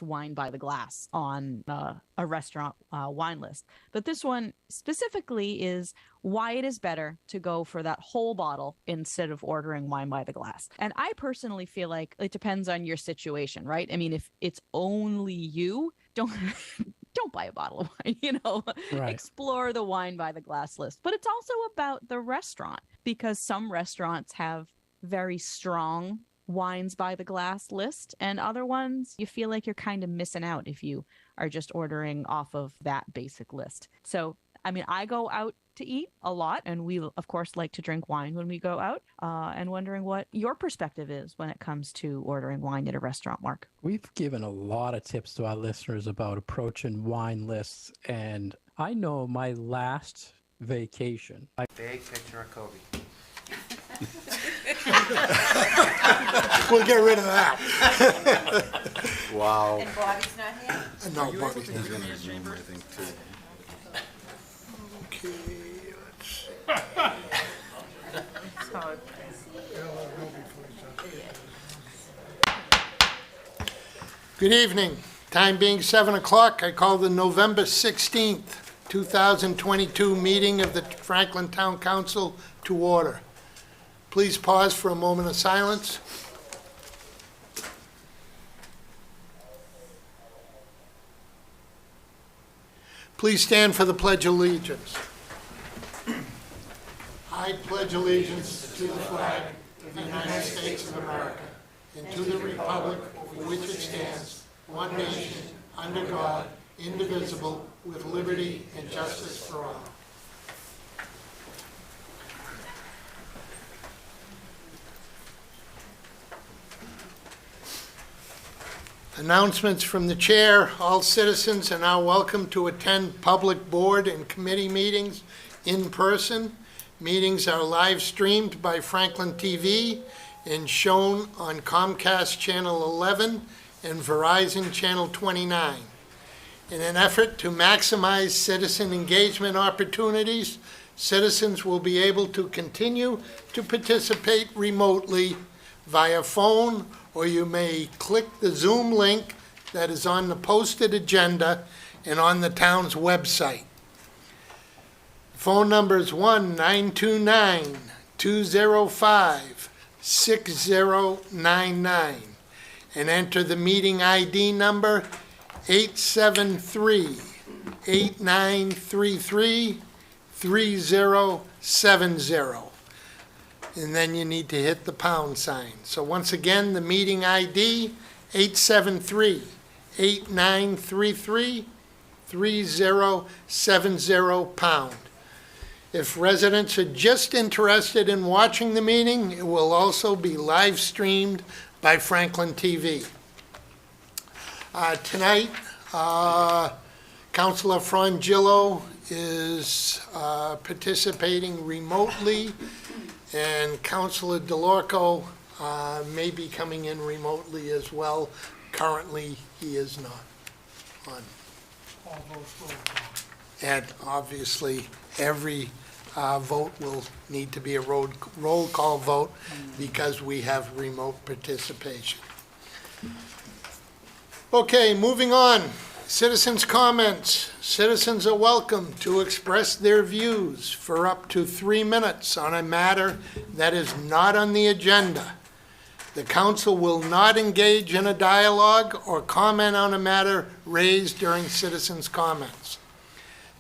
wine by the glass on a restaurant wine list. But this one specifically is why it is better to go for that whole bottle instead of ordering wine by the glass. And I personally feel like it depends on your situation, right? I mean, if it's only you, don't buy a bottle of wine, Right. explore the wine by the glass list. But it's also about the restaurant, because some restaurants have very strong wines by the glass list, and other ones you feel like you're kind of missing out if you are just ordering off of that basic list. So, I mean, I go out to eat a lot, and we of course like to drink wine when we go out, and wondering what your perspective is when it comes to ordering wine at a restaurant, Mark. We've given a lot of tips to our listeners about approaching wine lists, and I know my last vacation. Big picture of Kobe. We'll get rid of that. Wow. And Bobby's not here? No, Bobby's not. He's gonna Zoom, I think, too. Okay, let's. Good evening. Time being 7 o'clock, I call the November 16th, 2022 meeting of the Franklin Town Council to order. Please pause for a moment of silence. Please stand for the Pledge of Allegiance. I pledge allegiance to the flag of the United States of America and to the republic for which it stands, one nation, under God, indivisible, with liberty and justice for all. Announcements from the chair. All citizens are now welcome to attend public board and committee meetings in person. Meetings are live streamed by Franklin TV and shown on Comcast Channel 11 and Verizon Channel 29. In an effort to maximize citizen engagement opportunities, citizens will be able to continue to participate remotely via phone, or you may click the Zoom link that is on the posted agenda and on the town's website. Phone number is 1-929-205-6099 and enter the meeting ID number 873-8933-3070. And then you need to hit the pound sign. So once again, the meeting ID, 873-8933-3070 pound. If residents are just interested in watching the meeting, it will also be live streamed by Franklin TV. Tonight, Councilor Frangillo is participating remotely, and Councilor DeLorco may be coming in remotely as well. Currently, he is not on. All votes will count. And obviously, every vote will need to be a roll call vote because we have remote participation. Okay, moving on. Citizens' comments. Citizens are welcome to express their views for up to 3 minutes on a matter that is not on the agenda. The council will not engage in a dialogue or comment on a matter raised during citizens' comments.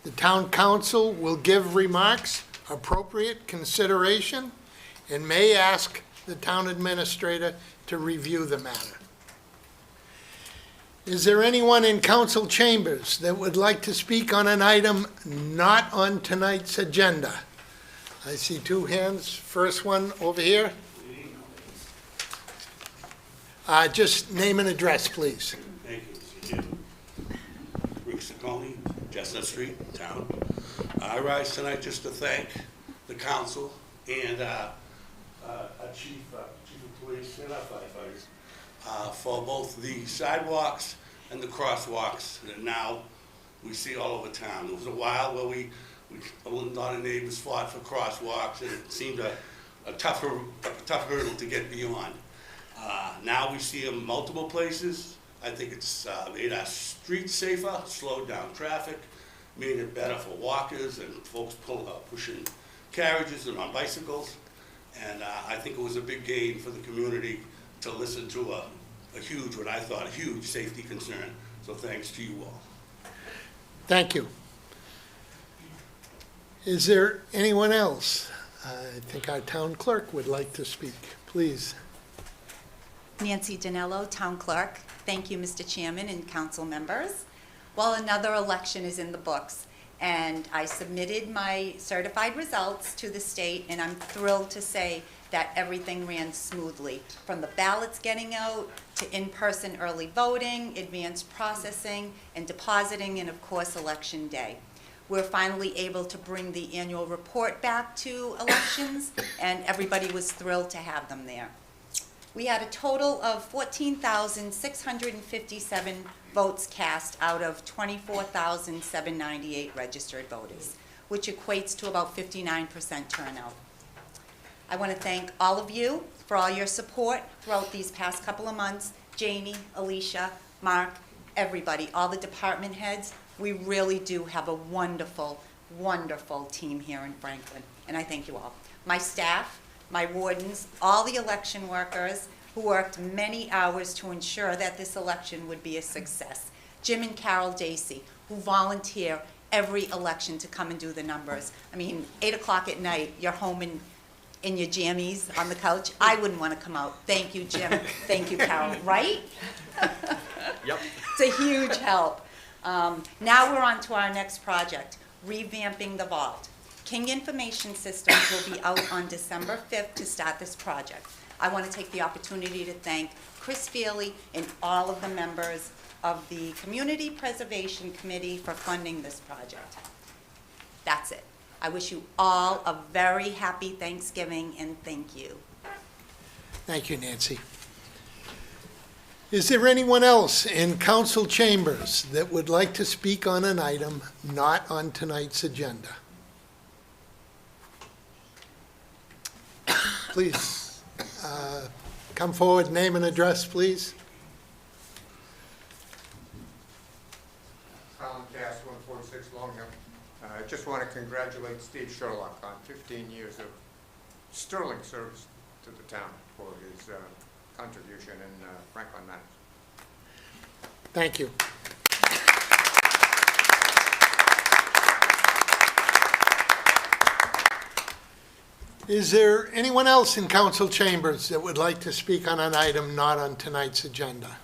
The town council will give remarks appropriate consideration and may ask the town administrator to review the matter. Is there anyone in council chambers that would like to speak on an item not on tonight's agenda? I see two hands. First one over here. Just name and address, please. Thank you, Mr. Chairman. Rick Saccone, Chestnut Street, town. I rise tonight just to thank the council and our chief of police and our firefighters for both the sidewalks and the crosswalks that now we see all over town. There was a while where a lot of neighbors fought for crosswalks, and it seemed a tough hurdle to get beyond. Now we see them multiple places. I think it's made our streets safer, slowed down traffic, made it better for walkers and folks pushing carriages and on bicycles. And I think it was a big gain for the community to listen to a huge, what I thought, a huge safety concern. So thanks to you all. Thank you. Is there anyone else? I think our town clerk would like to speak. Please. Nancy Danello, Town Clerk. Thank you, Mr. Chairman and council members. Well, another election is in the books, and I submitted my certified results to the state, and I'm thrilled to say that everything ran smoothly, from the ballots getting out to in-person early voting, advanced processing, and depositing, and of course, Election Day. We're finally able to bring the annual report back to elections, and everybody was thrilled to have them there. We had a total of 14,657 votes cast out of 24,798 registered voters, which equates to about 59% turnout. I want to thank all of you for all your support throughout these past couple of months. Janie, Alicia, Mark, everybody, all the department heads. We really do have a wonderful, wonderful team here in Franklin, and I thank you all. My staff, my wardens, all the election workers who worked many hours to ensure that this election would be a success. Jim and Carol Dacey, who volunteer every election to come and do the numbers. I mean, 8 o'clock at night, you're home in your jammies on the couch. I wouldn't want to come out. Thank you, Jim. Thank you, Carol. Right? Yep. It's a huge help. Now we're on to our next project, revamping the vault. King Information Systems will be out on December 5th to start this project. I want to take the opportunity to thank Chris Feely and all of the members of the Community Preservation Committee for funding this project. That's it. I wish you all a very happy Thanksgiving, and thank you. Thank you, Nancy. Is there anyone else in council chambers that would like to speak on an item not on tonight's agenda? Please, come forward, name and address, please. Alan Cass, 146 Long Hill. I just want to congratulate Steve Sherlock on 15 years of sterling service to the town for his contribution in Franklin matters. Thank you. Is there anyone else in council chambers that would like to speak on an item not on tonight's agenda?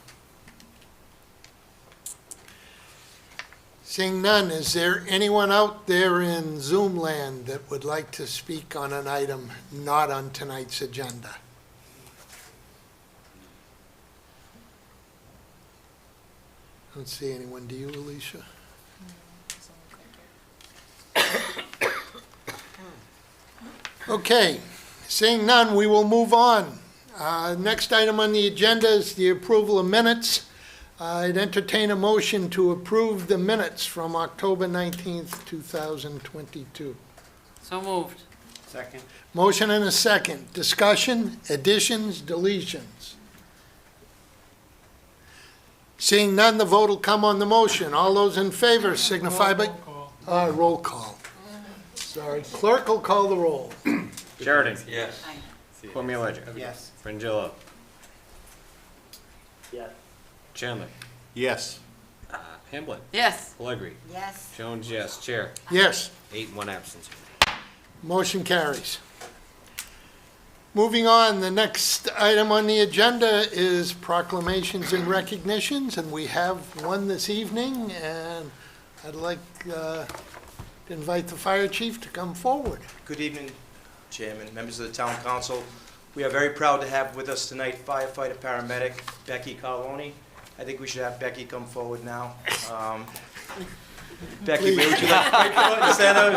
Seeing none, is there anyone out there in Zoom land that would like to speak on an item not on tonight's agenda? I don't see anyone. Do you, Alicia? Okay, seeing none, we will move on. Next item on the agenda is the approval of minutes. I'd entertain a motion to approve the minutes from October 19th, 2022. So moved. Second. Motion and a second. Discussion, additions, deletions. Seeing none, the vote will come on the motion. All those in favor signify by... Roll call. Sorry. Clerk will call the roll. Sheridan. Yes. Aye. Ledger. Yes. Frangillo. Yes. Chandler. Yes. Hamblin. Yes. Allegri. Yes. Jones, yes. Chair. Yes. 8 and 1 absence. Motion carries. Moving on, the next item on the agenda is proclamations and recognitions, and we have one this evening, and I'd like to invite the fire chief to come forward. Good evening, Chairman, members of the Town Council. We are very proud to have with us tonight firefighter paramedic Becky Carloni. I think we should have Becky come forward now. Becky, where would you like to stand up?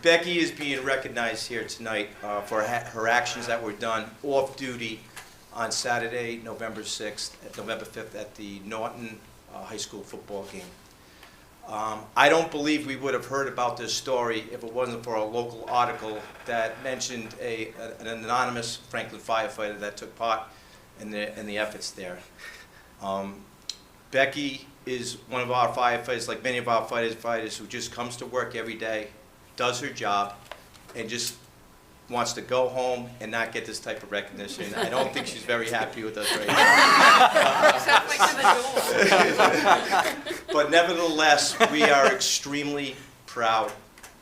Becky is being recognized here tonight for her actions that were done off-duty on Saturday, November 5th at the Norton High School football game. I don't believe we would have heard about this story if it wasn't for a local article that mentioned an anonymous Franklin firefighter that took part and the efforts there. Becky is one of our firefighters, like many of our fighters, who just comes to work every day, does her job, and just wants to go home and not get this type of recognition. I don't think she's very happy with us right now. But nevertheless, we are extremely proud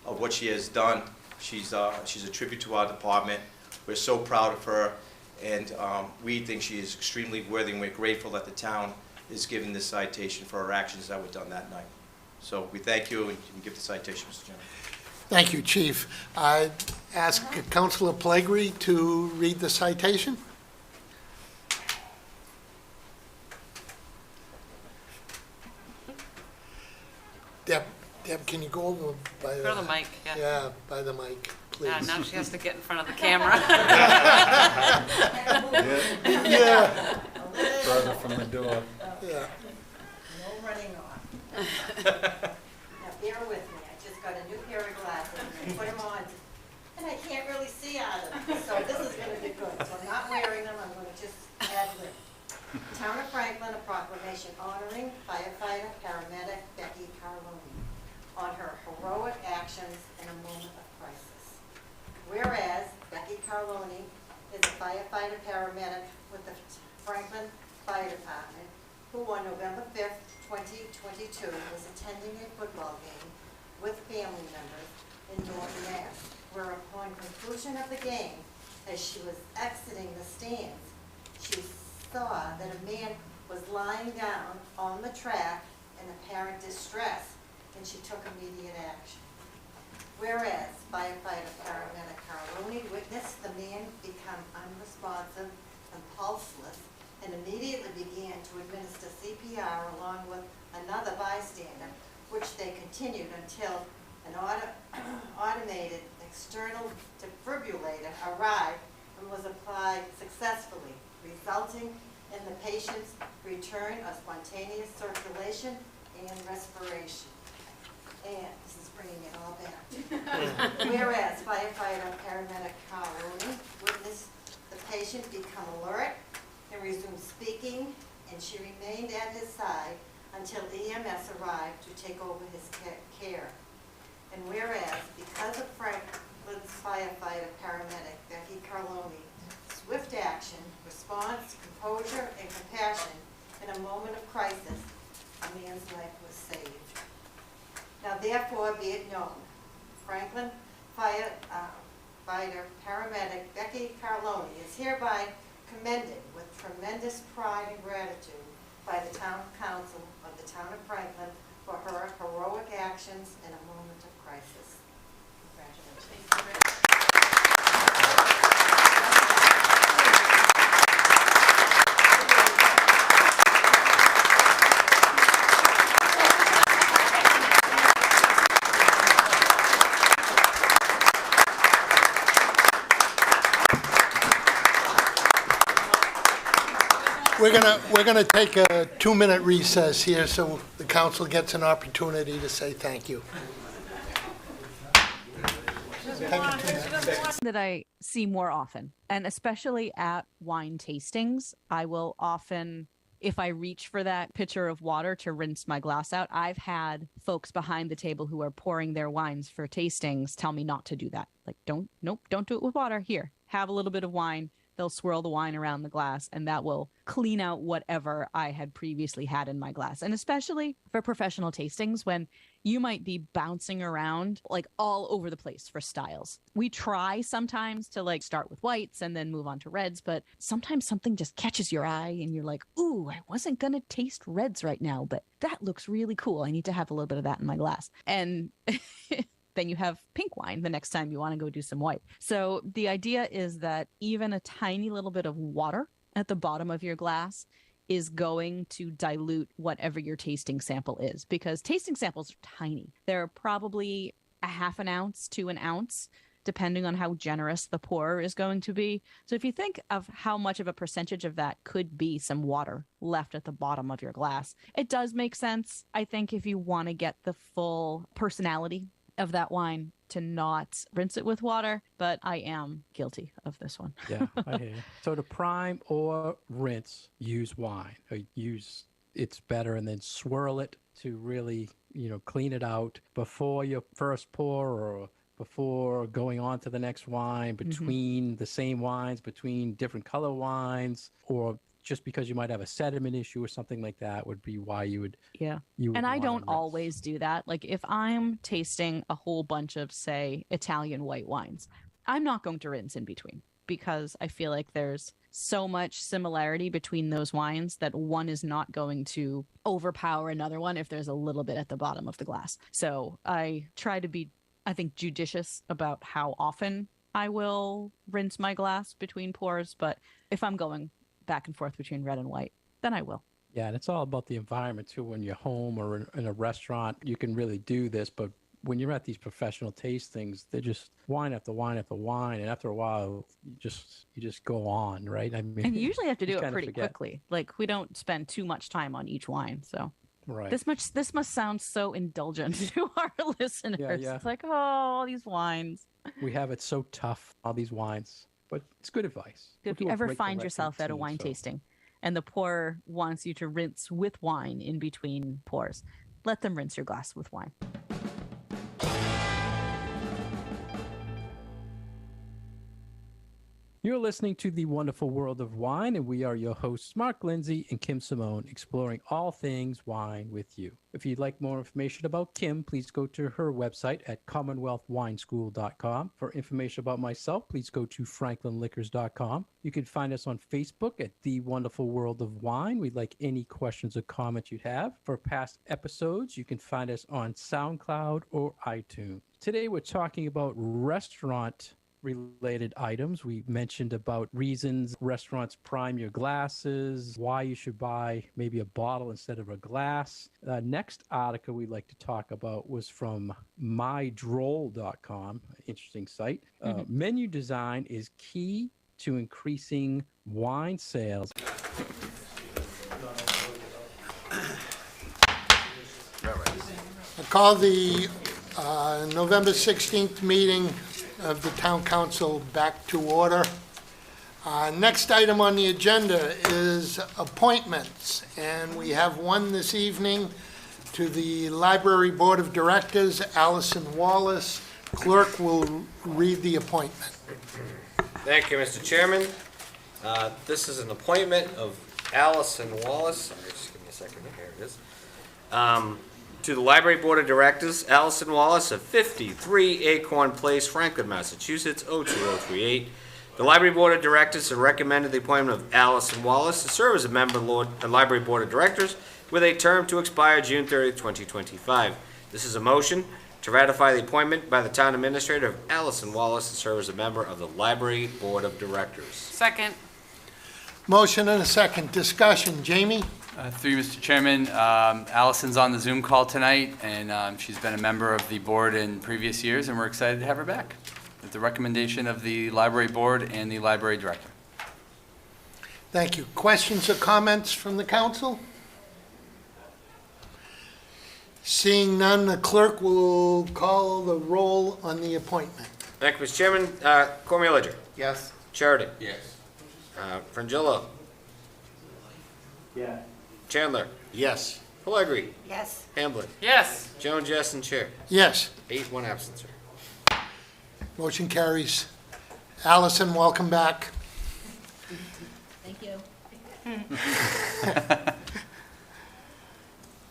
of what she has done. She's a tribute to our department. We're so proud of her, and we think she is extremely worthy, and we're grateful that the town is giving this citation for her actions that were done that night. So we thank you, and you can give the citation, Mr. Chairman. Thank you, Chief. I ask Councilor Pellegrini to read the citation. Deb, can you go over by Go to the mic, yeah. Yeah, by the mic, please. Yeah, now she has to get in front of the camera. Yeah, Further from the door. yeah. No running off. Now bear with me, I just got a new pair of glasses and I put them on and I can't really see out of them. So this is gonna be good. So I'm not wearing them, I'm gonna just ad lib. Town of Franklin, a proclamation honoring firefighter paramedic Becky Carloni on her heroic actions in a moment of crisis. Whereas Becky Carloni is a firefighter paramedic with the Franklin Fire Department, who on November 5th, 2022, was attending a football game with family members in Norton, Mass, where upon conclusion of the game, as she was exiting the stands, she saw that a man was lying down on the track in apparent distress, and she took immediate action. Whereas firefighter paramedic Carloni witnessed the man become unresponsive and pulseless, and immediately began to administer CPR along with another bystander, which they continued until an automated external defibrillator arrived and was applied successfully, resulting in the patient's return of spontaneous circulation and respiration. And this is bringing it all back. Whereas firefighter paramedic Carloni witnessed the patient become alert and resumed speaking, and she remained at his side until EMS arrived to take over his care. And whereas, because of Franklin's firefighter paramedic Becky Carloni, swift action, response, composure, and compassion in a moment of crisis, a man's life was saved. Now therefore be it known, Franklin firefighter paramedic Becky Carloni is hereby commended with tremendous pride and gratitude by the Town Council of the Town of Franklin for her heroic actions in a moment of crisis. Congratulations. We're gonna take a 2-minute recess here so the council gets an opportunity to say thank you. That I see more often, and especially at wine tastings, I will often, if I reach for that pitcher of water to rinse my glass out, I've had folks behind the table who are pouring their wines for tastings tell me not to do that. Like, don't do it with water. Here, have a little bit of wine. They'll swirl the wine around the glass, and that will clean out whatever I had previously had in my glass. And especially for professional tastings, when you might be bouncing around like all over the place for styles. We try sometimes to like start with whites and then move on to reds, but sometimes something just catches your eye and you're like, ooh, I wasn't going to taste reds right now, but that looks really cool. I need to have a little bit of that in my glass. And then you have pink wine the next time you want to go do some white. So the idea is that even a tiny little bit of water at the bottom of your glass is going to dilute whatever your tasting sample is, because tasting samples are tiny. They're probably a half an ounce to an ounce, depending on how generous the pourer is going to be. So if you think of how much of a percentage of that could be some water left at the bottom of your glass, it does make sense. I think if you want to get the full personality of that wine to not rinse it with water, but I am guilty of this one. Yeah, I hear you. So to prime or rinse, use wine. Or use it's better, and then swirl it to really, clean it out before your first pour or before going on to the next wine, between the same wines, between different color wines, or just because you might have a sediment issue or something like that would be why you would. Yeah. You would And I wanna don't rinse. always do that. Like if I'm tasting a whole bunch of, say, Italian white wines, I'm not going to rinse in between because I feel like there's so much similarity between those wines that one is not going to overpower another one if there's a little bit at the bottom of the glass. So I try to be, I think, judicious about how often I will rinse my glass between pours. But if I'm going back and forth between red and white, then I will. Yeah, and it's all about the environment too. When you're home or in a restaurant, you can really do this. But when you're at these professional tastings, they're just wine after wine after wine, and after a while, you just go on, right? I mean, And you usually have to do you it kinda pretty forget. quickly. Like we don't spend too much time on each wine. So Right. this must sound so indulgent to our listeners. yeah. It's like, oh, all these wines. We have it so tough, all these wines, but it's good advice. If We'll you do a ever great find direct yourself at a routine, wine so- tasting and the pourer wants you to rinse with wine in between pours, let them rinse your glass with wine. You're listening to The Wonderful World of Wine, and we are your hosts, Mark Lindsay and Kim Simone, exploring all things wine with you. If you'd like more information about Kim, please go to her website at commonwealthwineschool.com. For information about myself, please go to franklinliquors.com. You can find us on Facebook at The Wonderful World of Wine. We'd like any questions or comments you have. For past episodes, you can find us on SoundCloud or iTunes. Today, we're talking about restaurant related items. We mentioned about reasons restaurants prime your glasses, why you should buy maybe a bottle instead of a glass. Next article we'd like to talk about was from mydroll.com, interesting site. Menu design is key to increasing wine sales. I call the November 16th meeting of the Town Council back to order. Next item on the agenda is appointments, and we have one this evening to the Library Board of Directors, Allison Wallace. Clerk will read the appointment. Thank you, Mr. Chairman. This is an appointment of Allison Wallace. Sorry, just give me a second. Here it is. To the Library Board of Directors, Allison Wallace of 53 Acorn Place, Franklin, Massachusetts, 02038. The Library Board of Directors have recommended the appointment of Allison Wallace to serve as a member of the Library Board of Directors with a term to expire June 30, 2025. This is a motion to ratify the appointment by the Town Administrator of Allison Wallace to serve as a member of the Library Board of Directors. Second. Motion and a second. Discussion. Jamie? Through you, Mr. Chairman, Allison's on the Zoom call tonight, and she's been a member of the board in previous years, and we're excited to have her back with the recommendation of the library board and the library director. Thank you. Questions or comments from the council? Seeing none, the clerk will call the roll on the appointment. Thank you, Mr. Chairman. Cormier Ledger. Yes. Sheridan. Yes. Frangillo. Yeah. Chandler. Yes. Pellegrini. Yes. Hamblin. Yes. Jones, yes, and Chair. Yes. 8, 1 absent, sir. Motion carries. Allison, welcome back. Thank you.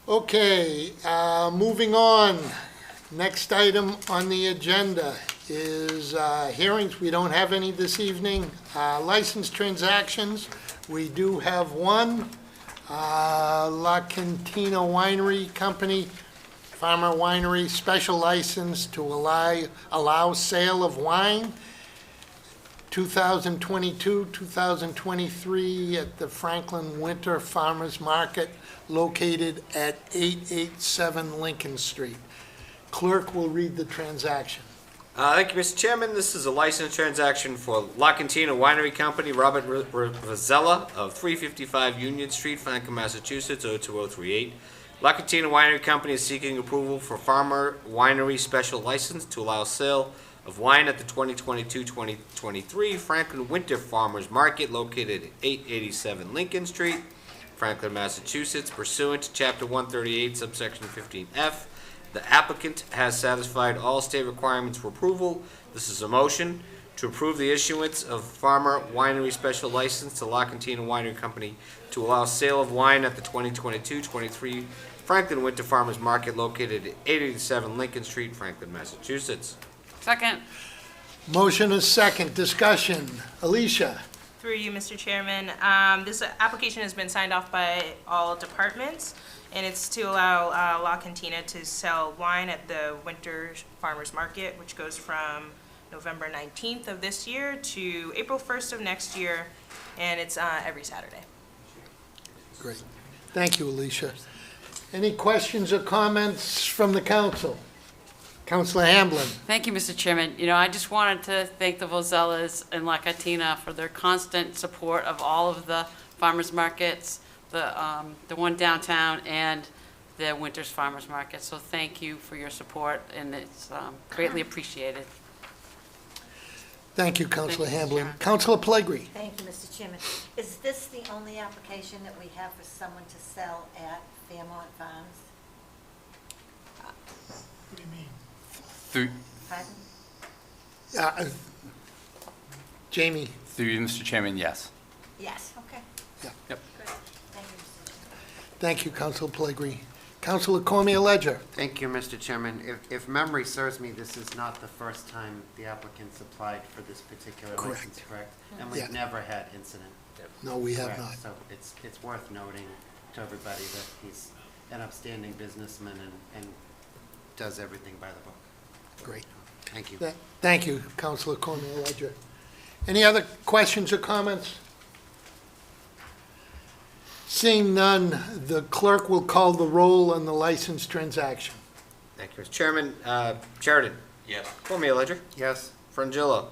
Okay, moving on. Next item on the agenda is hearings. We don't have any this evening. License transactions, we do have one. La Cantina Winery Company, Farmer Winery, special license to allow sale of wine, 2022, 2023 at the Franklin Winter Farmers Market located at 887 Lincoln Street. Clerk will read the transaction. Thank you, Mr. Chairman. This is a license transaction for La Cantina Winery Company, Robert Vazella of 355 Union Street, Franklin, Massachusetts, 02038. La Cantina Winery Company is seeking approval for Farmer Winery Special License to allow sale of wine at the 2022-2023 Franklin Winter Farmers Market located at 887 Lincoln Street, Franklin, Massachusetts, pursuant to Chapter 138, subsection 15F. The applicant has satisfied all state requirements for approval. This is a motion to approve the issuance of Farmer Winery Special License to La Cantina Winery Company to allow sale of wine at the 2022-23 Franklin Winter Farmers Market located at 887 Lincoln Street, Franklin, Massachusetts. Second. Motion is second. Discussion. Alicia? Through you, Mr. Chairman. This application has been signed off by all departments, and it's to allow La Cantina to sell wine at the Winter Farmers Market, which goes from November 19th of this year to April 1st of next year, and it's every Saturday. Great. Thank you, Alicia. Any questions or comments from the council? Councilor Hamblin? Thank you, Mr. Chairman. You know, I just wanted to thank the Vozellas and La Cantina for their constant support of all of the farmers markets, the one downtown and the Winters Farmers Market. So thank you for your support, and it's greatly appreciated. Thank you, Councilor Thank you, Mr. Hamblin. Chairman. Councilor Plagree? Thank you, Mr. Chairman. Is this the only application that we have for someone to sell at Fairmont Farms? Through Pardon? Jamie? you, Mr. Chairman, yes. Yes, okay. Yep. Good. Thank you, Mr. Chairman. Thank you, Councilor Plagree. Councilor Cormier Ledger? Thank you, Mr. Chairman. If memory serves me, this is not the first time the applicant's applied for this particular Correct. license, correct? And Yeah. we've never had incident. No, we have Correct. not. So it's worth noting to everybody that he's an upstanding businessman and does everything by the book. Great. Thank you. Thank you, Councilor Cormier Ledger. Any other questions or comments? Seeing none, the clerk will call the roll on the license transaction. Thank you, Mr. Chairman. Sheridan? Yes. Cormier Ledger? Yes? Frangillo?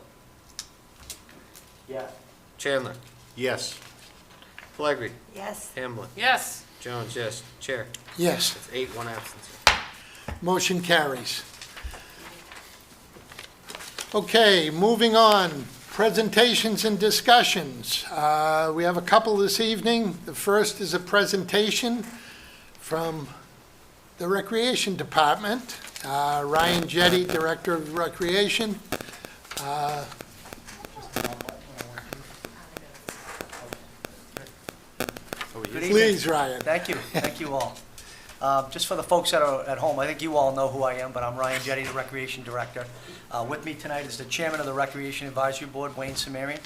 Yes. Chandler? Yes. Plagree? Yes, Hamblin? Yes. Jones, yes. Chair? Yes, It's 8, 1 absence. motion carries. Okay, moving on. Presentations and discussions. We have a couple this evening. The first is a presentation from the Recreation Department. Ryan Jetty, Director of Recreation. Good evening. Please, Ryan. Thank you all. Just for the folks that are at home, I think you all know who I am, but I'm Ryan Jetty, the Recreation Director. With me tonight is the Chairman of the Recreation Advisory Board, Wayne Samarian.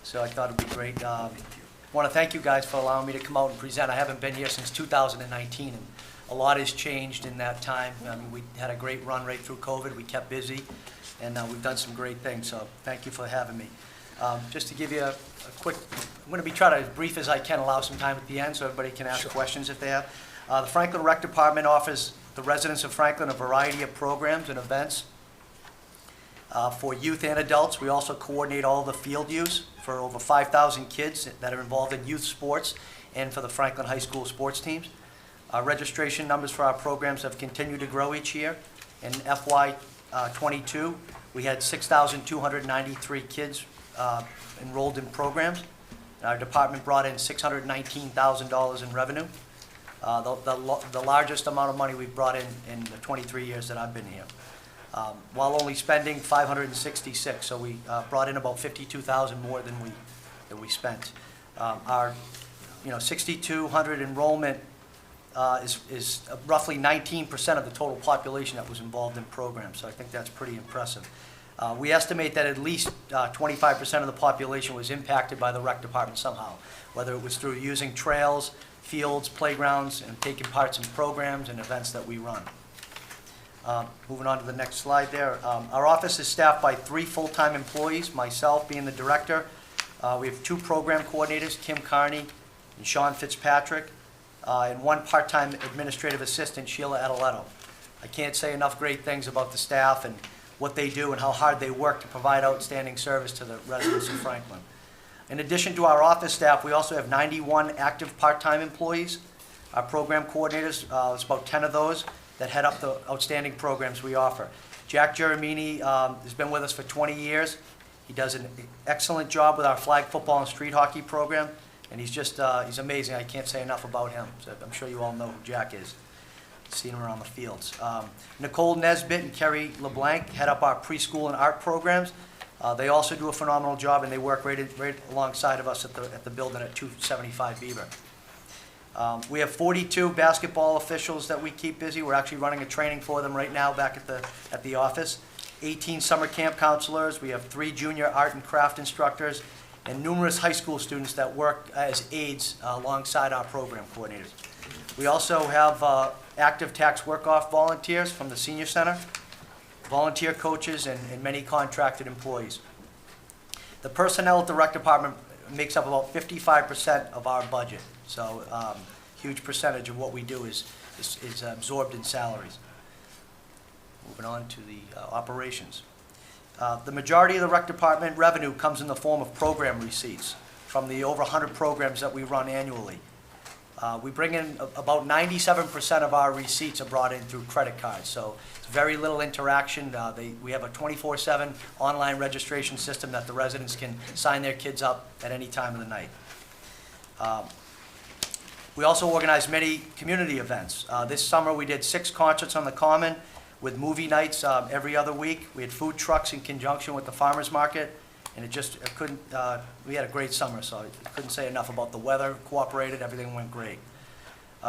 So I thought it'd be great. Want to thank you guys for allowing me to come out and present. I haven't been here since 2019, and a lot has changed in that time. I mean, we had a great run right through COVID. We kept busy, and we've done some great things, so thank you for having me. Just to give you a quick, I'm going to try to as brief as I can, allow some time at the end so everybody can ask questions if they have. The Franklin Rec Department offers the residents of Franklin a variety of programs and events for youth and adults. We also coordinate all the field use for over 5,000 kids that are involved in youth sports and for the Franklin High School sports teams. Registration numbers for our programs have continued to grow each year. In FY '22, we had 6,293 kids enrolled in programs. Our department brought in $619,000 in revenue. The largest amount of money we've brought in the 23 years that I've been here, while only spending 566. So we brought in about 52,000 more than we spent. Our 6,200 enrollment is roughly 19% of the total population that was involved in programs. So I think that's pretty impressive. We estimate that at least 25% of the population was impacted by the rec department somehow, whether it was through using trails, fields, playgrounds, and taking parts in programs and events that we run. Moving on to the next slide there. Our office is staffed by 3 full-time employees, myself being the director. We have 2 program coordinators, Kim Carney and Sean Fitzpatrick, and 1 part-time administrative assistant, Sheila Adeletto. I can't say enough great things about the staff and what they do and how hard they work to provide outstanding service to the residents of Franklin. In addition to our office staff, we also have 91 active part-time employees. Our program coordinators, there's about 10 of those that head up the outstanding programs we offer. Jack Geremini has been with us for 20 years. He does an excellent job with our flag football and street hockey program, and he's just, he's amazing. I can't say enough about him. So I'm sure you all know who Jack is. Seen him around the fields. Nicole Nesbitt and Kerry LeBlanc head up our preschool and art programs. They also do a phenomenal job, and they work right alongside of us at the building at 275 Beaver. We have 42 basketball officials that we keep busy. We're actually running a training for them right now back at the office. 18 summer camp counselors. We have 3 junior art and craft instructors, and numerous high school students that work as aides alongside our program coordinators. We also have active tax work-off volunteers from the senior center, volunteer coaches, and many contracted employees. The personnel at the rec department makes up about 55% of our budget. So huge percentage of what we do is absorbed in salaries. Moving on to the operations. The majority of the rec department revenue comes in the form of program receipts from the over 100 programs that we run annually. We bring in about 97% of our receipts are brought in through credit cards, so it's very little interaction. We have a 24/7 online registration system that the residents can sign their kids up at any time of the night. We also organize many community events. This summer we did 6 concerts on the Common with movie nights every other week. We had food trucks in conjunction with the farmers market, and we had a great summer, so I couldn't say enough about the weather. Cooperated, everything went great.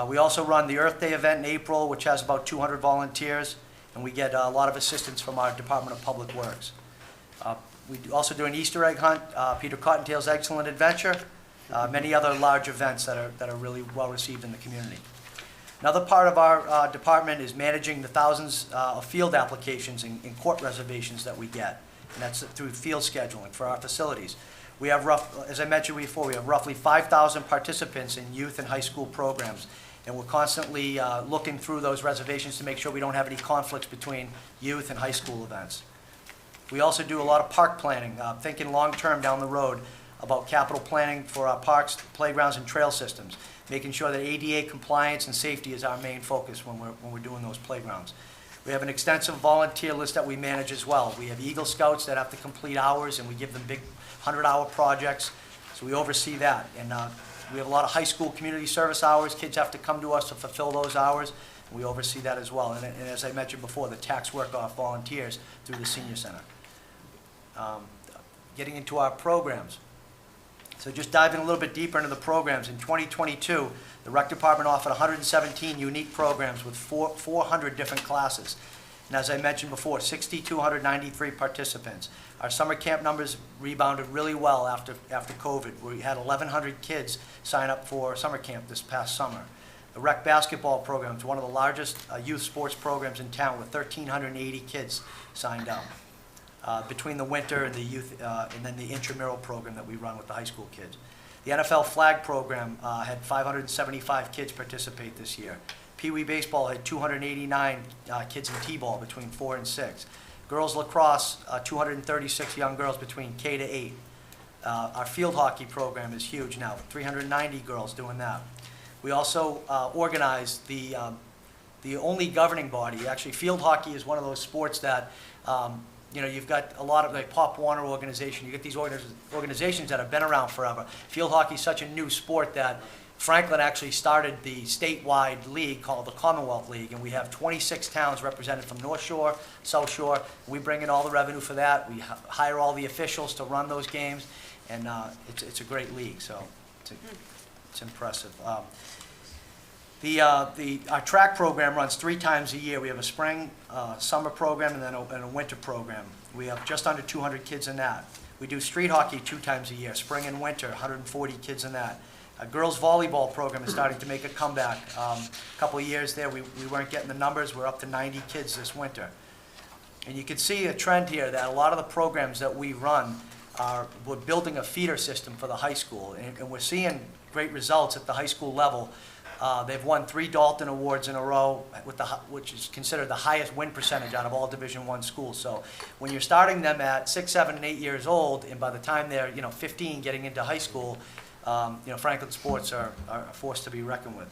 We also run the Earth Day event in April, which has about 200 volunteers, and we get a lot of assistance from our Department of Public Works. We also do an Easter egg hunt, Peter Cottontail's Excellent Adventure, many other large events that are really well received in the community. Another part of our department is managing the thousands of field applications and court reservations that we get, and that's through field scheduling for our facilities. We have, as I mentioned before, we have roughly 5,000 participants in youth and high school programs, and we're constantly looking through those reservations to make sure we don't have any conflicts between youth and high school events. We also do a lot of park planning, thinking long-term down the road about capital planning for our parks, playgrounds, and trail systems, making sure that ADA compliance and safety is our main focus when we're doing those playgrounds. We have an extensive volunteer list that we manage as well. We have Eagle Scouts that have to complete hours, and we give them big 100-hour projects, so we oversee that. And we have a lot of high school community service hours. Kids have to come to us to fulfill those hours, and we oversee that as well. And as I mentioned before, the tax work-off volunteers through the senior center. Getting into our programs. So just diving a little bit deeper into the programs, in 2022, the rec department offered 117 unique programs with 400 different classes. And as I mentioned before, 6,293 participants. Our summer camp numbers rebounded really well after COVID. We had 1,100 kids sign up for summer camp this past summer. The rec basketball program is one of the largest youth sports programs in town with 1,380 kids signed up. Between the winter and the youth, and then the intramural program that we run with the high school kids. The NFL flag program had 575 kids participate this year. Pee Wee baseball had 289 kids in T-ball between 4 and 6. Girls lacrosse, 236 young girls between K to 8. Our field hockey program is huge now, 390 girls doing that. We also organized the only governing body. Actually, field hockey is one of those sports that you've got a lot of, like Pop Warner organization, you get these organizations that have been around forever. Field hockey is such a new sport that Franklin actually started the statewide league called the Commonwealth League, and we have 26 towns represented from North Shore, South Shore. We bring in all the revenue for that. We hire all the officials to run those games, and it's a great league, so it's impressive. Our track program runs 3 times a year. We have a spring, summer program, and then a winter program. We have just under 200 kids in that. We do street hockey 2 times a year, spring and winter, 140 kids in that. A girls volleyball program is starting to make a comeback. A couple of years there, we weren't getting the numbers. We're up to 90 kids this winter. And you can see a trend here that a lot of the programs that we run we're building a feeder system for the high school, and we're seeing great results at the high school level. They've won 3 Dalton Awards in a row, which is considered the highest win percentage out of all Division I schools. So when you're starting them at 6, 7, and 8 years old, and by the time they're 15, getting into high school, Franklin sports are a force to be reckoned with.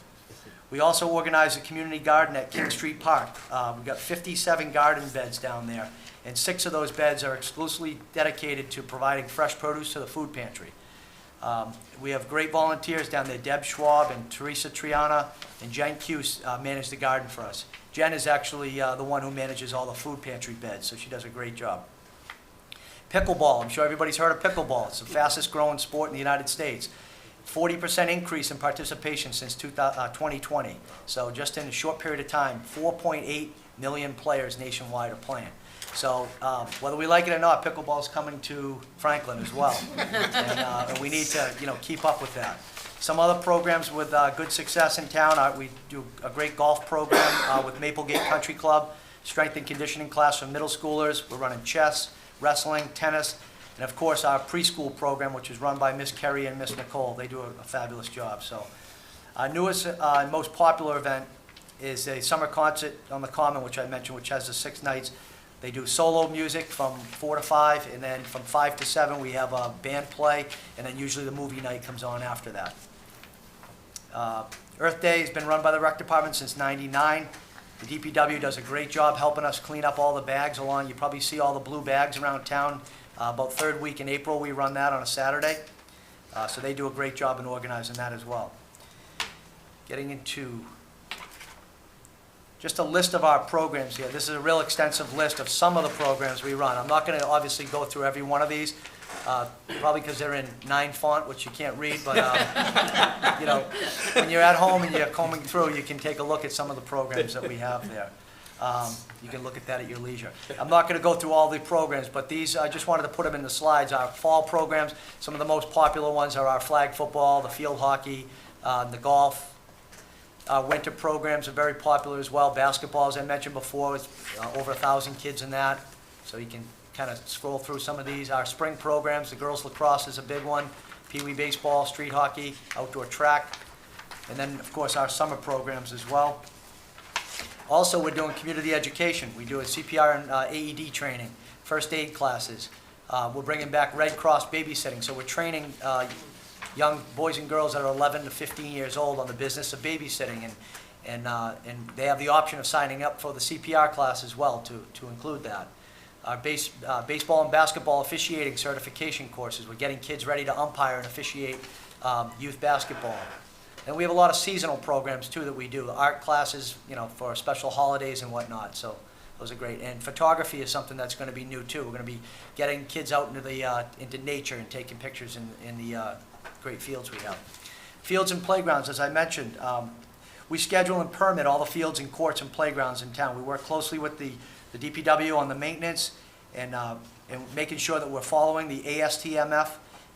We also organize a community garden at King Street Park. We've got 57 garden beds down there, and 6 of those beds are exclusively dedicated to providing fresh produce to the food pantry. We have great volunteers down there. Deb Schwab and Teresa Triana and Jen Cuse manage the garden for us. Jen is actually the one who manages all the food pantry beds, so she does a great job. Pickleball, I'm sure everybody's heard of pickleball. It's the fastest growing sport in the United States. 40% increase in participation since 2020. So just in a short period of time, 4.8 million players nationwide are playing. So whether we like it or not, pickleball is coming to Franklin as well. And we need to, keep up with that. Some other programs with good success in town, we do a great golf program with Maplegate Country Club, strength and conditioning class for middle schoolers. We're running chess, wrestling, tennis, and of course our preschool program, which is run by Miss Kerry and Miss Nicole. They do a fabulous job. So our newest and most popular event is a summer concert on the Common, which I mentioned, which has the 6 nights. They do solo music from 4 to 5, and then from 5 to 7 we have a band play, and then usually the movie night comes on after that. Earth Day has been run by the Rec Department since '99. The DPW does a great job helping us clean up all the bags along. You probably see all the blue bags around town. About 3rd week in April, we run that on a Saturday. So they do a great job in organizing that as well. Getting into just a list of our programs here. This is a real extensive list of some of the programs we run. I'm not going to obviously go through every one of these, probably because they're in 9 font, which you can't read, but when you're at home and you're combing through, you can take a look at some of the programs that we have there. You can look at that at your leisure. I'm not going to go through all the programs, but these, I just wanted to put them in the slides. Our fall programs, some of the most popular ones are our flag football, the field hockey, the golf. Winter programs are very popular as well. Basketball, as I mentioned before, is over 1,000 kids in that. So you can kind of scroll through some of these. Our spring programs, the girls lacrosse is a big one. Pee Wee baseball, street hockey, outdoor track. And then, of course, our summer programs as well. Also, we're doing community education. We do a CPR and AED training, first aid classes. We're bringing back Red Cross babysitting. So we're training young boys and girls that are 11 to 15 years old on the business of babysitting, and they have the option of signing up for the CPR class as well to include that. Our baseball and basketball officiating certification courses. We're getting kids ready to umpire and officiate youth basketball. And we have a lot of seasonal programs too that we do. Art classes, for special holidays and whatnot. So those are great. And photography is something that's going to be new too. We're going to be getting kids out into nature and taking pictures in the great fields we have. Fields and playgrounds, as I mentioned, we schedule and permit all the fields and courts and playgrounds in town. We work closely with the DPW on the maintenance and making sure that we're following the ASTMF,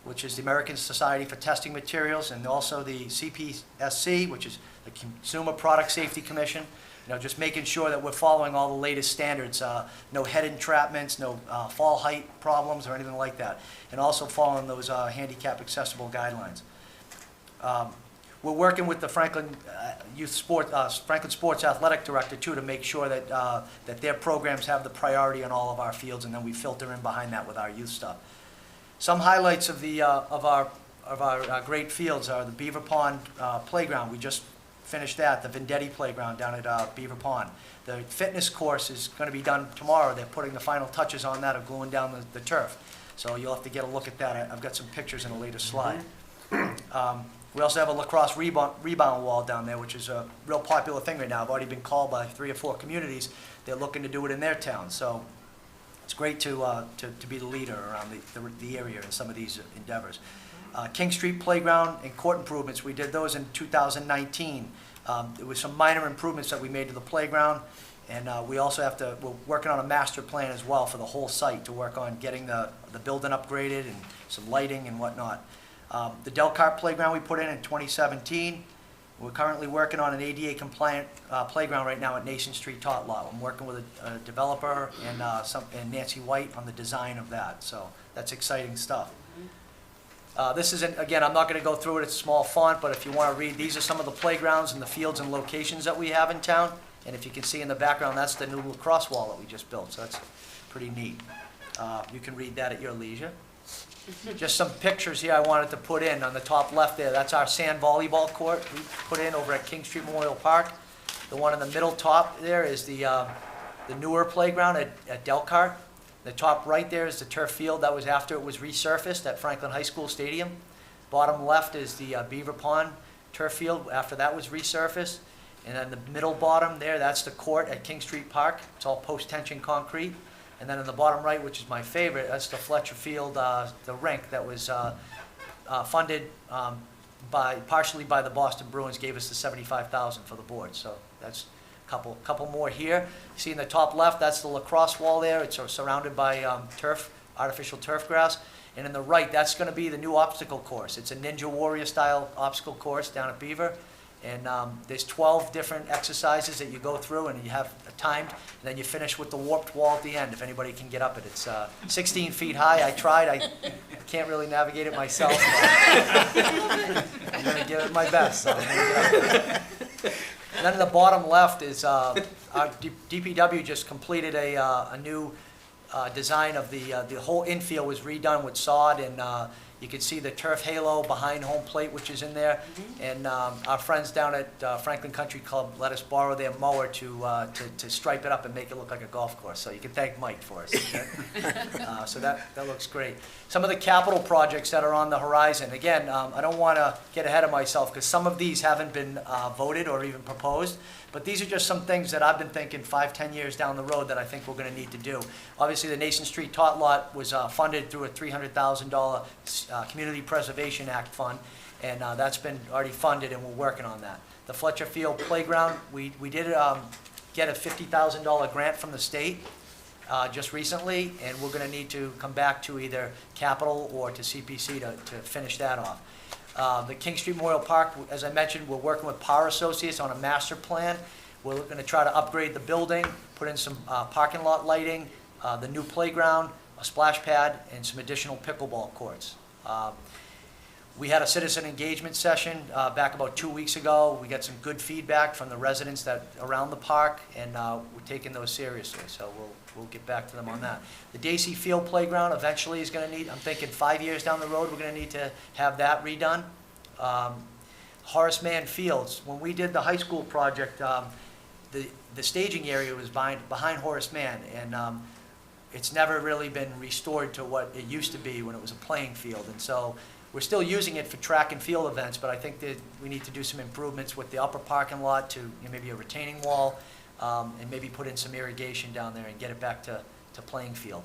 which is the American Society for Testing Materials, and also the CPSC, which is the Consumer Product Safety Commission. Just making sure that we're following all the latest standards, no head entrapments, no fall height problems or anything like that, and also following those handicap accessible guidelines. We're working with the Franklin Franklin Sports Athletic Director too to make sure that that their programs have the priority on all of our fields, and then we filter in behind that with our youth stuff. Some highlights of our great fields are the Beaver Pond Playground. We just finished that, the Vendetti Playground down at Beaver Pond. The fitness course is going to be done tomorrow. They're putting the final touches on that of gluing down the turf. So you'll have to get a look at that. I've got some pictures in a later slide. We also have a lacrosse rebound wall down there, which is a real popular thing right now. I've already been called by 3 or 4 communities. They're looking to do it in their town. So it's great to be the leader around the area in some of these endeavors. King Street Playground and court improvements, we did those in 2019. There was some minor improvements that we made to the playground, and we also we're working on a master plan as well for the whole site to work on getting the building upgraded and some lighting and whatnot. The Delcart Playground we put in 2017. We're currently working on an ADA compliant playground right now at Nation Street Tot Lot. I'm working with a developer and Nancy White on the design of that, so that's exciting stuff. This isn't, again, I'm not going to go through it, it's small font, but if you want to read, these are some of the playgrounds and the fields and locations that we have in town. And if you can see in the background, that's the new lacrosse wall that we just built, so that's pretty neat. You can read that at your leisure. Just some pictures here I wanted to put in on the top left there. That's our sand volleyball court we put in over at King Street Memorial Park. The one in the middle top there is the newer playground at Delcart. The top right there is the turf field. That was after it was resurfaced at Franklin High School Stadium. Bottom left is the Beaver Pond turf field after that was resurfaced. And then the middle bottom there, that's the court at King Street Park. It's all post-tension concrete. And then in the bottom right, which is my favorite, that's the Fletcher Field, the rink that was funded partially by the Boston Bruins, gave us the $75,000 for the board. So that's a couple more here. You see in the top left, that's the lacrosse wall there. It's surrounded by artificial turf grass. And in the right, that's going to be the new obstacle course. It's a Ninja Warrior style obstacle course down at Beaver. And there's 12 different exercises that you go through, and you have timed, and then you finish with the warped wall at the end, if anybody can get up it. It's 16 feet high. I tried. I can't really navigate it myself, but I'm going to give it my best. So I'm gonna get up it. And then in the bottom left is our DPW just completed a new design of the whole infield was redone with sod, and you can see the turf halo behind home plate, which is in there. And our friends down at Franklin Country Club let us borrow their mower to stripe it up and make it look like a golf course. So you can thank Mike for us. So that looks great. Some of the capital projects that are on the horizon. Again, I don't want to get ahead of myself because some of these haven't been voted or even proposed. But these are just some things that I've been thinking 5-10 years down the road that I think we're going to need to do. Obviously, the Nason Street Tot Lot was funded through a $300,000 Community Preservation Act fund, and that's been already funded, and we're working on that. The Fletcher Field Playground, we did get a $50,000 grant from the state just recently, and we're going to need to come back to either capital or to CPC to finish that off. The King Street Memorial Park, as I mentioned, we're working with Power Associates on a master plan. We're going to try to upgrade the building, put in some parking lot lighting, the new playground, a splash pad, and some additional pickleball courts. We had a citizen engagement session back about 2 weeks ago. We got some good feedback from the residents around the park, and we're taking those seriously. So we'll get back to them on that. The Dacey Field Playground eventually is going to need, I'm thinking 5 years down the road, we're going to need to have that redone. Horace Mann Fields, when we did the high school project, the staging area was behind Horace Mann, and it's never really been restored to what it used to be when it was a playing field. And so we're still using it for track and field events, but I think that we need to do some improvements with the upper parking lot to maybe a retaining wall, and maybe put in some irrigation down there and get it back to playing field.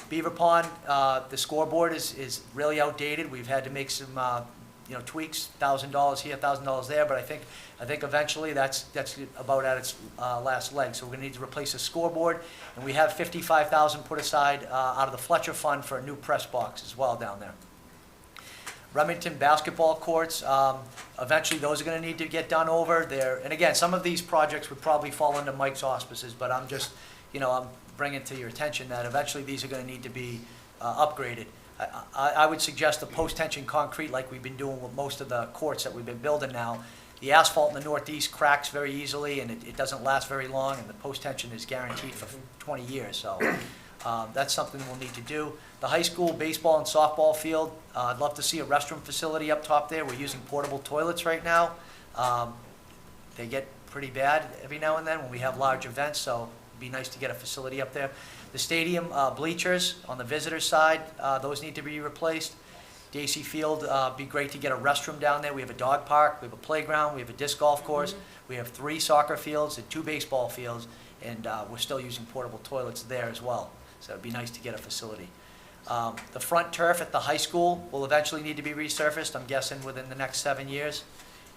Beaver Pond, the scoreboard is really outdated. We've had to make some tweaks, $1,000 here, $1,000 there, but I think eventually that's about at its last leg. So we're going to need to replace the scoreboard, and we have $55,000 put aside out of the Fletcher Fund for a new press box as well down there. Remington basketball courts, eventually those are going to need to get done over there. And again, some of these projects would probably fall under Mike's auspices, but I'm just, I'm bringing to your attention that eventually these are going to need to be upgraded. I would suggest the post-tension concrete like we've been doing with most of the courts that we've been building now. The asphalt in the Northeast cracks very easily, and it doesn't last very long, and the post-tension is guaranteed for 20 years. So that's something we'll need to do. The high school baseball and softball field, I'd love to see a restroom facility up top there. We're using portable toilets right now. They get pretty bad every now and then when we have large events, so it'd be nice to get a facility up there. The stadium bleachers on the visitor side, those need to be replaced. Dacey Field, be great to get a restroom down there. We have a dog park, we have a playground, we have a disc golf course, we have 3 soccer fields and 2 baseball fields, and we're still using portable toilets there as well. So it'd be nice to get a facility. The front turf at the high school will eventually need to be resurfaced, I'm guessing within the next 7 years.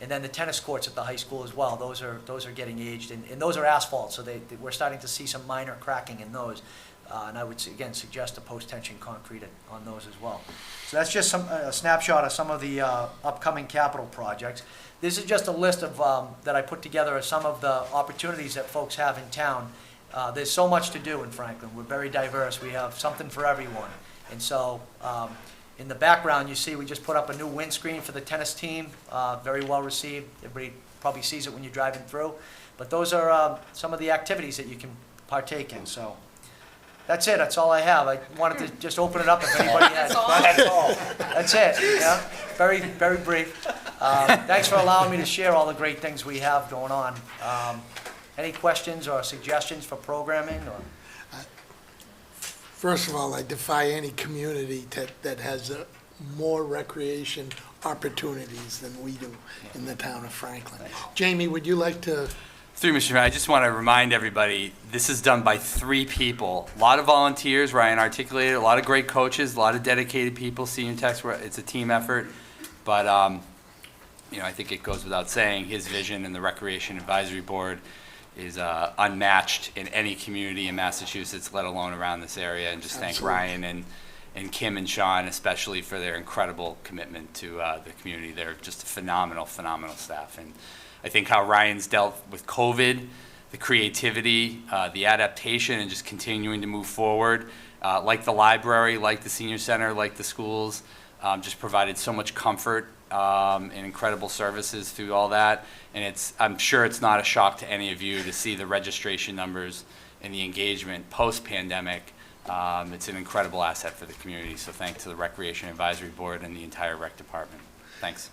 And then the tennis courts at the high school as well, those are getting aged, and those are asphalt, so we're starting to see some minor cracking in those. And I would, again, suggest a post-tension concrete on those as well. So that's just a snapshot of some of the upcoming capital projects. This is just a list of that I put together of some of the opportunities that folks have in town. There's so much to do in Franklin. We're very diverse. We have something for everyone. And so in the background, you see we just put up a new windscreen for the tennis team, very well received. Everybody probably sees it when you're driving through. But those are some of the activities that you can partake in. So That's it, that's all I have. I wanted to just open it up if anybody had questions. That's it, yeah, very, very brief. Thanks for allowing me to share all the great things we have going on. Any questions or suggestions for programming, or? First of all, I defy any community that has more recreation opportunities than we do in the town of Franklin. Jamie, would you like to? Through Mr. Chairman, I just want to remind everybody, this is done by 3 people. A lot of volunteers, Ryan articulated, a lot of great coaches, a lot of dedicated people, senior techs, it's a team effort. But, you know, I think it goes without saying, his vision and the Recreation Advisory Board is unmatched in any community in Massachusetts, let alone around this area. And just thank Ryan and Kim and Sean especially for their incredible commitment to the community. They're just a phenomenal, phenomenal staff. And I think how Ryan's dealt with COVID, the creativity, the adaptation, and just continuing to move forward, like the library, like the senior center, like the schools, just provided so much comfort and incredible services through all that. And I'm sure it's not a shock to any of you to see the registration numbers and the engagement post-pandemic. It's an incredible asset for the community. So thanks to the Recreation Advisory Board and the entire rec department. Thanks.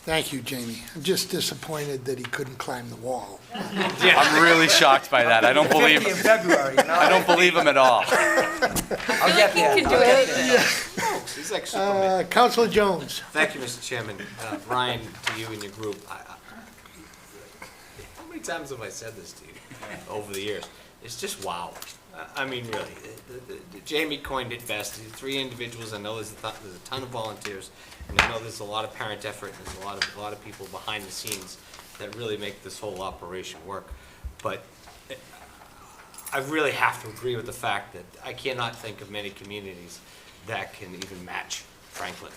Thank you, Jamie. I'm just disappointed that he couldn't climb the wall. I'm really shocked by that. I don't believe In February, you know? I don't believe him at all. I'll get there. Can do anything. He's like Superman. Councilor Jones. Thank you, Mr. Chairman. Ryan, to you and your group, how many times have I said this to you over the years? It's just wow. I mean, really. Jamie coined it best. 3 individuals. I know there's a ton of volunteers, and I know there's a lot of parent effort. And there's a lot of people behind the scenes that really make this whole operation work. But I really have to agree with the fact that I cannot think of many communities that can even match Franklin.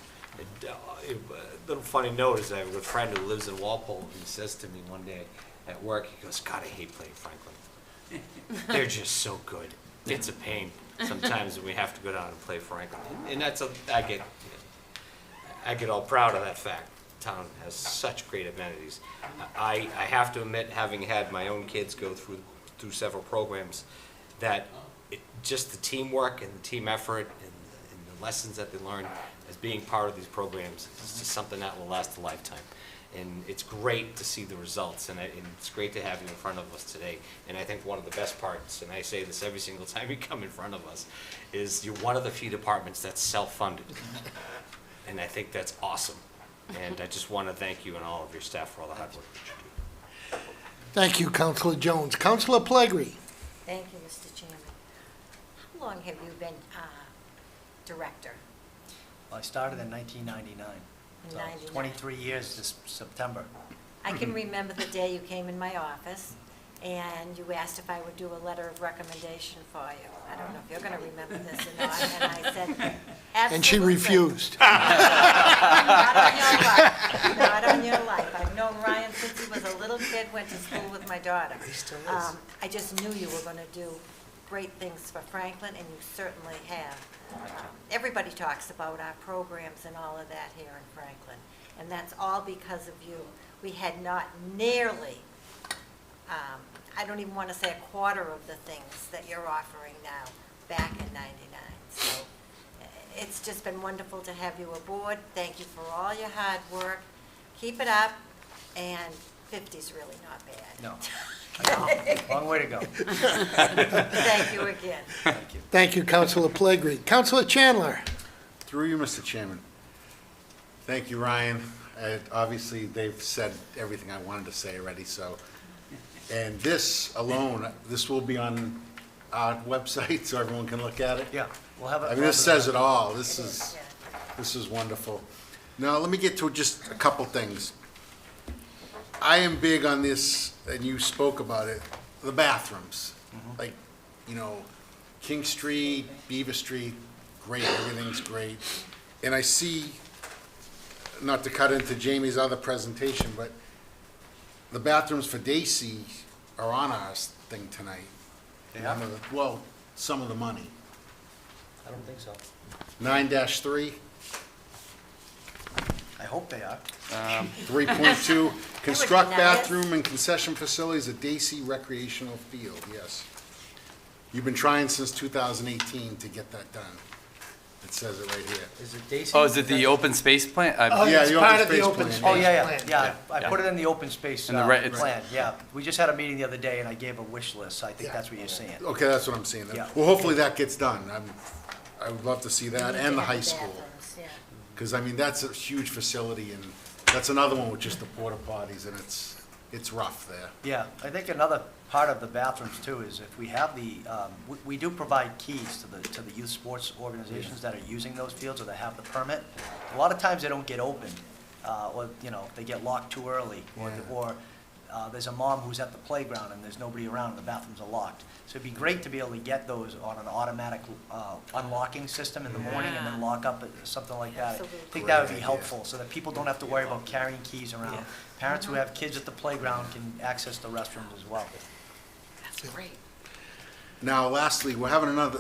A little funny note is I have a good friend who lives in Walpole, and he says to me one day at work, he goes, God, I hate playing Franklin. They're just so good. It's a pain sometimes when we have to go down and play Franklin. And I get all proud of that fact. The town has such great amenities. I have to admit, having had my own kids go through several programs, that just the teamwork and the team effort and the lessons that they learn as being part of these programs is just something that will last a lifetime. And it's great to see the results, and it's great to have you in front of us today. And I think one of the best parts, and I say this every single time you come in front of us, is you're one of the few departments that's self-funded. And I think that's awesome. And I just want to thank you and all of your staff for all the hard work that you do. Thank you, Councilor Jones. Councilor Plegri. Thank you, Mr. Chairman. How long have you been director? Well, I started in 1999. So 99. 23 years this September. I can remember the day you came in my office and you asked if I would do a letter of recommendation for you. I don't know if you're going to remember this or not. And I said, absolutely. And she refused. Not on your life. Not on your life. I've known Ryan since he was a little kid, went to school with my daughter. He still is. I just knew you were going to do great things for Franklin, and you certainly have. Everybody talks about our programs and all of that here in Franklin, and that's all because of you. We had not nearly, I don't even want to say a quarter of the things that you're offering now back in '99. So it's just been wonderful to have you aboard. Thank you for all your hard work. Keep it up, and 50's really not bad. No. Long way to go. Thank you again. Thank you. Thank you, Councilor Plegri. Councilor Chandler. Through you, Mr. Chairman. Thank you, Ryan. Obviously, they've said everything I wanted to say already, so. And this alone, this will be on our website so everyone can look at it. Yeah, we'll have it. I mean, this says it all. This is wonderful. Now, let me get to just a couple things. I am big on this, and you spoke about it, the bathrooms. Like, you know, King Street, Beaver Street, great, everything's great. And I see, not to cut into Jamie's other presentation, but the bathrooms for Dacey are on our thing tonight. Yeah. Well, some of the money. I don't think so. 9-3. I hope they are. 3.2, construct nice. bathroom and concession facilities at Dacey Recreational Field, yes. You've been trying since 2018 to get that done. It says it right here. Is it Daisy? Oh, is it the open space plan? Yeah, It's the part open of the space open plan. space Oh, yeah, plan. yeah, I Yeah. put it in the open space And the re- it's- plan, yeah. We just had a meeting the other day, and I gave a wish list, so I think that's what you're saying. Okay, that's what I'm seeing. Yeah. Well, hopefully that gets done. I would love to see that and the high school. Because, I mean, that's a huge facility, and that's another one with just the porta potties, and it's rough there. Yeah, I think another part of the bathrooms too is if we have we do provide keys to the youth sports organizations that are using those fields or that have the permit. A lot of times they don't get opened, or, they get locked too early, or there's a mom who's at the playground and there's nobody around and the bathrooms are locked. So it'd be great to be able to get those on an automatic unlocking system in the morning and then lock up, something like that. I think that would be helpful, so that people don't have to worry about carrying keys around. Parents who have kids at the playground can access the restrooms as well. That's great. Now, lastly, we're having another,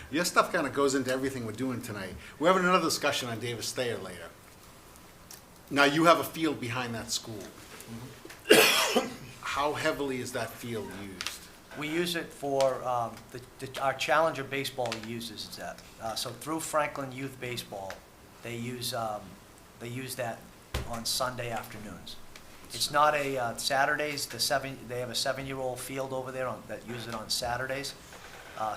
your stuff kind of goes into everything we're doing tonight. We're having another discussion on Davis Thayer later. Now, you have a field behind that school. How heavily is that field used? We use it for, our Challenger baseball uses that. So through Franklin Youth Baseball, they use that on Sunday afternoons. It's not a, Saturdays, they have a 7-year-old field over there that uses it on Saturdays.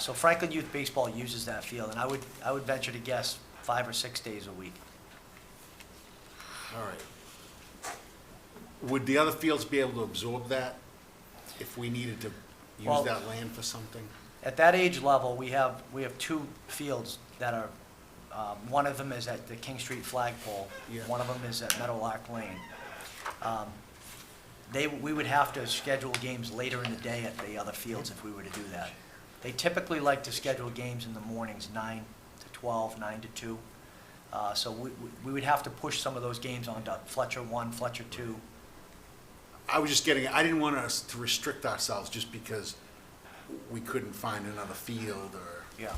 So Franklin Youth Baseball uses that field, and I would venture to guess 5 or 6 days a week. All right. Would the other fields be able to absorb that if we needed to use Well, that land for something? At that age level, we have 2 fields that are, one of them is at the King Street flagpole. Yeah. One of them is at Meadowlark Lane. We would have to schedule games later in the day at the other fields if we were to do that. They typically like to schedule games in the mornings, 9 to 12, 9 to 2. So we would have to push some of those games onto Fletcher 1, Fletcher 2. I was just getting, I didn't want us to restrict ourselves just because we couldn't find another field or, Yeah,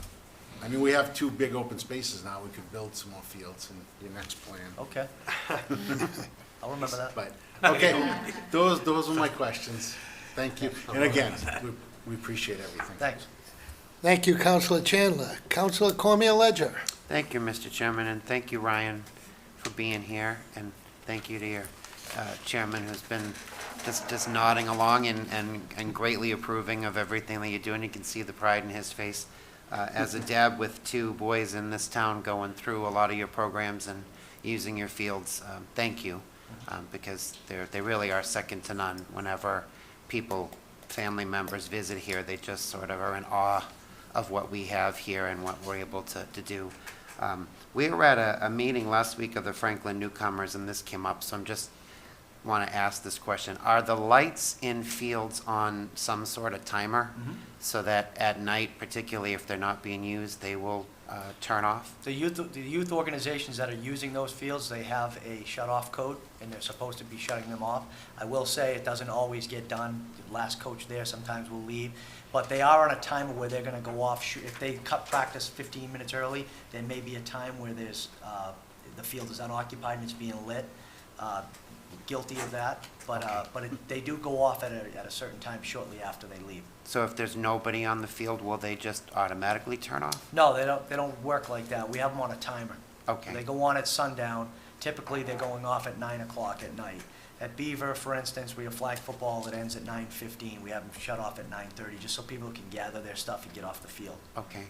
I mean, we have 2 big open spaces now. We could build some more fields in your next plan. okay. I'll remember that. But, okay, those were my questions. Thank you. And again, we appreciate everything. Thanks. Thank you, Councilor Chandler. Councilor Cormier Ledger. Thank you, Mr. Chairman, and thank you, Ryan, for being here, and thank you to your chairman who's been just nodding along and greatly approving of everything that you're doing. You can see the pride in his face. As a dad with 2 boys in this town going through a lot of your programs and using your fields, thank you, because they really are second to none. Whenever people, family members visit here, they just sort of are in awe of what we have here and what we're able to do. We were at a meeting last week of the Franklin newcomers, and this came up, so I'm just want to ask this question. Are the lights in fields on some sort of timer so that at night, particularly if they're not being used, they will turn off? The youth organizations that are using those fields, they have a shut-off code, and they're supposed to be shutting them off. I will say it doesn't always get done. The last coach there sometimes will leave, but they are on a timer where they're going to go off. If they cut practice 15 minutes early, there may be a time where there's the field is unoccupied and it's being lit. Guilty of that, but they do go off at a certain time shortly after they leave. So if there's nobody on the field, will they just automatically turn off? No, they don't work like that. We have them on a timer. Okay. They go on at sundown. Typically, they're going off at 9 o'clock at night. At Beaver, for instance, we have flag football that ends at 9:15. We have them shut off at 9:30, just so people can gather their stuff and get off the field. Okay.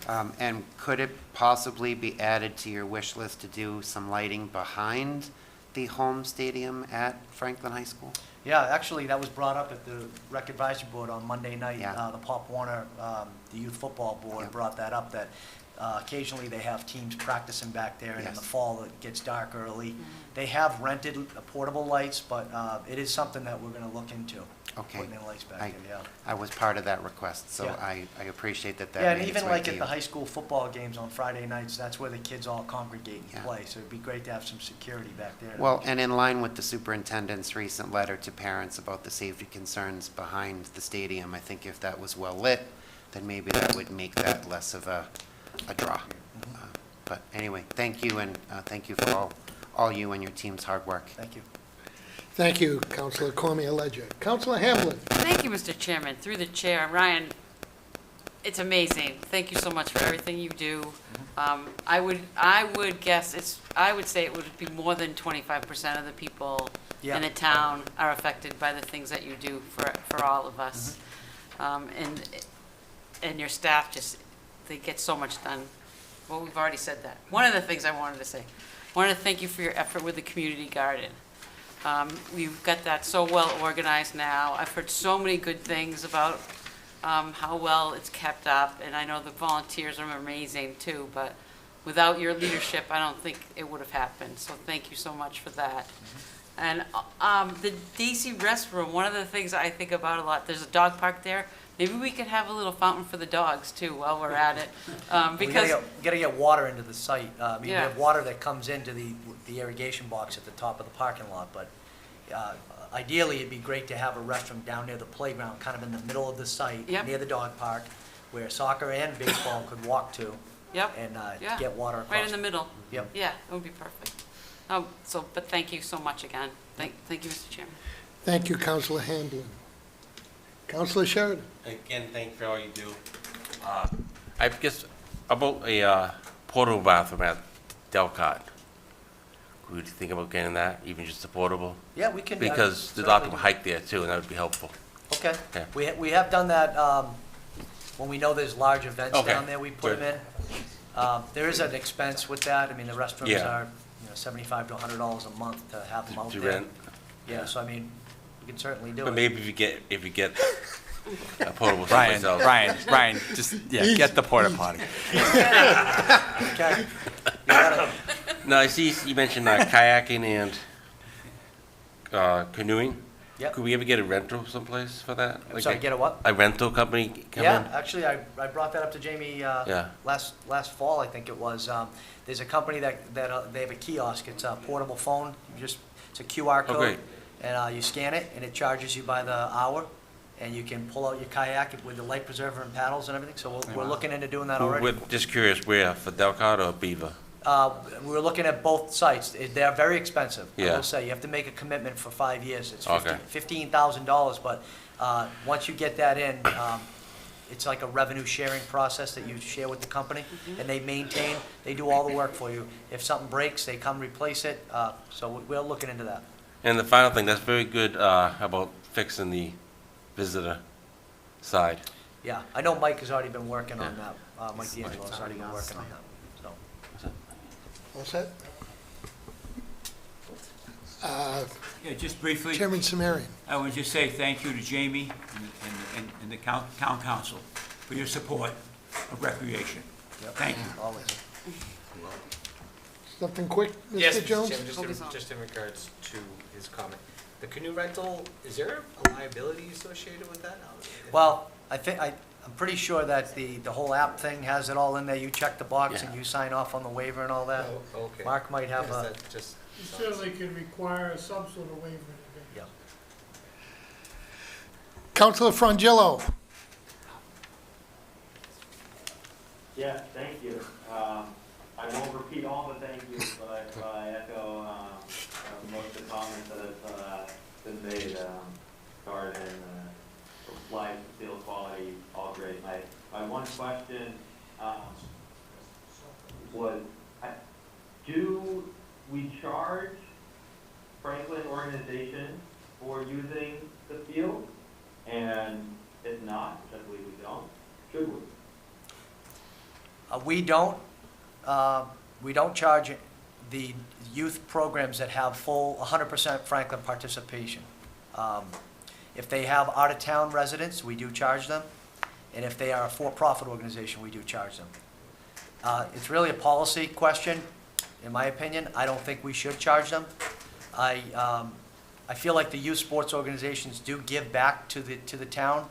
And could it possibly be added to your wish list to do some lighting behind the home stadium at Franklin High School? Yeah, actually, that was brought up at the Rec Advisory Board on Monday night. Yeah. The Pop Warner, the Youth Football Board brought that up, that occasionally they have teams practicing back there, and in the Yes. fall it gets dark early. They have rented portable lights, but it is something that we're going to look into. Okay. Putting in lights back I- there, yeah. I was part of that request, so Yeah. I appreciate that Yeah, and made its even way like to at you. the high school football games on Friday nights, that's where the kids all congregate and Yeah. play, so it'd be great to have some security back there. Well, and in line with the superintendent's recent letter to parents about the safety concerns behind the stadium, I think if that was well lit, then maybe that would make that less of a draw. But anyway, thank you, and thank you for all you and your team's hard work. Thank you. Thank you, Councilor Cormier Ledger. Councilor Hamblin. Thank you, Mr. Chairman. Through the chair, Ryan, It's amazing. Thank you so much for everything you do. I would guess I would say it would be more than 25% of the people Yeah. in the town are affected by the things that you do for all of us. And your staff they get so much done. Well, we've already said that. One of the things I wanted to say, I wanted to thank you for your effort with the community garden. We've got that so well organized now. I've heard so many good things about how well it's kept up, and I know the volunteers are amazing too, but without your leadership, I don't think it would have happened. So thank you so much for that. And the DC restroom, one of the things I think about a lot, there's a dog park there. Maybe we could have a little fountain for the dogs too while we're at it. Because We gotta get water into the site. We Yeah. have water that comes into the irrigation box at the top of the parking lot, but ideally, it'd be great to have a restroom down near the playground, kind of in the middle of the site, Yep. near the dog park, where soccer and baseball could walk to Yep. and Yeah. get water across. right in the middle. Yep. Yeah, it would be perfect. But thank you so much again. Thank you, Mr. Chairman. Thank you, Councilor Hamblin. Councilor Sheridan? Again, thank you for all you do. I guess about a portable bathroom at Delcott. Would you think about getting that, even just a portable? Yeah, we can. Because there's a lot of certainly people hike there too, and that would be helpful. Okay. Yeah. We have done that when we know there's large events Okay, down there, we put them in. There is an expense with that. I mean, the restrooms Yeah. are, $75 to $100 a month to have them out To there. rent. Yeah, so I mean, we can certainly do it. But maybe if you get a portable Brian, someplace else. Brian, just, get the porta potty. Okay. You gotta- No, I see you mentioned kayaking and canoeing. Yep. Could we ever get a rental someplace for that? I'm sorry, get a what? A rental company come Yeah, in? actually, I brought that up to Jamie Yeah. last fall, I think it was. There's a company that they have a kiosk. It's a portable phone. It's a QR code. great. And you scan it, and it charges you by the hour. And you can pull out your kayak with the life preserver and paddles and everything. So we're looking into doing that already. We're just curious, where, for Delcott or Beaver? We're looking at both sites. They're very expensive. I Yeah. will say, you have to make a commitment for 5 years. It's Okay. $15,000, but once you get that in, it's like a revenue sharing process that you share with the company, and they do all the work for you. If something breaks, they come replace it, so we're looking into that. And the final thing, that's very good about fixing the visitor side. Yeah, I know Mike has already been working on that. Mike D'Angelo has already been working on that, so. All set? Yeah, just briefly, Chairman Samarian? I want to just say thank you to Jamie and the town council for your support of recreation. Yep, Thank you. Always. Something quick, Yes, Mr. Mr. Jones? Chairman, Focus on. just in regards to his comment. The canoe rental, is there a liability associated with that? Well, I'm pretty sure that the whole app thing has it all in there. You check the box and Yeah. you sign off on the waiver and all that. Oh, okay. Mark might have Is a, that just- You certainly could require some sort of waiver. yeah. Councilor Frangillo? Yeah, thank you. I won't repeat all the thank yous, but I echo most of the comments that have been made. Garden, life, steel quality, all great. My one question was, do we charge Franklin organization for using the field? And if not, which I believe we don't, should we? We don't charge the youth programs that have full 100% Franklin participation. If they have out-of-town residents, we do charge them. And if they are a for-profit organization, we do charge them. It's really a policy question, in my opinion. I don't think we should charge them. I feel like the youth sports organizations do give back to the town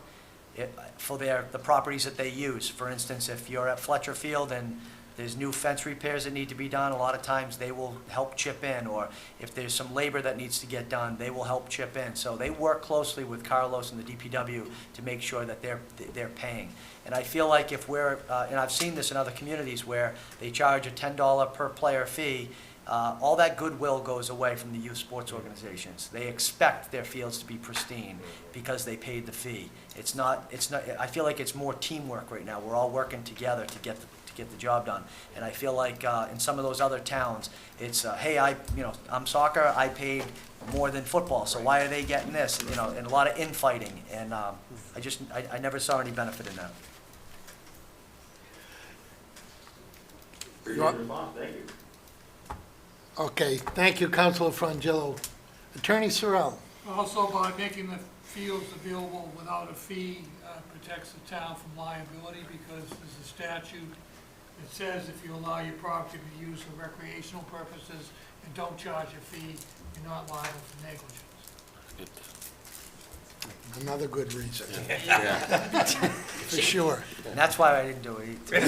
for the properties that they use. For instance, if you're at Fletcher Field and there's new fence repairs that need to be done, a lot of times they will help chip in, or if there's some labor that needs to get done, they will help chip in. So they work closely with Carlos and the DPW to make sure that they're paying. And I feel like if and I've seen this in other communities where they charge a $10 per player fee, all that goodwill goes away from the youth sports organizations. They expect their fields to be pristine because they paid the fee. It's not, I feel like it's more teamwork right now. We're all working together to get the job done. And I feel like in some of those other towns, it's, hey, I'm soccer, I paid more than football, so why are they getting this? And a lot of infighting, and I never saw any benefit in that. Pretty good response, thank you. Okay, thank you, Councilor Frangillo. Attorney Sorrell. Also, by making the fields available without a fee, protects the town from liability, because there's a statute that says if you allow your property to be used for recreational purposes and don't charge a fee, you're not liable for negligence. Another good reason. For sure. And that's why I didn't do it either.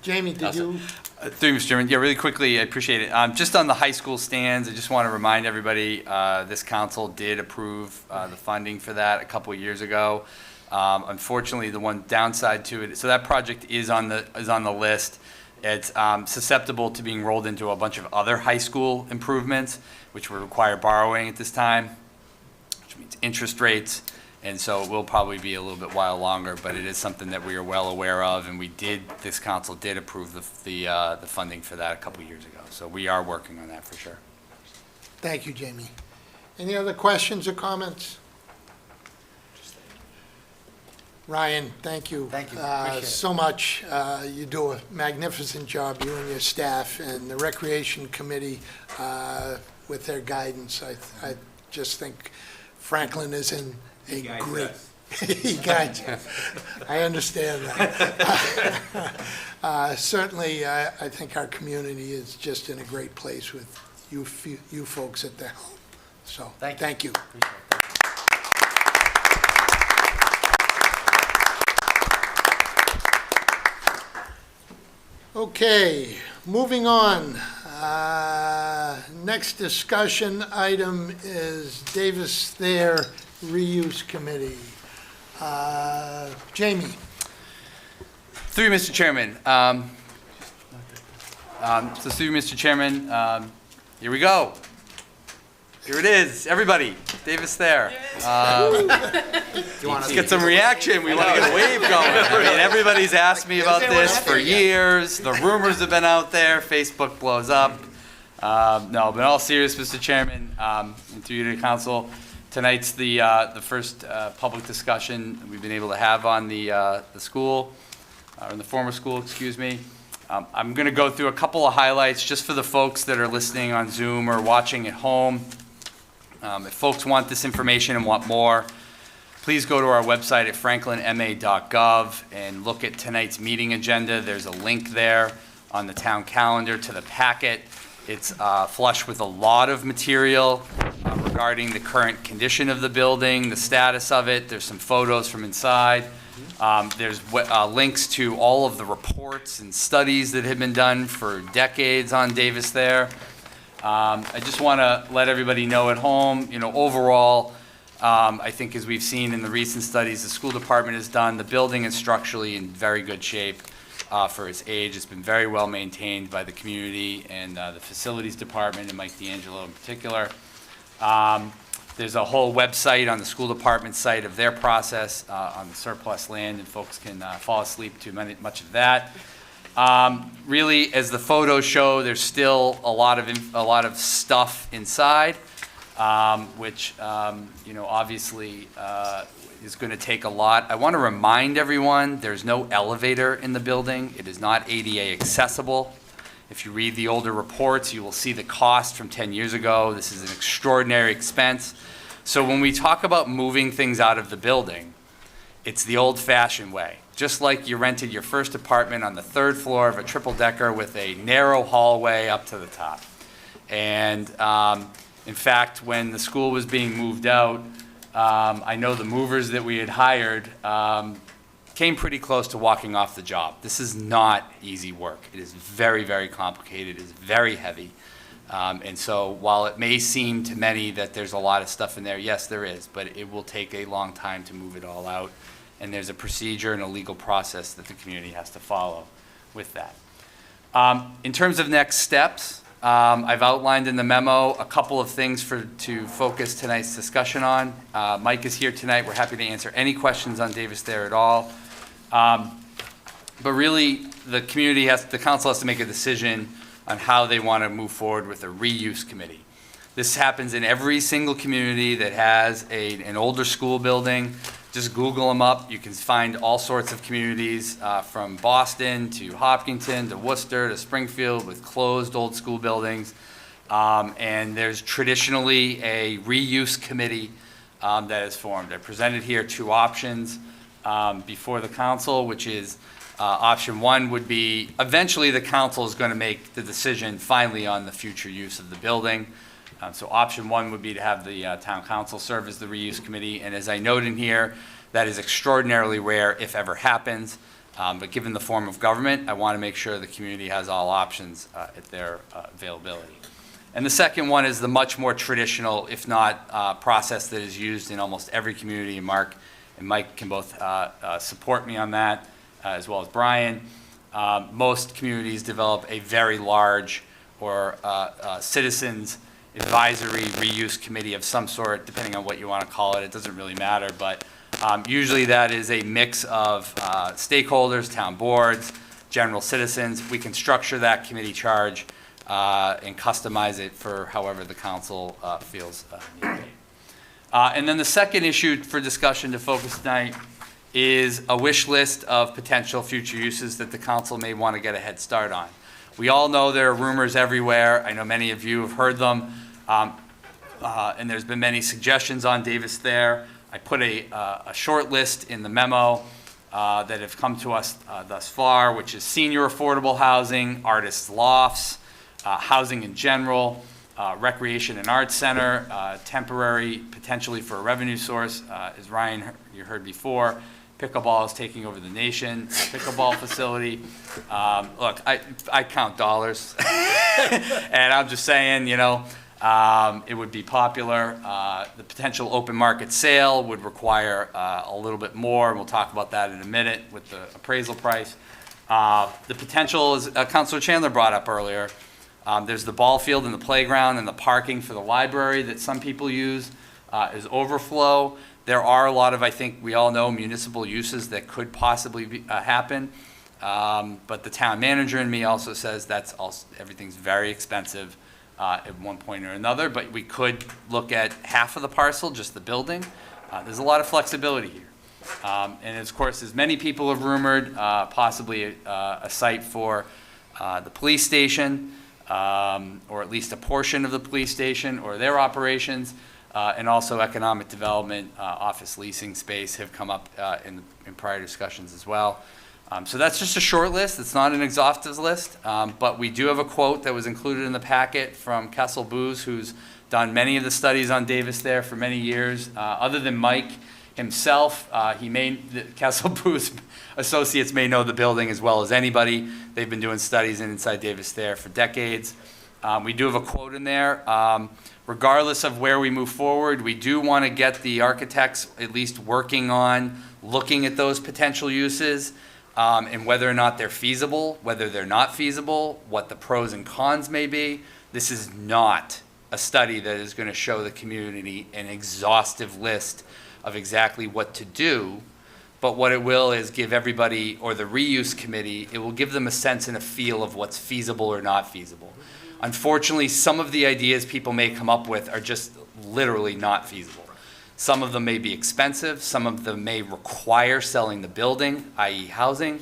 Jamie, did you? Through you, Mr. Chairman. Yeah, really quickly, I appreciate it. Just on the high school stands, I just want to remind everybody, this council did approve the funding for that a couple of years ago. Unfortunately, the one downside to it, so that project is on the list. It's susceptible to being rolled into a bunch of other high school improvements, which would require borrowing at this time, which means interest rates. And so it will probably be a little bit while longer, but it is something that we are well aware of, and this council did approve the funding for that a couple of years ago. So we are working on that for sure. Thank you, Jamie. Any other questions or comments? Ryan, thank you. Thank you. Appreciate it. So much. You do a magnificent job, you and your staff, and the Recreation Committee with their guidance. I just think Franklin is in a great... He guides you. I understand that. Certainly, I think our community is just in a great place with you folks at the helm. So, thank you. Appreciate it. Okay, moving on. Next discussion item is Davis Thayer Reuse Committee. Jamie. Through you, Mr. Chairman. So through you, Mr. Chairman, here we go. Here it is, everybody. Davis Thayer. Let's get some reaction. We want to get a wave going. I mean, everybody's asked me about this for years. The rumors have been out there. Facebook blows up. No, but in all seriousness, Mr. Chairman, and through you to the council, tonight's the first public discussion we've been able to have on the school, or in the former school, excuse me. I'm going to go through a couple of highlights just for the folks that are listening on Zoom or watching at home. If folks want this information and want more, please go to our website at franklinma.gov and look at tonight's meeting agenda. There's a link there on the town calendar to the packet. It's flush with a lot of material regarding the current condition of the building, the status of it. There's some photos from inside. There's links to all of the reports and studies that have been done for decades on Davis Thayer. I just want to let everybody know at home, overall, I think as we've seen in the recent studies the school department has done, the building is structurally in very good shape for its age. It's been very well maintained by the community and the facilities department and Mike D'Angelo in particular. There's a whole website on the school department site of their process on the surplus land, and folks can fall asleep to much of that. Really, as the photos show, there's still a lot of stuff inside, which obviously is going to take a lot. I want to remind everyone there's no elevator in the building. It is not ADA accessible. If you read the older reports, you will see the cost from 10 years ago. This is an extraordinary expense. So when we talk about moving things out of the building, it's the old-fashioned way. Just like you rented your first apartment on the 3rd floor of a triple-decker with a narrow hallway up to the top. And in fact, when the school was being moved out, I know the movers that we had hired came pretty close to walking off the job. This is not easy work. It is very, very complicated. It is very heavy. And so while it may seem to many that there's a lot of stuff in there, yes, there is, but it will take a long time to move it all out. And there's a procedure and a legal process that the community has to follow with that. In terms of next steps, I've outlined in the memo a couple of things to focus tonight's discussion on. Mike is here tonight. We're happy to answer any questions on Davis Thayer at all. But really, the council has to make a decision on how they want to move forward with a reuse committee. This happens in every single community that has an older school building. Just Google them up. You can find all sorts of communities from Boston to Hopkinton to Worcester to Springfield with closed old school buildings. And there's traditionally a reuse committee that is formed. I presented here two options before the council, which is option one would be eventually the council is going to make the decision finally on the future use of the building. So option one would be to have the town council serve as the reuse committee. And as I note in here, that is extraordinarily rare if ever happens. But given the form of government, I want to make sure the community has all options at their availability. And the second one is the much more traditional, if not process that is used in almost every community. And Mark and Mike can both support me on that, as well as Brian. Most communities develop a very large or citizens advisory reuse committee of some sort, depending on what you want to call it. It doesn't really matter, but usually that is a mix of stakeholders, town boards, general citizens. We can structure that committee charge and customize it for however the council feels needed. And then the second issue for discussion to focus tonight is a wish list of potential future uses that the council may want to get a head start on. We all know there are rumors everywhere. I know many of you have heard them. And there's been many suggestions on Davis Thayer. I put a short list in the memo that have come to us thus far, which is senior affordable housing, artists' lofts, housing in general, recreation and arts center, temporary, potentially for a revenue source, as Ryan, you heard before. Pickleball is taking over the nation, pickleball facility. Look, I count dollars, and I'm just saying, it would be popular. The potential open market sale would require a little bit more, and we'll talk about that in a minute with the appraisal price. The potential, as Councilor Chandler brought up earlier, there's the ball field and the playground and the parking for the library that some people use as overflow. There are a lot of, I think we all know, municipal uses that could possibly happen. But the town manager and me also says everything's very expensive at one point or another, but we could look at half of the parcel, just the building. There's a lot of flexibility here. And of course, as many people have rumored, possibly a site for the police station, or at least a portion of the police station or their operations, and also economic development, office leasing space have come up in prior discussions as well. So that's just a short list. It's not an exhaustive list, but we do have a quote that was included in the packet from Kessel Booz, who's done many of the studies on Davis Thayer for many years. Other than Mike himself, Kessel Booz Associates may know the building as well as anybody. They've been doing studies inside Davis Thayer for decades. We do have a quote in there. Regardless of where we move forward, we do want to get the architects at least working on looking at those potential uses. And whether or not they're feasible, whether they're not feasible, what the pros and cons may be. This is not a study that is going to show the community an exhaustive list of exactly what to do, but what it will is give everybody, or the reuse committee, it will give them a sense and a feel of what's feasible or not feasible. Unfortunately, some of the ideas people may come up with are just literally not feasible. Some of them may be expensive, some of them may require selling the building, i.e. housing.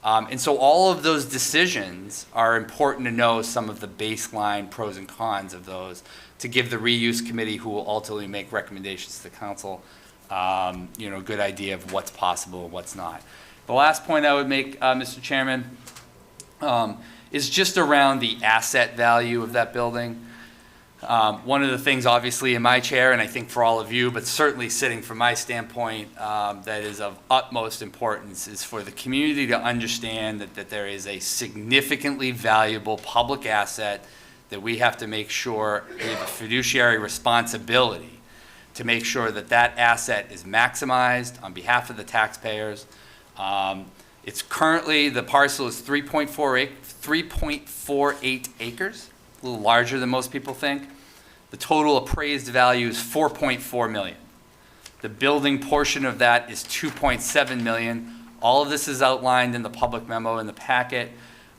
And so all of those decisions are important to know some of the baseline pros and cons of those to give the reuse committee, who will ultimately make recommendations to the council, a good idea of what's possible and what's not. The last point I would make, Mr. Chairman, is just around the asset value of that building. One of the things, obviously, in my chair, and I think for all of you, but certainly sitting from my standpoint, that is of utmost importance is for the community to understand that there is a significantly valuable public asset that we have to make sure we have a fiduciary responsibility to make sure that that asset is maximized on behalf of the taxpayers. It's currently, the parcel is 3.48 acres, a little larger than most people think. The total appraised value is 4.4 million. The building portion of that is 2.7 million. All of this is outlined in the public memo in the packet.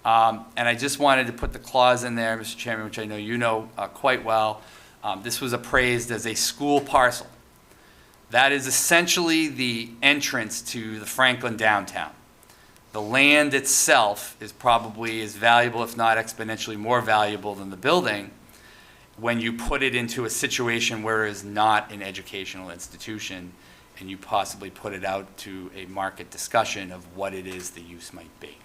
And I just wanted to put the clause in there, Mr. Chairman, which I know you know quite well. This was appraised as a school parcel. That is essentially the entrance to the Franklin downtown. The land itself is probably as valuable, if not exponentially more valuable than the building, when you put it into a situation where it is not an educational institution and you possibly put it out to a market discussion of what it is the use might be.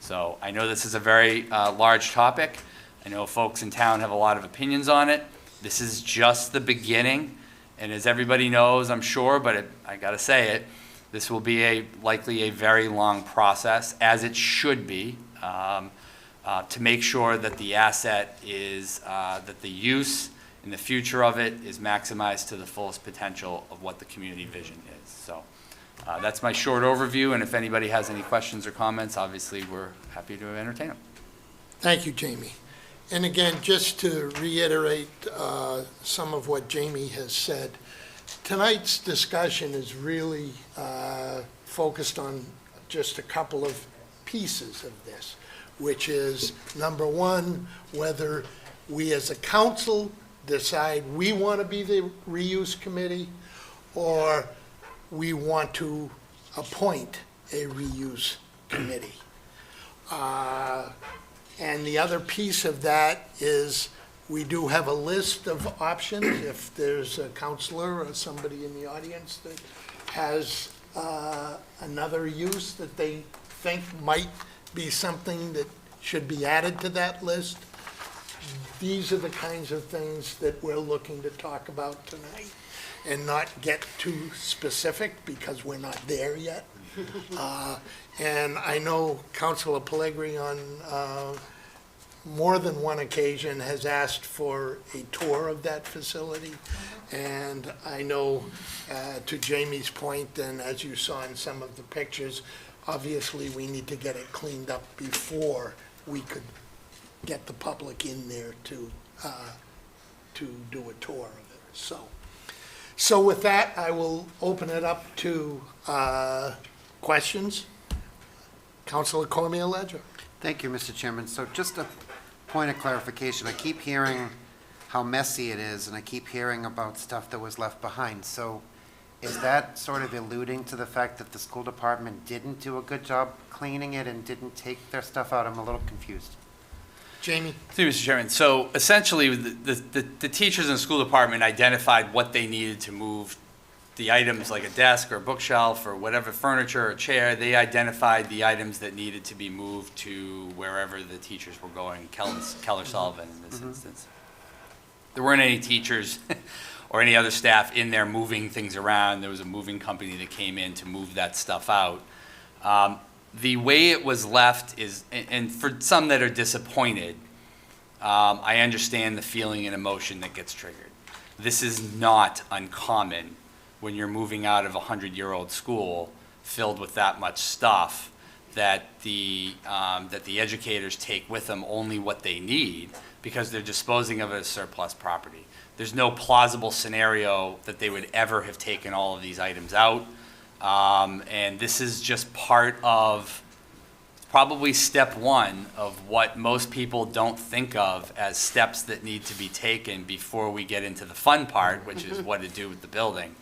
So I know this is a very large topic. I know folks in town have a lot of opinions on it. This is just the beginning, and as everybody knows, I'm sure, but I gotta say it, this will be likely a very long process, as it should be, to make sure that the asset is, that the use and the future of it is maximized to the fullest potential of what the community vision is. So that's my short overview, and if anybody has any questions or comments, obviously we're happy to entertain them. Thank you, Jamie. And again, just to reiterate some of what Jamie has said, tonight's discussion is really focused on just a couple of pieces of this, which is, number one, whether we as a council decide we want to be the reuse committee or we want to appoint a reuse committee. And the other piece of that is we do have a list of options. If there's a counselor or somebody in the audience that has another use that they think might be something that should be added to that list, these are the kinds of things that we're looking to talk about tonight and not get too specific because we're not there yet. And I know Councilor Pellegrini on more than one occasion has asked for a tour of that facility. And I know, to Jamie's point, and as you saw in some of the pictures, obviously we need to get it cleaned up before we could get the public in there to do a tour of it. So with that, I will open it up to questions. Councilor Cormier-Ledger. Thank you, Mr. Chairman. So just a point of clarification. I keep hearing how messy it is, and I keep hearing about stuff that was left behind. So is that sort of alluding to the fact that the school department didn't do a good job cleaning it and didn't take their stuff out? I'm a little confused. Jamie? Thank you, Mr. Chairman. So essentially, the teachers in the school department identified what they needed to move the items, like a desk or a bookshelf or whatever, furniture or chair. They identified the items that needed to be moved to wherever the teachers were going, Keller Sullivan in this instance. There weren't any teachers or any other staff in there moving things around. There was a moving company that came in to move that stuff out. The way it was left is, and for some that are disappointed, I understand the feeling and emotion that gets triggered. This is not uncommon when you're moving out of a 100-year-old school filled with that much stuff, that the educators take with them only what they need because they're disposing of it as surplus property. There's no plausible scenario that they would ever have taken all of these items out. And this is just part of probably step one of what most people don't think of as steps that need to be taken before we get into the fun part, which is what to do with the building.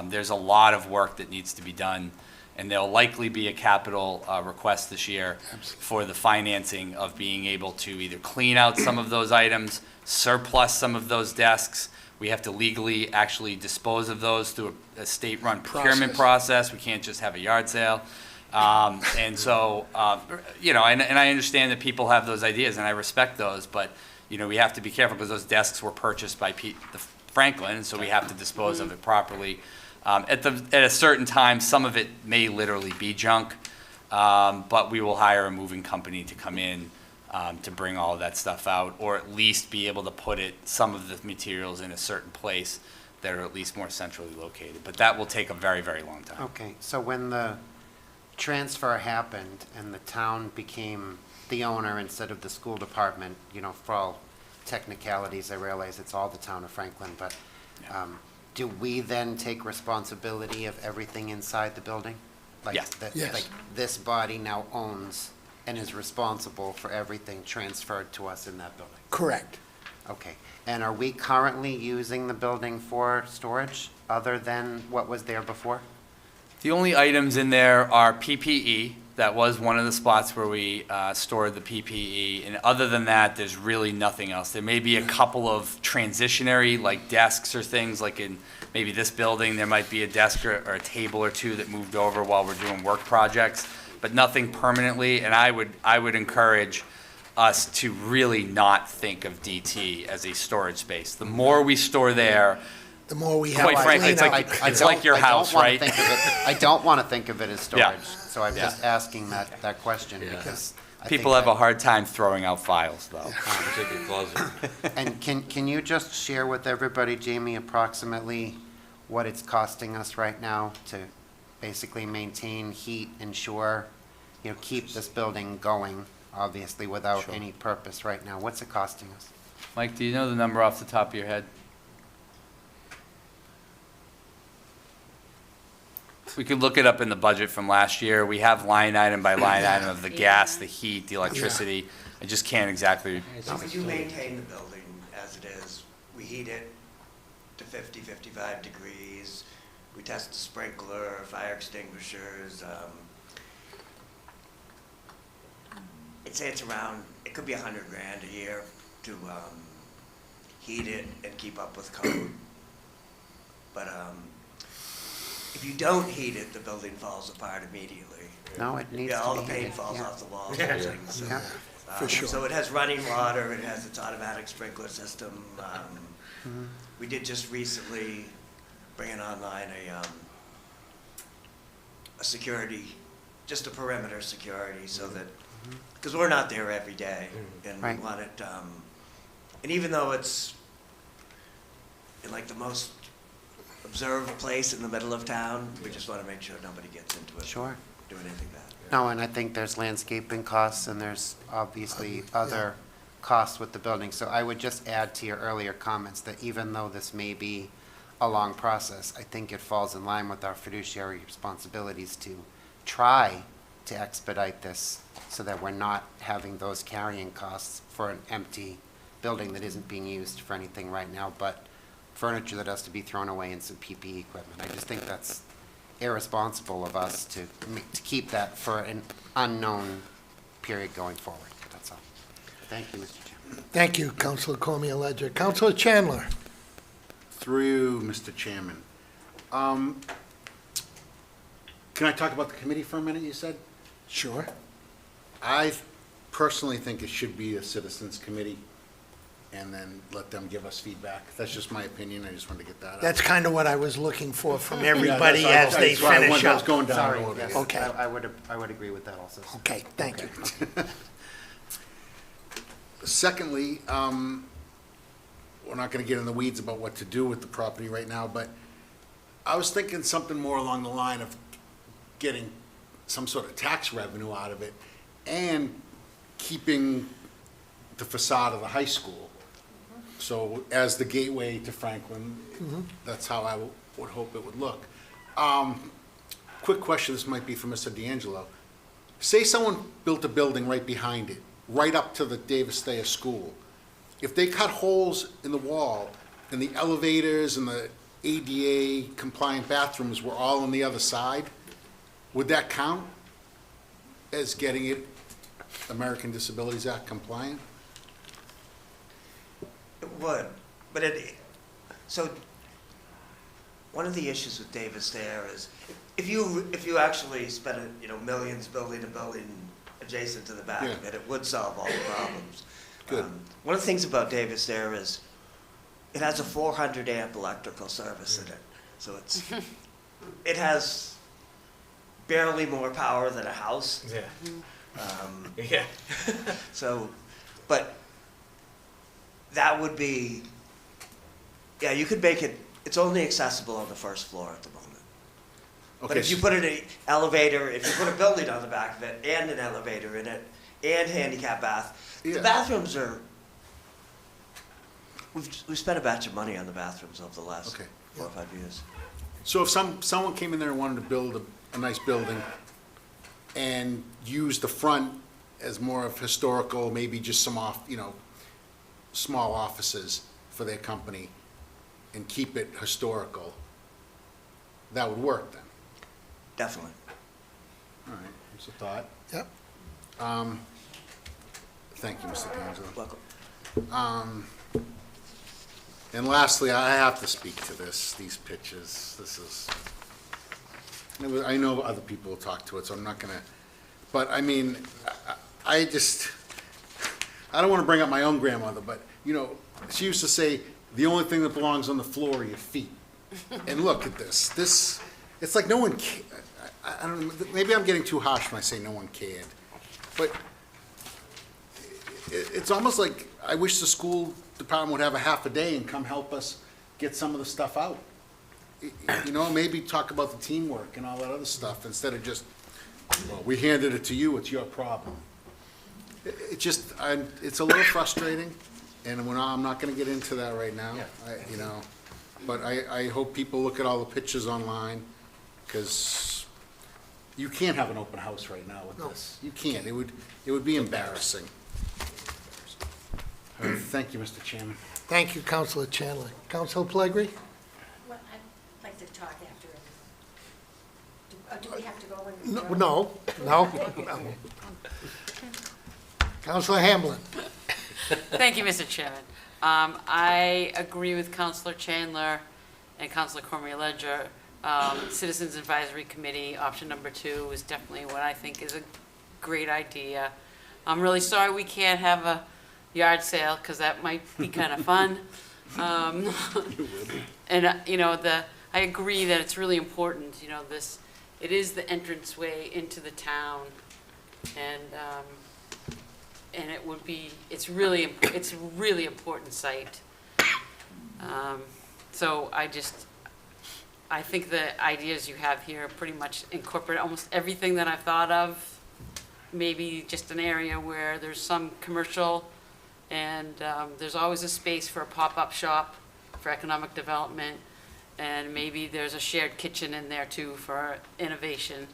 There's a lot of work that needs to be done, and there'll likely be a capital request this year for the financing of being able to either clean out some of those items, surplus some of those desks. We have to legally actually dispose of those through a state-run procurement process. We can't just have a yard sale. And so, you know, and I understand that people have those ideas, and I respect those, but, you know, we have to be careful because those desks were purchased by the Franklin, and so we have to dispose of it properly. At a certain time, some of it may literally be junk, but we will hire a moving company to come in to bring all of that stuff out, or at least be able to put some of the materials in a certain place that are at least more centrally located. But that will take a very, very long time. Okay, so when the transfer happened and the town became the owner instead of the school department, for all technicalities, I realize it's all the town of Franklin, but do we then take responsibility of everything inside the building? Yes. Yes. Like this body now owns and is responsible for everything transferred to us in that building? Correct. Okay, and are we currently using the building for storage other than what was there before? The only items in there are PPE. That was one of the spots where we stored the PPE. And other than that, there's really nothing else. There may be a couple of transitionary, like desks or things, like in maybe this building, there might be a desk or a table or two that moved over while we're doing work projects, but nothing permanently. And I would encourage us to really not think of DT as a storage space. The more we store there, The more we have. quite frankly, it's like your house, right? I don't want to think of it as storage, Yeah. so I'm just asking that question because I think People have that- a hard time throwing out files, though. And can you just share with everybody, Jamie, approximately what it's costing us right now to basically maintain, heat, ensure, keep this building going, obviously, without Sure. any purpose right now? What's it costing us? Mike, do you know the number off the top of your head? We could look it up in the budget from last year. We have line item by line item of the gas, the heat, the electricity. I just can't exactly. So we do maintain the building as it is. We heat it to 50, 55 degrees. We test the sprinkler, fire extinguishers. I'd say it's around, it could be $100,000 a year to heat it and keep up with code. But if you don't heat it, the building falls apart immediately. No, it needs to Yeah, all the be paint heated, falls yeah. off the walls Yeah. and things. So, Yeah. For sure. So it has running water, it has its automatic sprinkler system. We did just recently bring it online a security, just a perimeter security so that, because we're not there every day and we Right. want it, and even though it's in like the most observed place in the middle of town, we just want to make sure nobody gets into it. Sure. Doing anything bad. No, and I think there's landscaping costs and there's obviously other costs with the building. So I would just add to your earlier comments that even though this may be a long process, I think it falls in line with our fiduciary responsibilities to try to expedite this so that we're not having those carrying costs for an empty building that isn't being used for anything right now, but furniture that has to be thrown away and some PPE equipment. I just think that's irresponsible of us to keep that for an unknown period going forward. That's all. Thank you, Mr. Chairman. Thank you, Councilor Cormier Ledger. Councilor Chandler. Through Mr. Chairman. Can I talk about the committee for a minute, you said? Sure. I personally think it should be a citizens committee and then let them give us feedback. That's just my opinion. I just wanted to get that out. That's kind of what I was looking for from everybody Yeah, as they that's why I finish was up. going down Sorry, a little bit. yes, Okay. I would agree with that also. Okay, thank you. Secondly, we're not going to get in the weeds about what to do with the property right now, but I was thinking something more along the line of getting some sort of tax revenue out of it and keeping the facade of the high school. So as the gateway to Franklin, that's how I would hope it would look. Quick question, this might be for Mr. D'Angelo. Say someone built a building right behind it, right up to the Davis Thayer School. If they cut holes in the wall and the elevators and the ADA compliant bathrooms were all on the other side, would that count as getting it American Disabilities Act compliant? It would, but so one of the issues with Davis there is if you actually spent millions building a building adjacent to the back of it, it would solve all the problems. Good. One of the things about Davis there is it has a 400 amp electrical service in it, so it has barely more power than a house. Yeah. Yeah. So, but that would be, yeah, you could make it, it's only accessible on the first floor at the moment. But Okay, if you so- put an elevator, if you put a building on the back of it, and an elevator in it, and handicap bath, the bathrooms are, we've spent a batch of money on the bathrooms over the last Okay. 4 or 5 years. So if someone came in there and wanted to build a nice building and use the front as more of historical, maybe just some small offices for their company and keep it historical, that would work then? Definitely. All right, just a thought. Yep. Thank you, Mr. D'Angelo. Welcome. And lastly, I have to speak to these pictures. I know other people will talk to it, so I'm not gonna, but I mean, I don't wanna bring up my own grandmother, but, she used to say, the only thing that belongs on the floor are your feet. And look at this, it's like no one, I don't know, maybe I'm getting too harsh when I say no one cared, but it's almost like I wish the school department would have a half a day and come help us get some of the stuff out. Maybe talk about the teamwork and all that other stuff instead of just, well, we handed it to you, it's your problem. It's a little frustrating, and I'm not gonna get into that right now, but I hope people look at all the pictures online, because you can't have an open house right now with this. You can't, it would be embarrassing. All right, thank you, Mr. Chairman. Thank you, Councilor Chandler. Councilor Pellegrini? Well, I'd like to talk after. Do we have to go in? No. Councilor Hamblin? Thank you, Mr. Chairman. I agree with Councilor Chandler and Councilor Cormier-Ledger. Citizens Advisory Committee, option number 2 is definitely what I think is a great idea. I'm really sorry we can't have a yard sale, because that might be kind of fun. And, I agree that it's really important, it is the entranceway into the town, and it's a really important site. So I think the ideas you have here pretty much incorporate almost everything that I've thought of. Maybe just an area where there's some commercial, and there's always a space for a pop-up shop for economic development, and maybe there's a shared kitchen in there too for innovation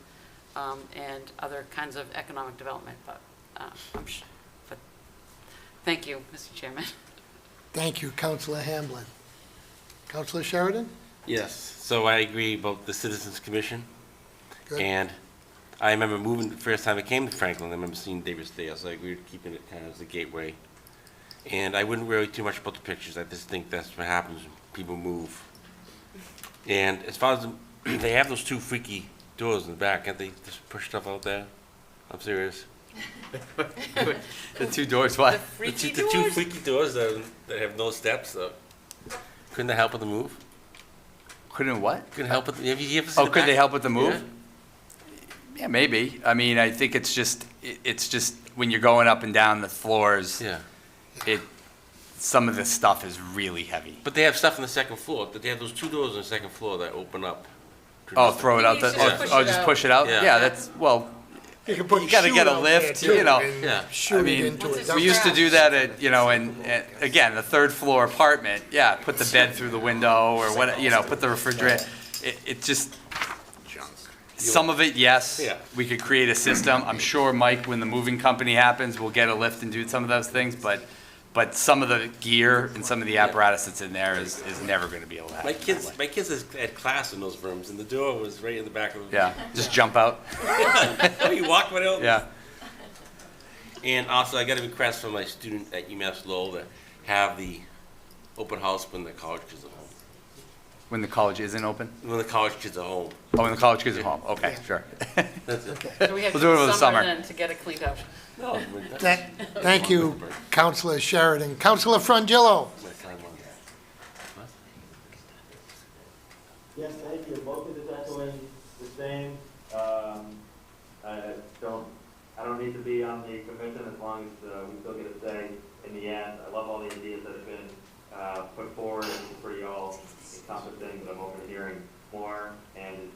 and other kinds of economic development. But thank you, Mr. Chairman. Thank you, Councilor Hamblin. Councilor Sheridan? Yes, so I agree about the Citizens Commission. Good. And I remember moving the first time I came to Franklin, I remember seeing David's Dale, so I agree with keeping it kind of as a gateway. And I wouldn't worry too much about the pictures, I just think that's what happens when people move. And as far as, they have those 2 freaky doors in the back, can't they just push stuff out there? I'm serious. The 2 doors, what? The two freaky doors that have no steps, though. Couldn't they help with the move? Couldn't what? Couldn't help with, have you ever seen Oh, the could back? they help with the move? Yeah. Yeah, maybe. I mean, I think it's just when you're going up and down the floors. Yeah. Some of this stuff is really heavy. But they have stuff on the second floor, they have those 2 doors on the second floor that open up. Oh, throw it out, just push it out? Yeah. Yeah, that's, well, You can put you gotta shoe get a out there, lift, too, you know. and Yeah. shoot I it mean, into a we used to dumpster. do that at, and again, the 3rd floor apartment, yeah, put the bed through the window or what, put the refrigerator. It just, some of it, yes, Yeah. we could create a system. I'm sure, Mike, when the moving company happens, we'll get a lift and do some of those things, but some of the gear and some of the apparatus that's in there is never gonna be able to happen. My kids had class in those rooms, and the door was right in the back of the. Yeah, just jump out. Oh, you walk right over. Yeah. And also, I got a request from my student at UMass Lowell to have the open house when the college kids are home. When the college isn't open? When the college kids are home. Oh, when the college kids are home, okay, sure. That's it. So we have We'll do it over the summer. then to get it cleaned up. No. Thank you, Councilor Sheridan. Councilor Frangillo? Yes, thank you. Both of the echoing the same. I don't don't need to be on the commission as long as we still get a say in the end. I love all the ideas that have been put forward. It's pretty all encompassing, but I'm open to hearing more. And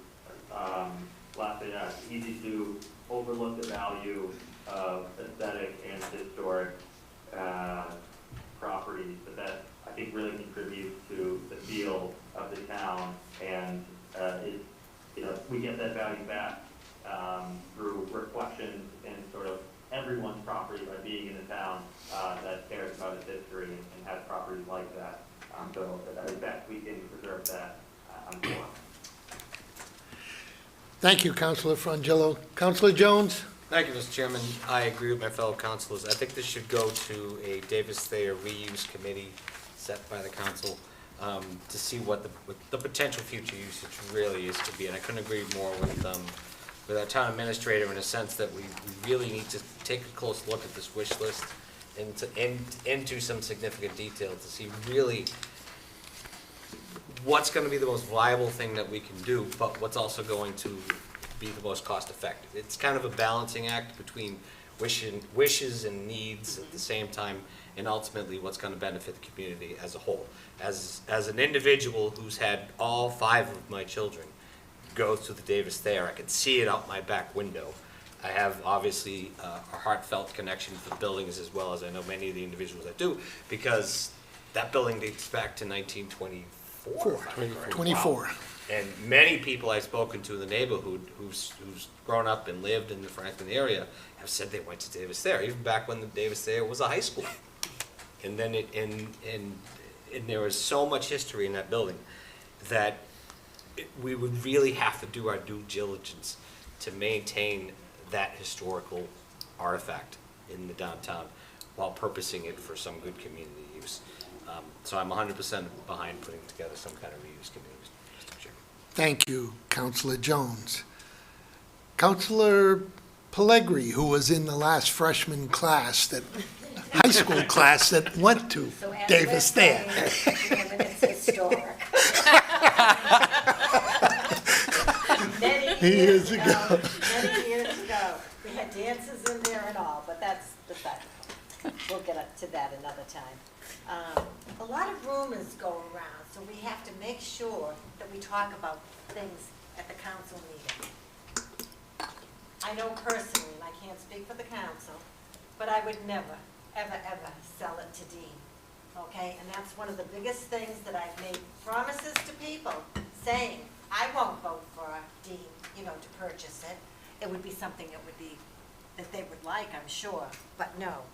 lastly, it's easy to overlook the value of aesthetic and historic properties, but that I think really contributes to the feel of the town, and we get that value back through reflections in sort of everyone's property by being in a town that cares about its history and has properties like that. So as best we can preserve that, I'm for. Thank you, Councilor Frangillo. Councilor Jones? Thank you, Mr. Chairman. I agree with my fellow councilors. I think this should go to a Davis Thayer reuse committee set by the council to see what the potential future usage really is to be. And I couldn't agree more with our town administrator in a sense that we really need to take a close look at this wish list and into some significant detail to see really what's going to be the most viable thing that we can do, but what's also going to be the most cost effective. It's kind of a balancing act between wishes and needs at the same time, and ultimately what's going to benefit the community as a whole. As an individual who's had all 5 of my children go through the Davis Thayer, I can see it out my back window. I have obviously a heartfelt connection to the buildings as well as I know many of the individuals that do, because that building dates back to 1924. 24. Wow. And many people I've spoken to in the neighborhood who's grown up and lived in the Franklin area have said they went to Davis Thayer, even back when the Davis Thayer was a high school. And then and there was so much history in that building that we would really have to do our due diligence to maintain that historical artifact in the downtown while purposing it for some good community use. So I'm 100% behind putting together some kind of reuse committee, Mr. Chairman. Thank you, Councilor Jones. Councilor Pellegri, who was in the last freshman class, that high school class that went to Davis Thayer. It's historic. Many years ago. Many years ago. We had dances in there and all, but that's the fact. We'll get up to that another time. A lot of rumors go around, so we have to make sure that we talk about things at the council meeting. I know personally, and I can't speak for the council, but I would never, ever, ever sell it to Dean, okay? And that's one of the biggest things that I've made promises to people, saying, I won't vote for Dean, to purchase it. It would be something that they would like, I'm sure, but no.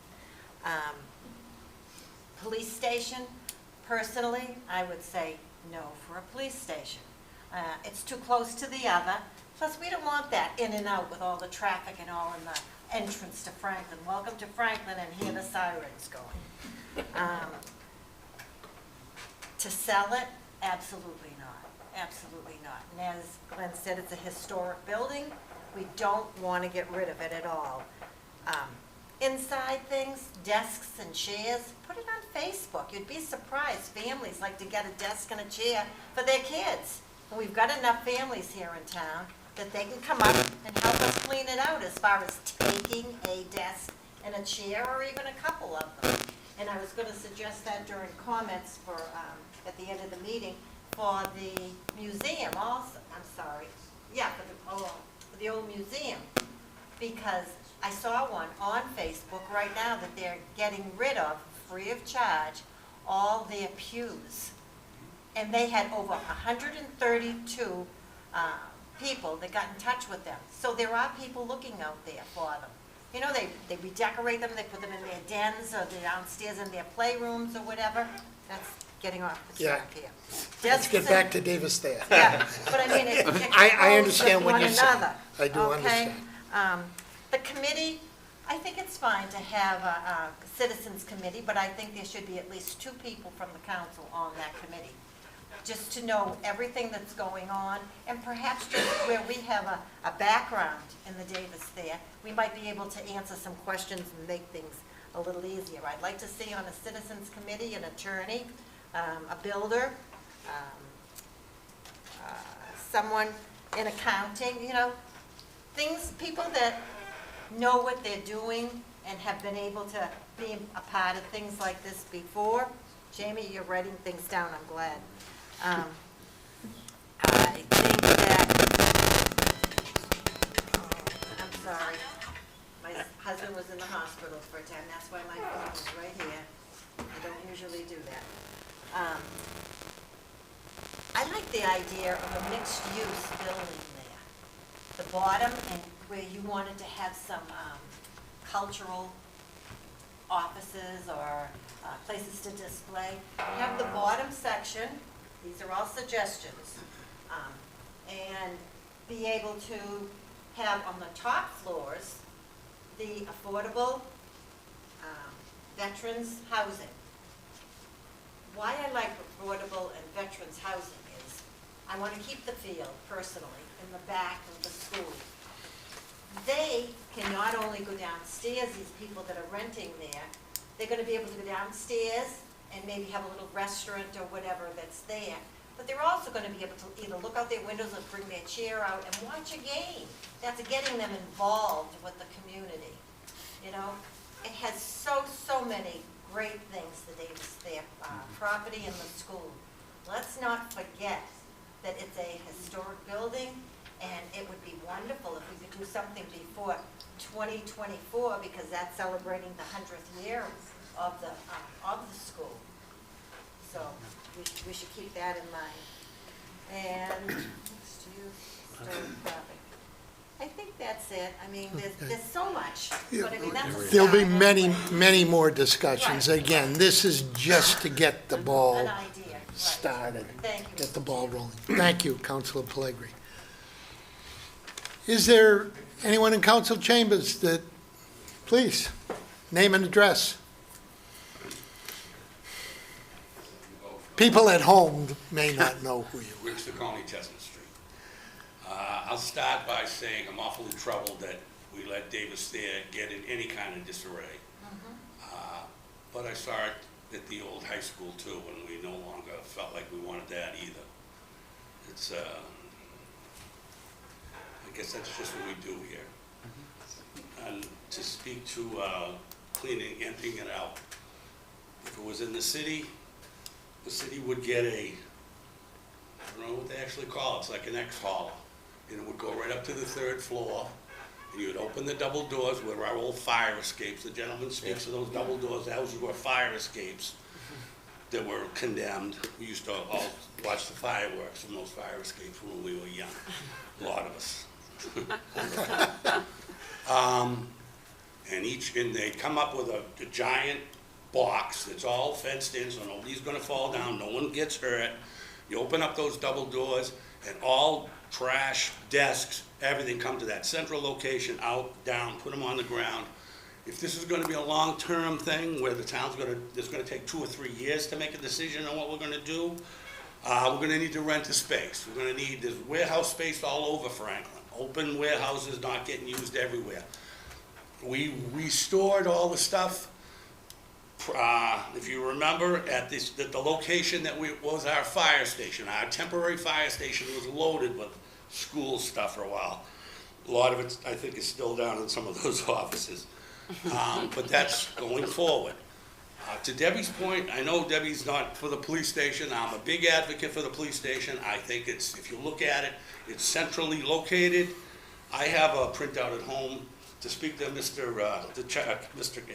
Police station, personally, I would say no for a police station. It's too close to the other. Plus, we don't want that in and out with all the traffic and all in the entrance to Franklin. Welcome to Franklin, and hear the sirens going. To sell it, absolutely not. Absolutely not. And as Glenn said, it's a historic building. We don't want to get rid of it at all. Inside things, desks and chairs, put it on Facebook. You'd be surprised. Families like to get a desk and a chair for their kids. And we've got enough families here in town that they can come up and help us clean it out as far as taking a desk and a chair or even a couple of them. And I was going to suggest that during comments for, at the end of the meeting, for the museum also. I'm sorry. Yeah, for the old museum. Because I saw one on Facebook right now that they're getting rid of, free of charge, all their pews. And they had over 132 people that got in touch with them. So there are people looking out there for them. They redecorate them, they put them in their dens or they're downstairs in their playrooms or whatever. That's getting off the track here. Let's get back to Davis Thayer. Yeah, but I mean, it I understand what one you're saying. another. I do Okay? understand. The committee, I think it's fine to have a citizens committee, but I think there should be at least 2 people from the council on that committee, just to know everything that's going on, and perhaps just where we have a background in the Davis Thayer, we might be able to answer some questions and make things a little easier. I'd like to see on a citizens committee an attorney, a builder, someone in accounting, people that know what they're doing and have been able to be a part of things like this before. Jamie, you're writing things down, I'm glad. I think that, I'm sorry, my husband was in the hospital for a time, that's why my phone is right here. I don't usually do that. I like the idea of a mixed-use building there. The bottom, and where you wanted to have some cultural offices or places to display. Have the bottom section, these are all suggestions, and be able to have on the top floors the affordable veterans housing. Why I like affordable and veterans housing is I want to keep the feel, personally, in the back of the school. They can not only go downstairs, these people that are renting there, they're going to be able to go downstairs and maybe have a little restaurant or whatever that's there, but they're also going to be able to either look out their windows or bring their chair out and watch a game. That's getting them involved with the community, you know? It has so many great things, their property and the school. Let's not forget that it's a historic building, and it would be wonderful if we could do something before 2024, because that's celebrating the 100th year of the school. So we should keep that in mind. And next to you, stone topic. I think that's it. I mean, there's so much, but I mean, that's a There'll be start. many more discussions. Right. Again, this is just to get the ball An idea, right. started. Thank you. Get the ball rolling. Thank you, Councilor Pellegrini. Is there anyone in council chambers that, please, name and address? People at home may not know who you are. Rick Saccone, Chestnut Street. I'll start by saying I'm awfully troubled that we let Davis there get in any kind of disarray. But I saw it at the old high school too, and we no longer felt like we wanted that either. It's, I guess that's just what we do here. And to speak to cleaning, emptying it out. If it was in the city would get a, I don't know what they actually call it, it's like an X-hauler. And it would go right up to the 3rd floor, and you would open the double doors where our old fire escapes, the gentleman speaks of those double doors, those were fire escapes that were condemned. We used to all watch the fireworks from those fire escapes when we were young, a lot of us. And they come up with a giant box that's all fenced in, so nobody's gonna fall down, no one gets hurt. You open up those double doors, and all trash, desks, everything come to that central location, out, down, put them on the ground. If this is gonna be a long-term thing, where the town's it's gonna take 2 or 3 years to make a decision on what we're gonna do, we're gonna need to rent a space. We're gonna need, there's warehouse space all over Franklin. Open warehouses not getting used everywhere. We restored all the stuff, if you remember, at the location that was our fire station. Our temporary fire station was loaded with school stuff for a while. A lot of it, I think, is still down in some of those offices. But that's going forward. To Debbie's point, I know Debbie's not for the police station. I'm a big advocate for the police station. I think it's, if you look at it, it's centrally located. I have a printout at home to speak to Mr.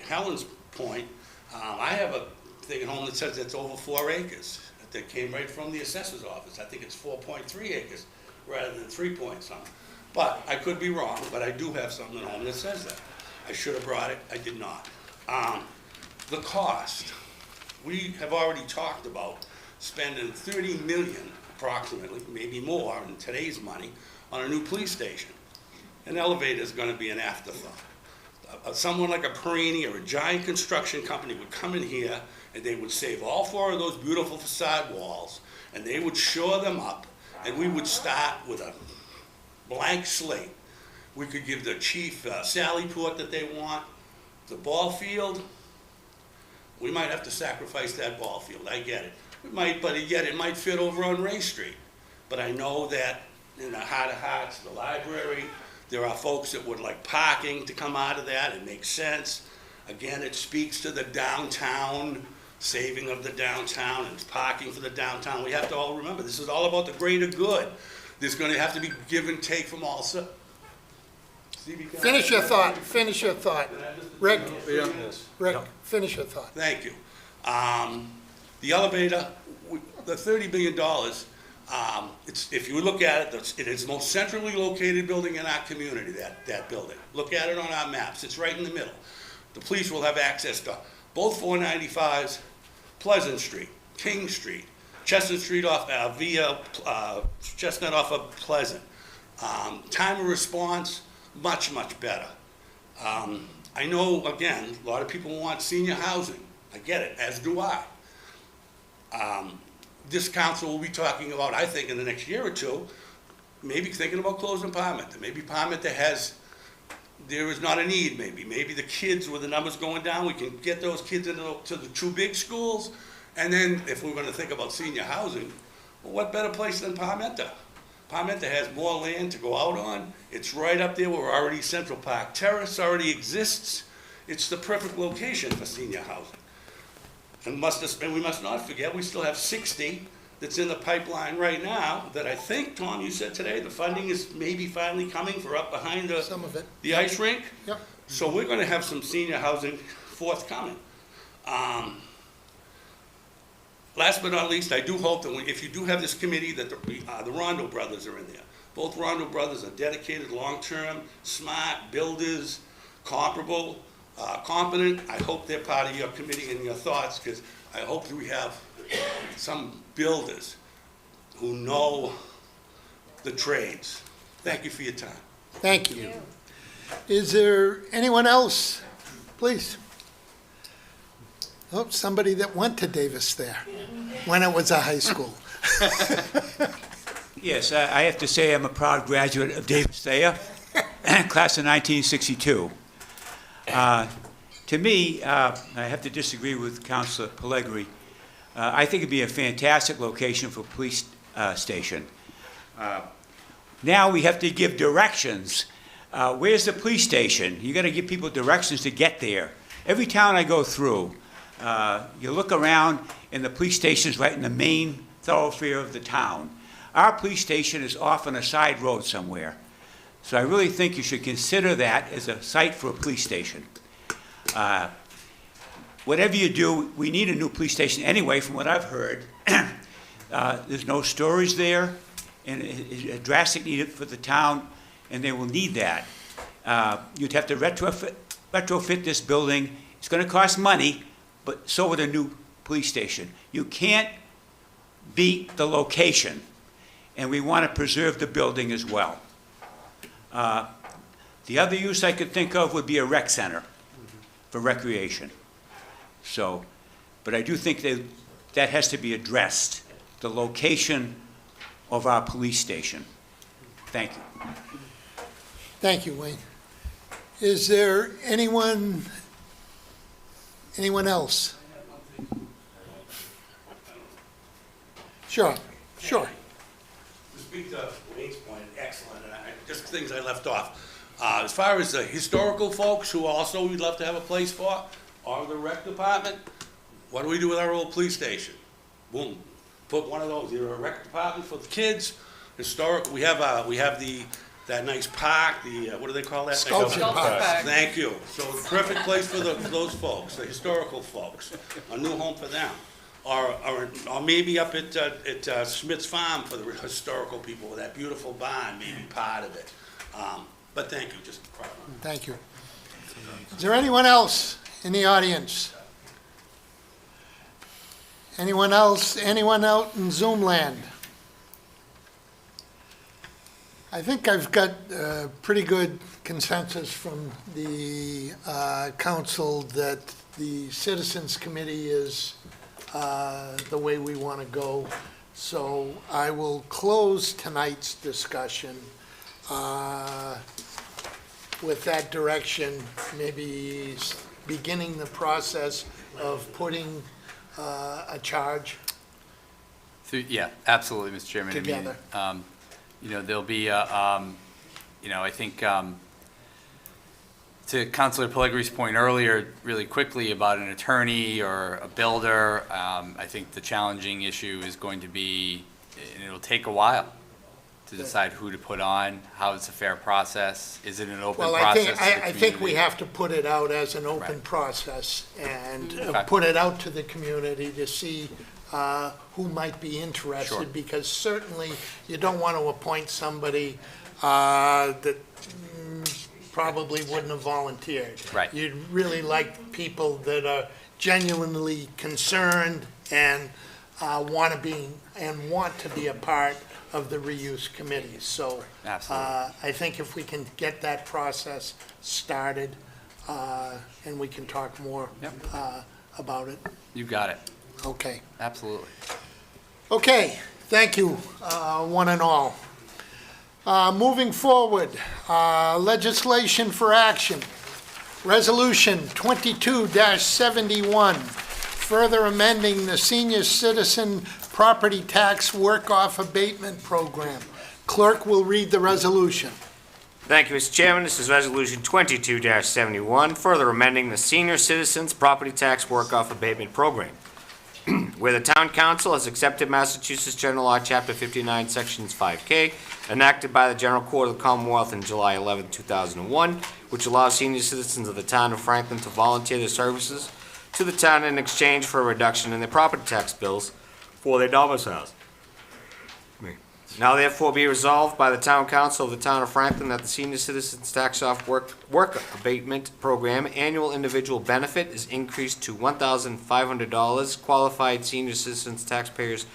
Helen's point. I have a thing at home that says it's over 4 acres. That came right from the assessor's office. I think it's 4.3 acres rather than 3 point something. But I could be wrong, but I do have something at home that says that. I should have brought it, I did not. The cost, we have already talked about spending $30 million approximately, maybe more in today's money, on a new police station. An elevator is gonna be an afterthought. Someone like a Perini or a giant construction company would come in here and they would save all 4 of those beautiful facade walls and they would shore them up, and we would start with a blank slate. We could give the chief Sally Port that they want. The ball field, we might have to sacrifice that ball field, I get it. We might, but yet it might fit over on Ray Street. But I know that in the heart of hearts, the library, There are folks that would like parking to come out of that. It makes sense. Again, it speaks to the downtown, saving of the downtown and parking for the downtown. We have to all remember, this is all about the greater good. There's going to have to be give and take from all sides. Finish your thought, finish your thought. Rick, Rick, Yeah. finish your thought. Thank you. The elevator, the $30 billion, if you look at it, it is the most centrally located building in our community, that building. Look at it on our maps. It's right in the middle. The police will have access to both 495s, Pleasant Street, King Street, Chestnut Street off via Chestnut off of Pleasant. Time of response, much, much better. I know, again, a lot of people want senior housing. I get it, as do I. This council will be talking about, I think, in the next year or two, maybe thinking about closing Parmenter. Maybe Parmenter there is not a need, maybe. Maybe the kids, with the numbers going down, we can get those kids into to the two big schools. And then, if we're gonna think about senior housing, well, what better place than Parmenter? Parmenter has more land to go out on. It's right up there where already Central Park Terrace already exists. It's the perfect location for senior housing. And we must not forget, we still have 60 that's in the pipeline right now that I think, Tom, you said today, the funding is maybe finally coming for up behind Some of it. the ice rink. Yep. So we're gonna have some senior housing forthcoming. Last but not least, I do hope that if you do have this committee, that the Rondo brothers are in there. Both Rondo brothers are dedicated, long-term, smart builders, comparable, competent. I hope they're part of your committee and your thoughts, because I hope that we have some builders who know the trades. Thank you for your time. Thank you. Is there anyone else? Please. Oh, somebody that went to Davis there when it was a high school. Yes, I have to say I'm a proud graduate of Davis Thayer, class of 1962. To me, I have to disagree with Councilor Pellegrini. I think it'd be a fantastic location for a police station. Now we have to give directions. Where's the police station? You got to give people directions to get there. Every town I go through, you look around and the police station is right in the main thoroughfare of the town. Our police station is off on a side road somewhere. So I really think you should consider that as a site for a police station. Whatever you do, we need a new police station anyway, from what I've heard. There's no storage there, and it's a drastic need for the town, and they will need that. You'd have to retrofit this building. It's going to cost money, but so would a new police station. You can't beat the location, and we want to preserve the building as well. The other use I could think of would be a rec center for recreation. So, but I do think that has to be addressed, the location of our police station. Thank you. Thank you, Wayne. Is there anyone else? Sure. To speak to Wayne's point, excellent, and just things I left off. As far as the historical folks who also we'd love to have a place for, or the rec department, what do we do with our old police station? Boom, put one of those, either a rec department for the kids, historic, we have that nice park, what do they call that? Sculpture park. Thank you. So perfect place for those folks, the historical folks, a new home for them. Or maybe up at Smith's Farm for the historical people with that beautiful barn, maybe part of it. But thank you, just. Thank you. Is there anyone else in the audience? Anyone else? Anyone out in Zoom land? I think I've got pretty good consensus from the council that the Citizens Committee is the way we want to go. So I will close tonight's discussion with that direction, maybe beginning the process of putting a charge Yeah, absolutely, Mr. Chairman. together. There'll be I think to Councilor Pellegri's point earlier, really quickly about an attorney or a builder, I think the challenging issue is going to be, and it'll take a while to decide who to put on, how it's a fair process, is it an open Well, process to the I think we community? have to put it out as an open Right. process and Okay. put it out to the community to see who might be Sure. interested, because certainly you don't want to appoint somebody that probably wouldn't have volunteered. Right. You'd really like people that are genuinely concerned and want to be a part of the reuse committee. So Absolutely. I think if we can get that process started, and we can talk more about it. You got it. Okay. Absolutely. Okay, thank you, one and all. Moving forward, legislation for action. Resolution 22-71, further amending the senior citizen property tax work-off abatement program. Clerk will read the resolution. Thank you, Mr. Chairman. This is Resolution 22-71, further amending the Senior Citizens Property Tax Work-Off Abatement Program. Where the Town Council has accepted Massachusetts General Law, Chapter 59, Sections 5K, enacted by the General Court of the Commonwealth in July 11, 2001, which allows senior citizens of the town of Franklin to volunteer their services to the town in exchange for a reduction in their property tax bills for their domiciles. Now therefore be resolved by the Town Council of the Town of Franklin that the Senior Citizens Tax Off Work Abatement Program annual individual benefit is increased to $1,500. Qualified senior citizens taxpayers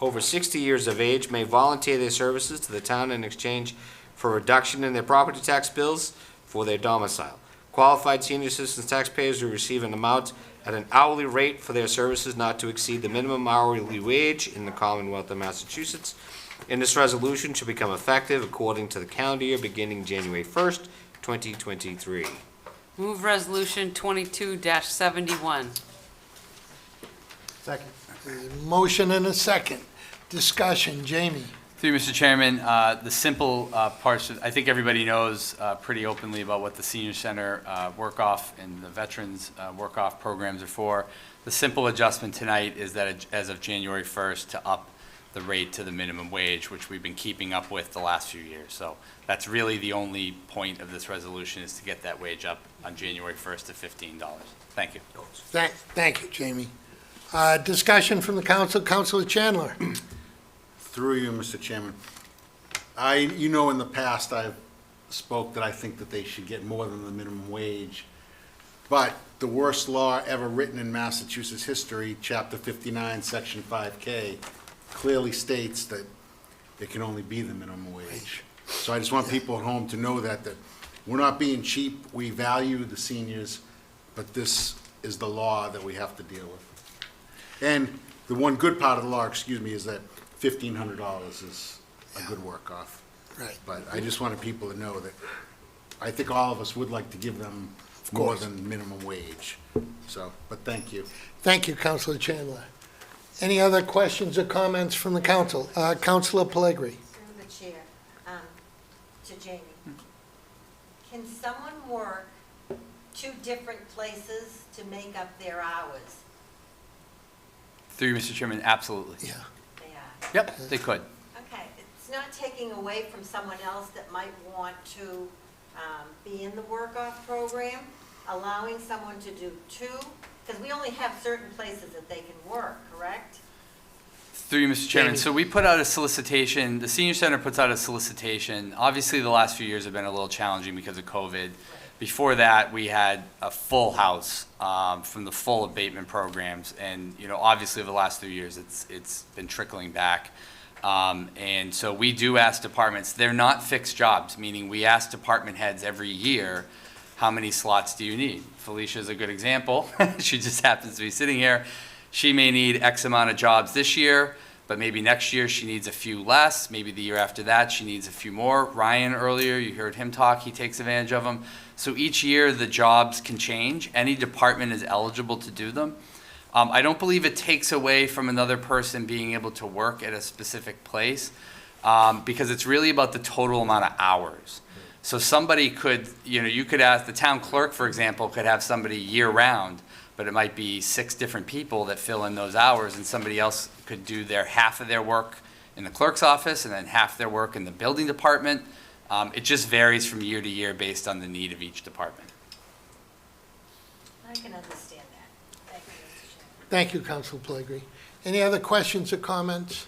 over 60 years of age may volunteer their services to the town in exchange for a reduction in their property tax bills for their domicile. Qualified senior citizens taxpayers will receive an amount at an hourly rate for their services not to exceed the minimum hourly wage in the Commonwealth of Massachusetts. And this resolution should become effective according to the calendar year beginning January 1st, 2023. Move Resolution 22-71. Second. Motion and a second. Discussion, Jamie. Through you, Mr. Chairman, the simple parts, I think everybody knows pretty openly about what the Senior Center work-off and the Veterans work-off programs are for. The simple adjustment tonight is that as of January 1st to up the rate to the minimum wage, which we've been keeping up with the last few years. So that's really the only point of this resolution, is to get that wage up on January 1st to $15. Thank you. Thank you, Jamie. Discussion from the council. Councilor Chandler. Through you, Mr. Chairman. In the past, I've spoke that I think that they should get more than the minimum wage. But the worst law ever written in Massachusetts history, Chapter 59, Section 5K, clearly states that it can only be the minimum wage. So I just want people at home to know that we're not being cheap. We value the seniors, but this is the law that we have to deal with. And the one good part of the law, is that $1,500 is a good work-off. Right. But I just wanted people to know that I think all of us would like to give them more than minimum wage. So, but thank you. Thank you, Councilor Chandler. Any other questions or comments from the council? Councilor Pellegri. Through the chair, to Jamie. Can someone work 2 different places to make up their hours? Through you, Mr. Chairman, absolutely. Yeah. They are. Yep, they could. Okay, it's not taking away from someone else that might want to be in the work-off program, allowing someone to do 2, because we only have certain places that they can work, correct? Through you, Mr. Chairman. Jamie. So we put out a solicitation, the Senior Center puts out a solicitation. Obviously, the last few years have been a little challenging because of COVID. Before that, we had a full house from the full abatement programs. And, obviously, over the last 3 years, it's been trickling back. And so we do ask departments, they're not fixed jobs, meaning we ask department heads every year, how many slots do you need? Felicia is a good example. She just happens to be sitting here. She may need X amount of jobs this year, but maybe next year she needs a few less. Maybe the year after that she needs a few more. Ryan earlier, you heard him talk, he takes advantage of them. So each year the jobs can change. Any department is eligible to do them. I don't believe it takes away from another person being able to work at a specific place because it's really about the total amount of hours. So somebody could, you could ask, the town clerk, for example, could have somebody year-round, but it might be 6 different people that fill in those hours, and somebody else could do half of their work in the clerk's office and then half their work in the building department. It just varies from year to year based on the need of each department. I can understand that. Thank you, Mr. Chairman. Thank you, Council Pellegrini. Any other questions or comments?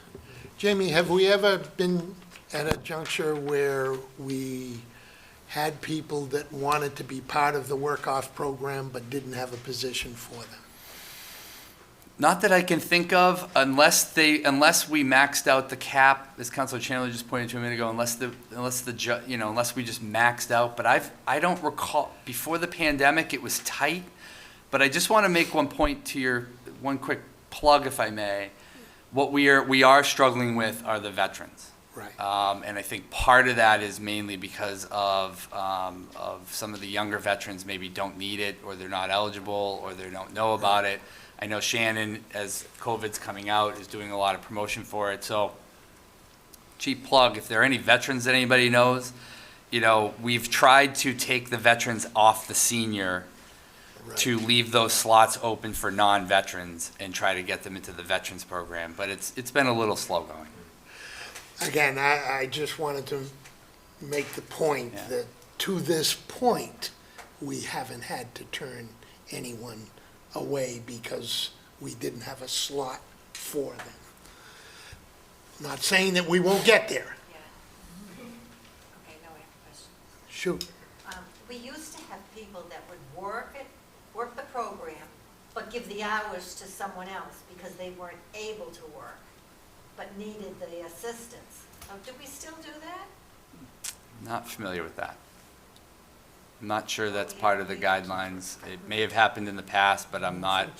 Jamie, have we ever been at a juncture where we had people that wanted to be part of the work-off program but didn't have a position for them? Not that I can think of, unless we maxed out the cap, as Councilor Chandler just pointed to a minute ago, unless we just maxed out. But I don't recall, before the pandemic, it was tight. But I just want to make one point to one quick plug, if I may. What we are struggling with are the veterans. Right. And I think part of that is mainly because of some of the younger veterans maybe don't need it, or they're not eligible, or they don't know about it. I know Shannon, as COVID's coming out, is doing a lot of promotion for it. So, cheap plug, if there are any veterans that anybody knows, we've tried to take the veterans off the senior to leave those slots open for non-veterans and try to get them into the veterans program. But it's been a little slow going. Again, I just wanted to make the point that to this point, we haven't had to turn anyone away because we didn't have a slot for them. Not saying that we won't get there. Okay, now I have a question. Shoot. We used to have people that would work the program, but give the hours to someone else because they weren't able to work, but needed the assistance. Do we still do that? Not familiar with that. I'm not sure that's part of the guidelines. It may have happened in the past, but I'm not,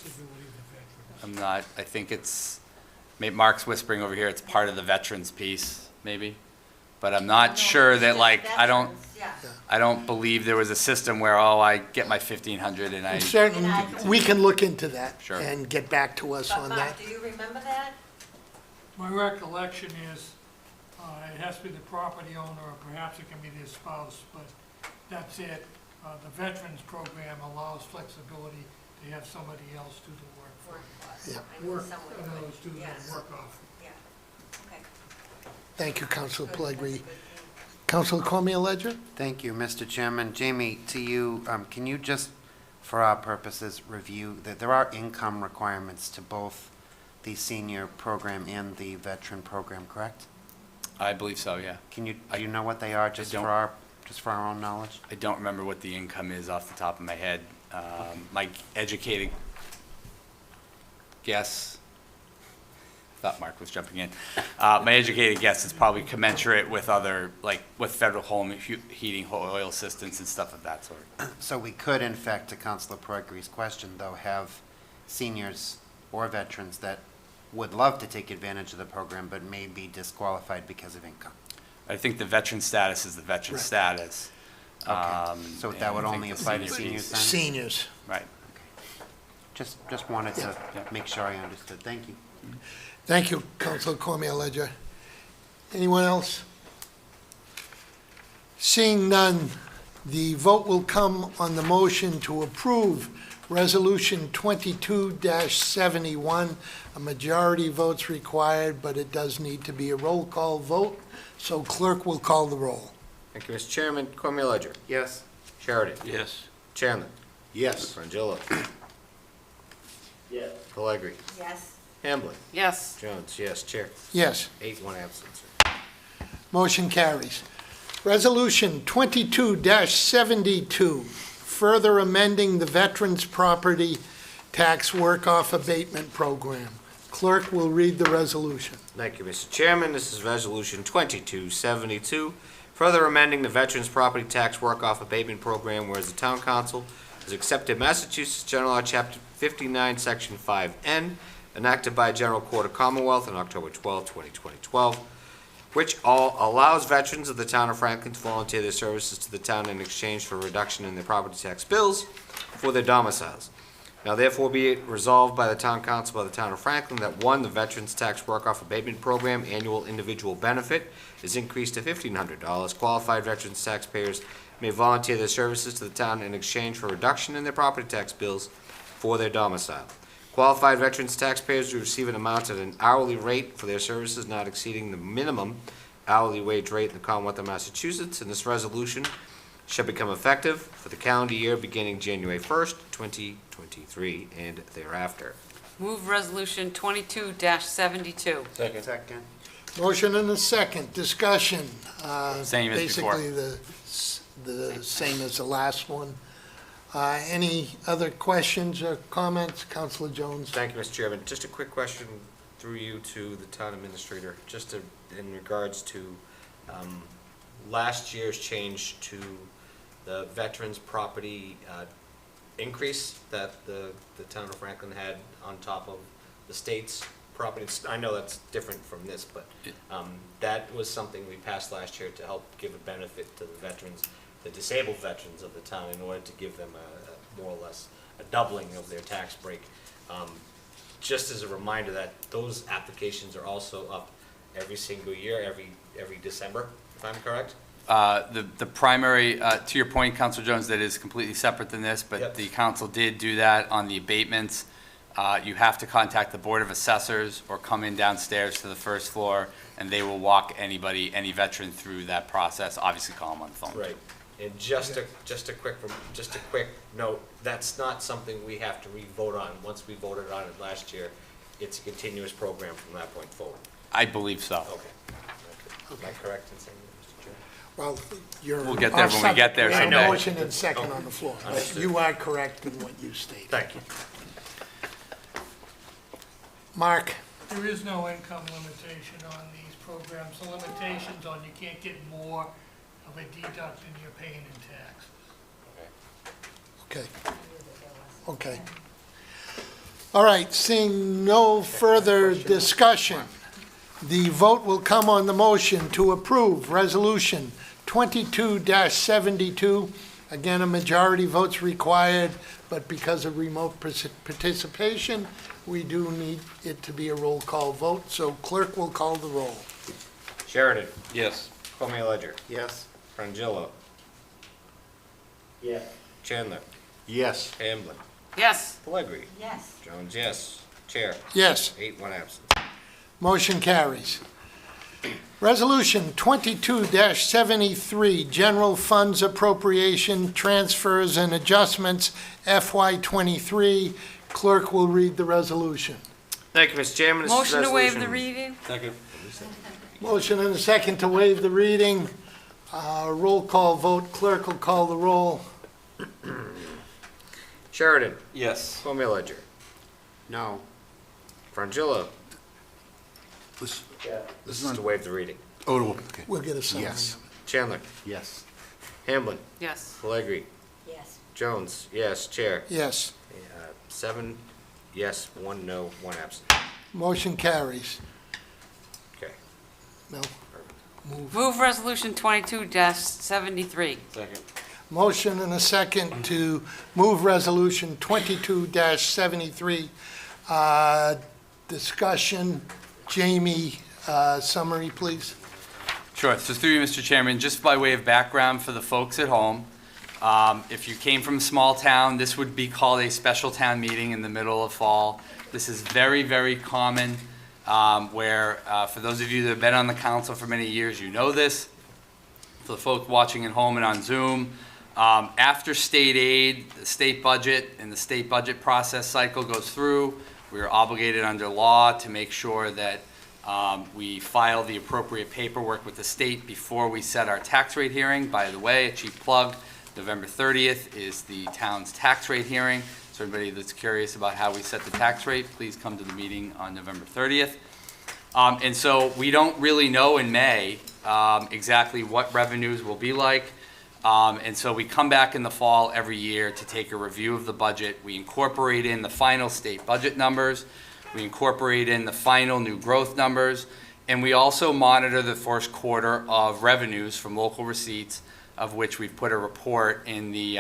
I think Mark's whispering over here, it's part of the veterans piece, maybe. But I'm not sure that, I don't believe there was a system where, I get my 1,500 and I. Certainly, we can look into that Sure. and get back to us on that. Mark, do you remember that? My recollection is, it has to be the property owner, or perhaps it can be their spouse, but that's it. The Veterans Program allows flexibility to have somebody else do the work for you. Yeah. I knew Work, someone in other would. words, do the Yes. work off. Yeah, okay. Thank you, Councilor Pellegrini. Councilor Cormier Ledger? Thank you, Mr. Chairman. Jamie, to you, can you just, for our purposes, review that there are income requirements to both the senior program and the veteran program, correct? I believe so, yeah. Do you know what they are, just for our own knowledge? I don't remember what the income is off the top of my head. My educated guess, I thought Mark was jumping in. My educated guess is probably commensurate with other, with federal home heating, oil assistance and stuff of that sort. So we could, in fact, to Councilor Pellegrini's question, though, have seniors or veterans that would love to take advantage of the program but may be disqualified because of income. I think the veteran status is the veteran status. Okay. So that would only apply to seniors then? Seniors. Right. Just wanted to make sure I understood. Thank you. Thank you, Councilor Cormier Ledger. Anyone else? Seeing none, the vote will come on the motion to approve Resolution 22-71. A majority vote's required, but it does need to be a roll call vote, so clerk will call the roll. Thank you, Mr. Chairman. Cormier Ledger. Yes. Sheridan. Yes. Chandler. Yes. Frangillo. Yes. Pellegrini. Yes. Hamblin. Yes. Jones, yes. Chair. Yes. 8, 1 absent, sir. Motion carries. Resolution 22-72, further amending the Veterans Property Tax Work-Off Abatement Program. Clerk will read the resolution. Thank you, Mr. Chairman. This is Resolution 2272, further amending the Veterans Property Tax Work-Off Abatement Program, whereas the Town Council has accepted Massachusetts General Law, Chapter 59, Section 5N, enacted by General Court of Commonwealth on October 12, 2012, which allows veterans of the town of Franklin to volunteer their services to the town in exchange for a reduction in their property tax bills for their domiciles. Now therefore be it resolved by the Town Council of the Town of Franklin that 1, the Veterans Tax Work-Off Abatement Program annual individual benefit is increased to $1,500. Qualified veterans taxpayers may volunteer their services to the town in exchange for reduction in their property tax bills for their domicile. Qualified veterans taxpayers will receive an amount at an hourly rate for their services not exceeding the minimum hourly wage rate in the Commonwealth of Massachusetts, and this resolution shall become effective for the calendar year beginning January 1st, 2023, and thereafter. Move Resolution 22-72. Second. Motion and a second, discussion. Same as before. Basically the same as the last one. Any other questions or comments? Councilor Jones? Thank you, Mr. Chairman. Just a quick question through you to the town administrator, just in regards to last year's change to the veterans' property increase that the town of Franklin had on top of the state's property. I know that's different from this, but that was something we passed last year to help give a benefit to the veterans, the disabled veterans of the town, in order to give them a more or less a doubling of their tax break. Just as a reminder that those applications are also up every single year, every December, if I'm correct? The primary, to your point, Councilor Jones, that is completely separate than this, but the council did do that on the abatements. You have to contact the Board of Assessors or come in downstairs to the first floor, and they will walk any veteran through that process. Obviously, call them on the phone. Right. And just a quick note, that's not something we have to re-vote on. Once we voted on it last year, it's a continuous program from that point forward. I believe so. Okay. Am I correct in saying that, Mr. Chairman? Well, you're. We'll get there when we get there We have a someday. motion and second on the floor. Understood. You are correct in what you stated. Thank you. Mark? There is no income limitation on these programs. The limitation's on you can't get more of a deduct than you're paying in taxes. Okay. Okay. All right, seeing no further discussion, the vote will come on the motion to approve Resolution 22-72. Again, a majority vote's required, but because of remote participation, we do need it to be a roll call vote, so clerk will call the roll. Sheridan? Yes. Cormier Ledger? Yes. Frangillo? Yes. Chandler? Yes. Hamblin? Yes. Pellegri? Yes. Jones, yes. Chair? Yes. 8, 1 absent. Motion carries. Resolution 22-73, General Funds Appropriation, Transfers and Adjustments, FY23. Clerk will read the resolution. Thank you, Mr. Chairman. This is Motion to waive the resolution- reading? Second. Motion and a second to waive the reading. Roll call vote. Clerk will call the roll. Sheridan? Yes. Cormier Ledger? No. Frangillo? This This is is on, to waive the reading. okay. We'll get a summary. Yes. Chandler? Yes. Hamblin? Yes. Pellegri? Yes. Jones, yes. Chair? Yes. 7 yes, 1 no, 1 absent. Motion carries. Okay. Mel? Move. Move Resolution 22-73. Second. Motion and a second to move Resolution 22-73. Discussion. Jamie, summary, please. Sure. So through you, Mr. Chairman, just by way of background for the folks at home, if you came from a small town, this would be called a special town meeting in the middle of fall. This is very, very common, where, for those of you that have been on the council for many years, you know this. For the folks watching at home and on Zoom, after state aid, the state budget and the state budget process cycle goes through, we are obligated under law to make sure that we file the appropriate paperwork with the state before we set our tax rate hearing. By the way, a cheap plug, November 30th is the town's tax rate hearing. So everybody that's curious about how we set the tax rate, please come to the meeting on November 30th. And so we don't really know in May exactly what revenues will be like. And so we come back in the fall every year to take a review of the budget. We incorporate in the final state budget numbers. We incorporate in the final new growth numbers. And we also monitor the first quarter of revenues from local receipts, of which we've put a report in the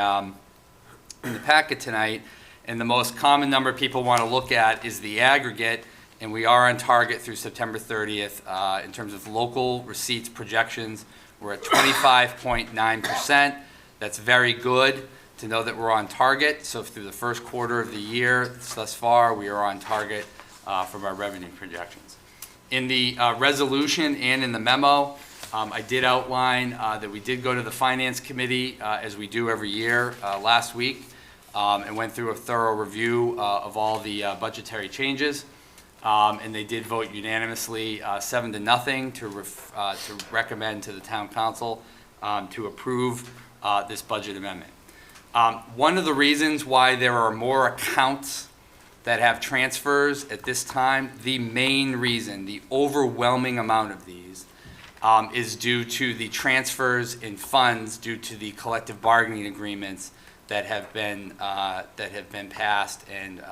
packet tonight. And the most common number people want to look at is the aggregate, and we are on target through September 30th. In terms of local receipts projections, we're at 25.9%. That's very good to know that we're on target. So through the first quarter of the year, thus far, we are on target from our revenue projections. In the resolution and in the memo, I did outline that we did go to the Finance Committee, as we do every year, last week, and went through a thorough review of all the budgetary changes. And they did vote unanimously, 7-0, to recommend to the Town Council to approve this budget amendment. One of the reasons why there are more accounts that have transfers at this time, the main reason, the overwhelming amount of these, is due to the transfers in funds due to the collective bargaining agreements that have been passed and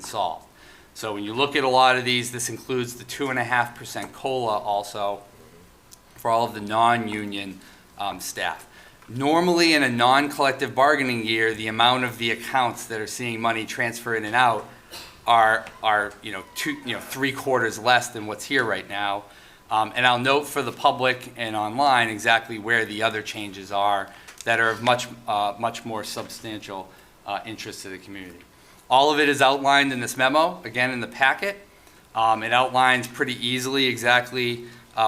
solved. So when you look at a lot of these, this includes the 2.5% COLA also for all of the non-union staff. Normally in a non-collective bargaining year, the amount of the accounts that are seeing money transfer in and out are 3/4 less than what's here right now. And I'll note for the public and online exactly where the other changes are that are of much more substantial interest to the community. All of it is outlined in this memo, again in the packet. It outlines pretty easily exactly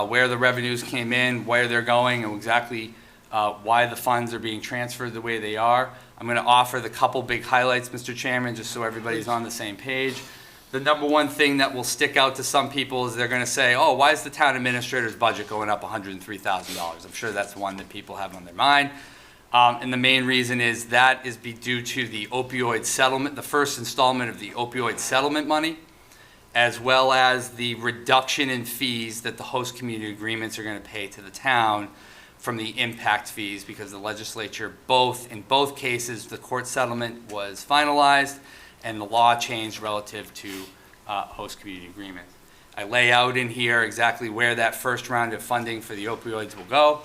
where the revenues came in, where they're going, and exactly why the funds are being transferred the way they are. I'm going to offer the couple big highlights, Mr. Chairman, just so everybody's on the same page. The number one thing that will stick out to some people is they're going to say, oh, why is the town administrator's budget going up $103,000? I'm sure that's one that people have on their mind. And the main reason is that is due to the opioid settlement, the first installment of the opioid settlement money, as well as the reduction in fees that the host community agreements are going to pay to the town from the impact fees, because the legislature, in both cases, the court settlement was finalized and the law changed relative to host community agreements. I lay out in here exactly where that first round of funding for the opioids will go.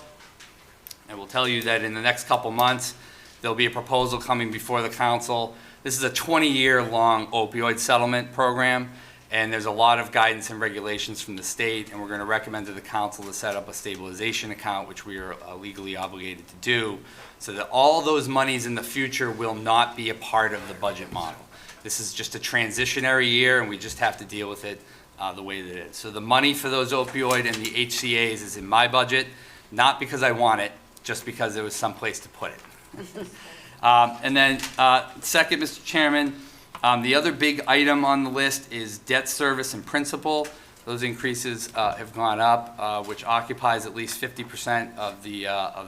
I will tell you that in the next couple months, there'll be a proposal coming before the council. This is a 20-year-long opioid settlement program, and there's a lot of guidance and regulations from the state, and we're going to recommend to the council to set up a stabilization account, which we are legally obligated to do, so that all those monies in the future will not be a part of the budget model. This is just a transitionary year, and we just have to deal with it the way that it is. So the money for those opioid and the HCAs is in my budget, not because I want it, just because there was some place to put it. And then second, Mr. Chairman, the other big item on the list is debt service and principal. Those increases have gone up, which occupies at least 50% of the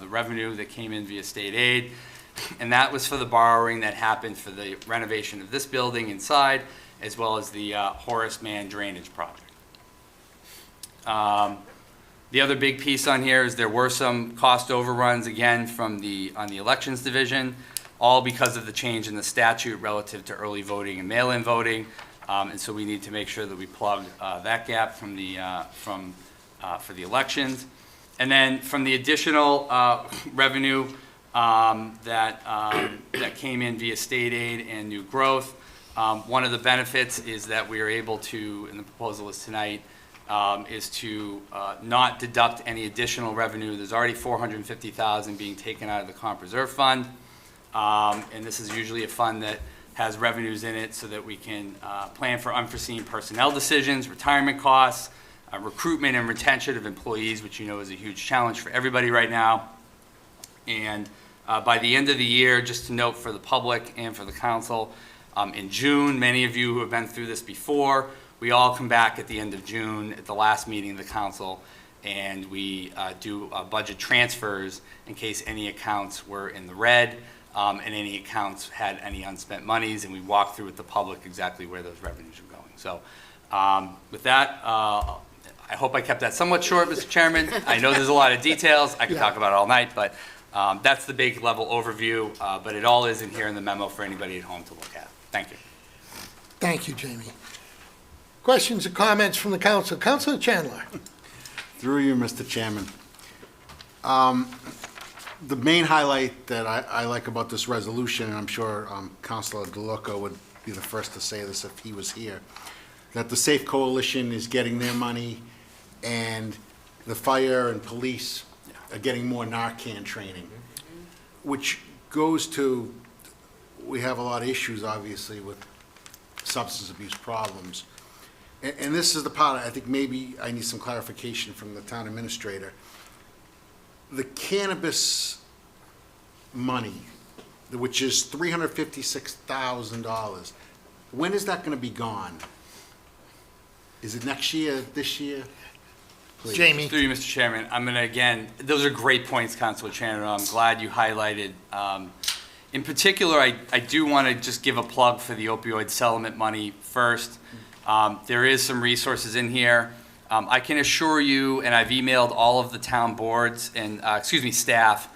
revenue that came in via state aid. And that was for the borrowing that happened for the renovation of this building inside, as well as the Horace Mann drainage project. The other big piece on here is there were some cost overruns, again, on the elections division, all because of the change in the statute relative to early voting and mail-in voting. And so we need to make sure that we plug that gap for the elections. And then from the additional revenue that came in via state aid and new growth, one of the benefits is that we are able to, and the proposal is tonight, is to not deduct any additional revenue. There's already $450,000 being taken out of the comp reserve fund, and this is usually a fund that has revenues in it so that we can plan for unforeseen personnel decisions, retirement costs, recruitment and retention of employees, which you know is a huge challenge for everybody right now. And by the end of the year, just to note for the public and for the council, in June, many of you who have been through this before, we all come back at the end of June at the last meeting of the council, and we do budget transfers in case any accounts were in the red and any accounts had any unspent monies, and we walk through with the public exactly where those revenues are going. So with that, I hope I kept that somewhat short, Mr. Chairman. I know there's a lot of details. I could talk about it all night, but that's the big level overview, but it all is in here in the memo for anybody at home to look at. Thank you. Thank you, Jamie. Questions or comments from the council? Councilor Chandler. Through you, Mr. Chairman. The main highlight that I like about this resolution, and I'm sure Councilor DeLuca would be the first to say this if he was here, that the Safe Coalition is getting their money and the fire and police are getting more Narcan training, which goes to, we have a lot of issues, obviously, with substance abuse problems. And this is the part, I think maybe I need some clarification from the town administrator. The cannabis money, which is $356,000, when is that gonna be gone? Is it next year, this year? Please. Jamie. Through you, Mr. Chairman, I'm going to, again, those are great points, Councilor Chandler. I'm glad you highlighted. In particular, I do want to just give a plug for the opioid settlement money first. There is some resources in here. I can assure you, and I've emailed all of the town boards and, staff,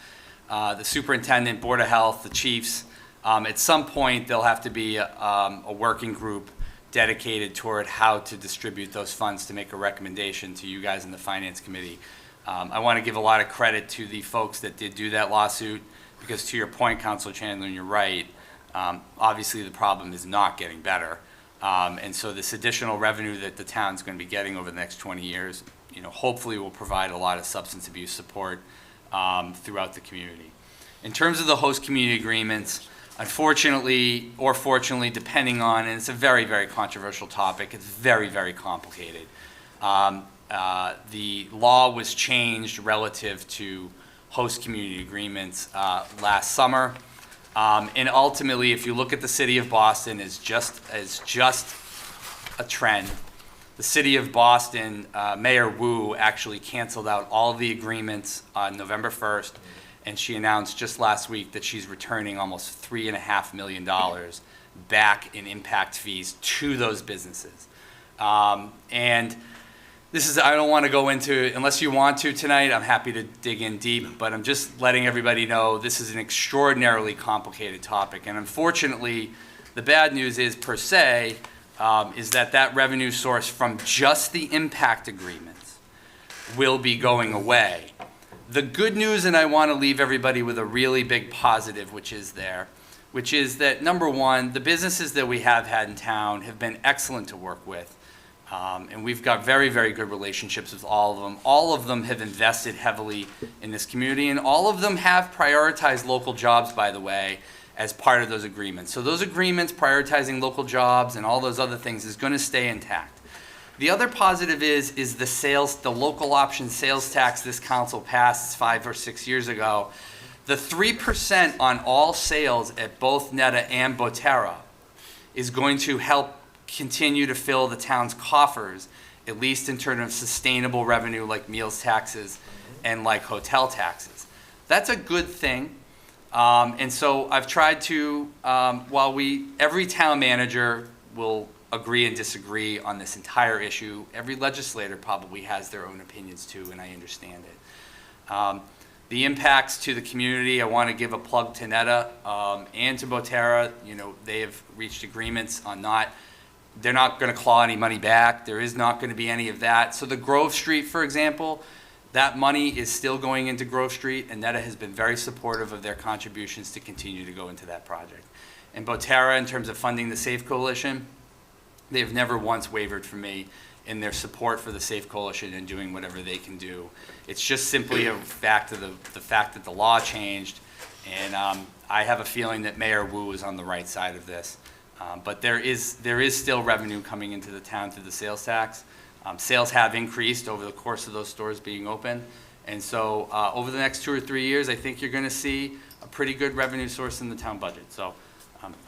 the superintendent, Board of Health, the chiefs. At some point, there'll have to be a working group dedicated toward how to distribute those funds to make a recommendation to you guys in the Finance Committee. I want to give a lot of credit to the folks that did do that lawsuit, because to your point, Councilor Chandler, and you're right, obviously the problem is not getting better. And so this additional revenue that the town's going to be getting over the next 20 years, hopefully will provide a lot of substance abuse support throughout the community. In terms of the host community agreements, unfortunately, or fortunately, depending on, and it's a very, very controversial topic, it's very, very complicated. The law was changed relative to host community agreements last summer. And ultimately, if you look at the city of Boston as just a trend, the city of Boston, Mayor Wu actually canceled out all of the agreements on November 1st. And she announced just last week that she's returning almost $3.5 million back in impact fees to those businesses. And this is, I don't want to go into, unless you want to tonight, I'm happy to dig in deep, but I'm just letting everybody know this is an extraordinarily complicated topic. And unfortunately, the bad news is, per se, is that revenue source from just the impact agreements will be going away. The good news, and I want to leave everybody with a really big positive, which is that, number one, the businesses that we have had in town have been excellent to work with. And we've got very, very good relationships with all of them. All of them have invested heavily in this community, and all of them have prioritized local jobs, by the way, as part of those agreements. So those agreements prioritizing local jobs and all those other things is going to stay intact. The other positive is the local option sales tax this council passed 5 or 6 years ago. The 3% on all sales at both Netta and Boterra is going to help continue to fill the town's coffers, at least in terms of sustainable revenue like meals taxes and like hotel taxes. That's a good thing. And so I've tried to, every town manager will agree and disagree on this entire issue. Every legislator probably has their own opinions too, and I understand it. The impacts to the community, I want to give a plug to Netta and to Boterra. They have reached agreements on they're not going to claw any money back. There is not going to be any of that. So the Grove Street, for example, that money is still going into Grove Street, and Netta has been very supportive of their contributions to continue to go into that project. And Boterra, in terms of funding the Safe Coalition, they have never once wavered from me in their support for the Safe Coalition and doing whatever they can do. It's just simply a fact of the fact that the law changed, and I have a feeling that Mayor Wu is on the right side of this. But there is still revenue coming into the town through the sales tax. Sales have increased over the course of those stores being open, and so over the next 2 or 3 years, I think you're going to see a pretty good revenue source in the town budget. So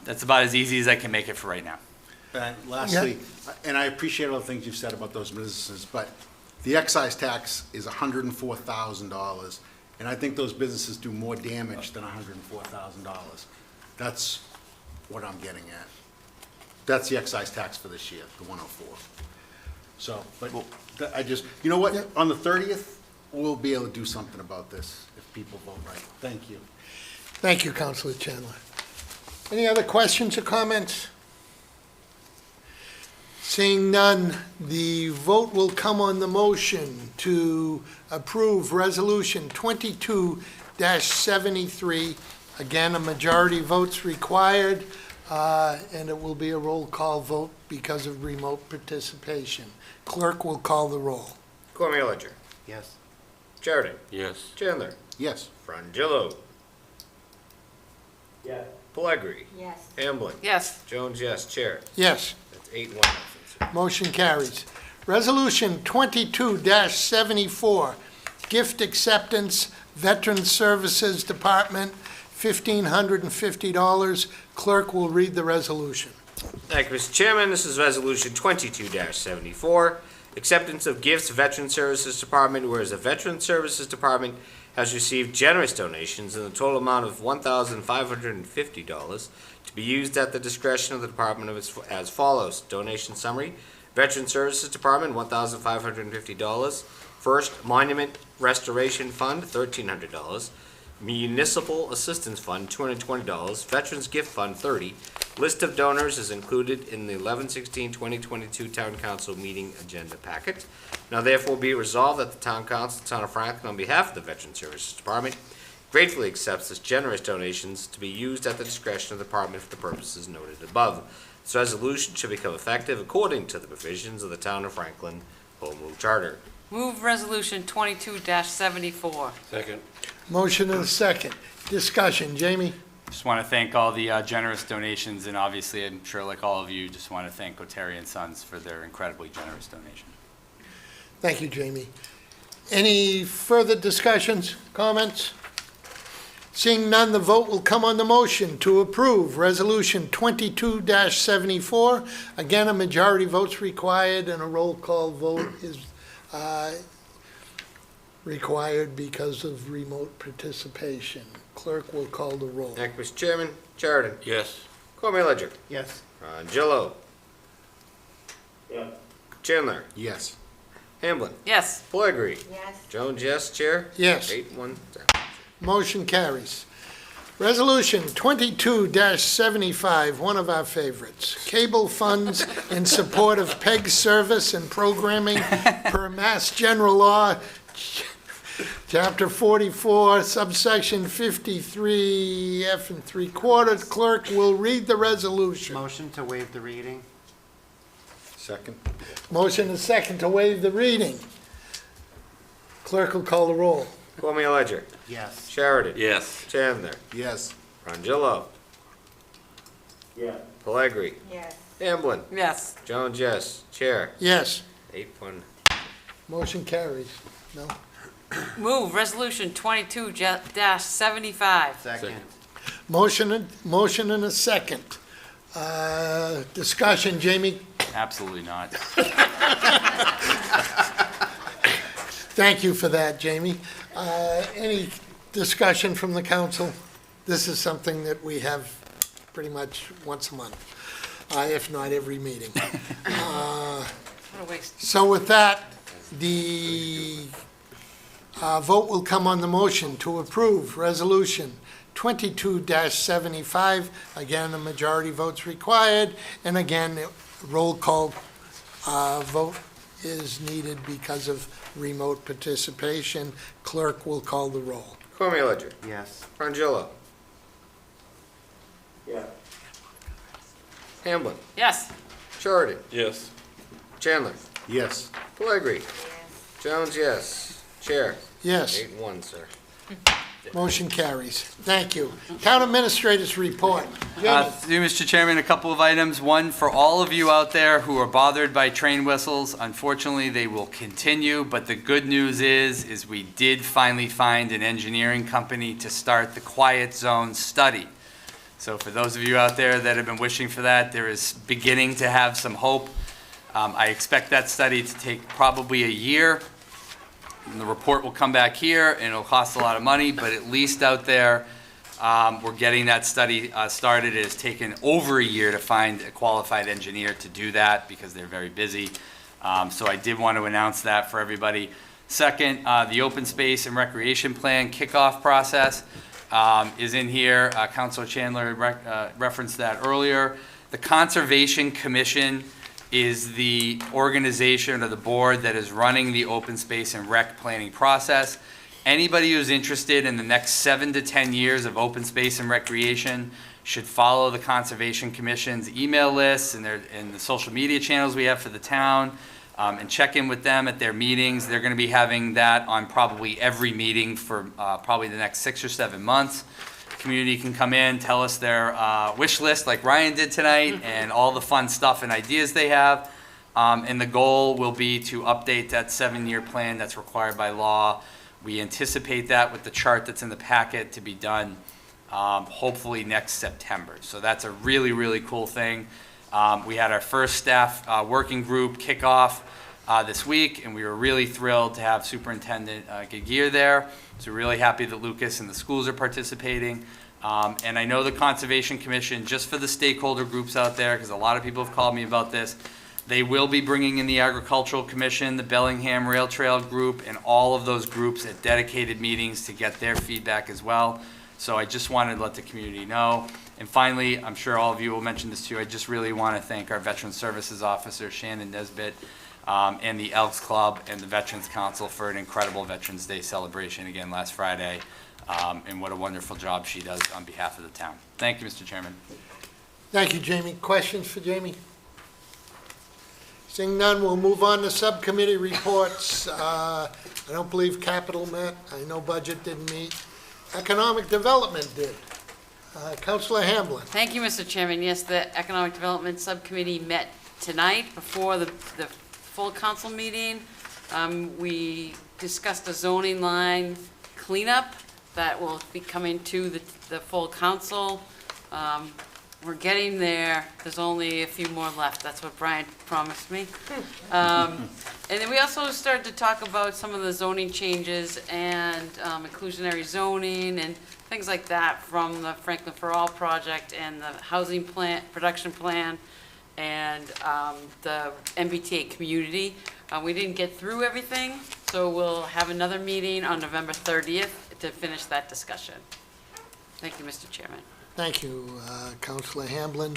that's about as easy as I can make it for right now. And lastly, and I appreciate all the things you've said about those businesses, but the excise tax is $104,000, and I think those businesses do more damage than $104,000. That's what I'm getting at. That's the excise tax for this year, the 104. So, but I just, you know what? On the 30th, we'll be able to do something about this if people vote right. Thank you. Thank you, Councilor Chandler. Any other questions or comments? Seeing none, the vote will come on the motion to approve Resolution 22-73. Again, a majority vote's required. and it will be a roll call vote because of remote participation. Clerk will call the roll. Cormier Ledger. Yes. Sheridan. Yes. Chandler. Yes. Frangillo. Yes. Pellegri. Yes. Hamblin. Yes. Jones, yes. Chair. Yes. That's 8-1, nothing, sir. Motion carries. Resolution 22-74, gift acceptance, Veteran Services Department, $1,550. Clerk will read the resolution. Thank you, Mr. Chairman. This is Resolution 22-74, acceptance of gifts, Veteran Services Department, whereas the Veteran Services Department has received generous donations in the total amount of $1,550 to be used at the discretion of the department as follows. Donation summary. Veteran Services Department, $1,550. First, Monument Restoration Fund, $1,300. Municipal Assistance Fund, $220. Veterans Gift Fund, $30. List of donors is included in the 11/16/2022 Town Council meeting agenda packet. Now therefore be it resolved that the Town Council, Town of Franklin, on behalf of the Veteran Services Department, gratefully accepts this generous donations to be used at the discretion of the department for the purposes noted above. This resolution should become effective according to the provisions of the Town of Franklin Home Rule Charter. Move Resolution 22-74. Second. Motion and a second. Discussion. Jamie? Just want to thank all the generous donations, and obviously, I'm sure like all of you, just want to thank Oteri and Sons for their incredibly generous donation. Thank you, Jamie. Any further discussions, comments? Seeing none, the vote will come on the motion to approve Resolution 22-74. Again, a majority vote's required, and a roll call vote is required because of remote participation. Clerk will call the roll. Thank you, Mr. Chairman. Sheridan. Yes. Cormier Ledger. Yes. Frangillo. Yes. Chandler. Yes. Hamblin. Yes. Pellegri. Yes. Jones, yes. Chair. Yes. 8-1. Motion carries. Resolution 22-75, one of our favorites. Cable funds in support of PEG service and programming per Mass General Law, Chapter 44, subsection 53F and 3/4. Clerk will read the resolution. Motion to waive the reading? Second. Motion is second to waive the reading. Clerk will call the roll. Cormier Ledger. Yes. Sheridan. Yes. Chandler. Yes. Frangillo. Yes. Pellegri. Yes. Hamblin. Yes. Jones, yes. Chair. Yes. 8-1. Motion carries. No? Move Resolution 22-75. Second. Motion and a second. Discussion, Jamie? Absolutely not. Thank you for that, Jamie. Any discussion from the council? This is something that we have pretty much once a month, if not every meeting. What a waste. So with that, the vote will come on the motion to approve Resolution 22-75. Again, a majority vote's required, and again, roll call vote is needed because of remote participation. Clerk will call the roll. Cormier Ledger. Yes. Frangillo. Yes. Hamblin. Yes. Sheridan. Yes. Chandler. Yes. Pellegri. Jones, yes. Chair. Yes. 8-1, sir. Motion carries. Thank you. Town Administrator's report. Jamie? Through you, Mr. Chairman, a couple of items. One, for all of you out there who are bothered by train whistles, unfortunately, they will continue, but the good news is we did finally find an engineering company to start the quiet zone study. So for those of you out there that have been wishing for that, there is beginning to have some hope. I expect that study to take probably a year. And the report will come back here, and it'll cost a lot of money, but at least out there, we're getting that study started. It has taken over a year to find a qualified engineer to do that because they're very busy. So I did want to announce that for everybody. Second, the open space and recreation plan kickoff process is in here. Councilor Chandler referenced that earlier. The Conservation Commission is the organization or the board that is running the open space and rec planning process. Anybody who's interested in the next 7 to 10 years of open space and recreation should follow the Conservation Commission's email lists and the social media channels we have for the town, and check in with them at their meetings. They're going to be having that on probably every meeting for probably the next 6 or 7 months. Community can come in, tell us their wish list like Ryan did tonight and all the fun stuff and ideas they have. And the goal will be to update that 7-year plan that's required by law. We anticipate that with the chart that's in the packet to be done hopefully next September. So that's a really, really cool thing. We had our first staff working group kickoff this week, and we were really thrilled to have Superintendent Gagir there. So we're really happy that Lucas and the schools are participating. And I know the Conservation Commission, just for the stakeholder groups out there, because a lot of people have called me about this, they will be bringing in the Agricultural Commission, the Bellingham Rail Trail Group, and all of those groups at dedicated meetings to get their feedback as well. So I just wanted to let the community know. And finally, I'm sure all of you will mention this too, I just really want to thank our Veteran Services Officer, Shannon Nesbitt, and the Elks Club and the Veterans Council for an incredible Veterans Day celebration again last Friday. And what a wonderful job she does on behalf of the town. Thank you, Mr. Chairman. Thank you, Jamie. Questions for Jamie? Seeing none, we'll move on to subcommittee reports. I don't believe capital met. I know budget didn't meet. Economic development did. Councilor Hamblin. Thank you, Mr. Chairman. Yes, the Economic Development Subcommittee met tonight before the full council meeting. We discussed a zoning line cleanup that will be coming to the full council. We're getting there. There's only a few more left. That's what Brian promised me. And then we also started to talk about some of the zoning changes and inclusionary zoning and things like that from the Franklin for All project and the housing plan, production plan, and the MBTA community. We didn't get through everything, so we'll have another meeting on November 30th to finish that discussion. Thank you, Mr. Chairman. Thank you, Councilor Hamblin.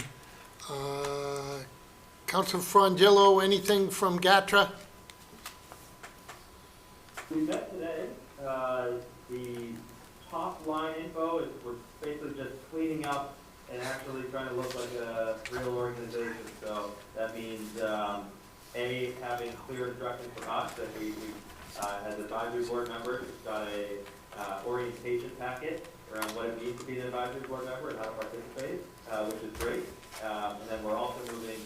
Councilor Frongillo, anything from GATRA? We met today. The top line info is we're basically just cleaning up and actually trying to look like a real organization. So that means, A, having clear instructions from us that we as advisory board members, we've got a orientation packet around what it means to be an advisory board member and how to participate, which is great. And then we're also moving,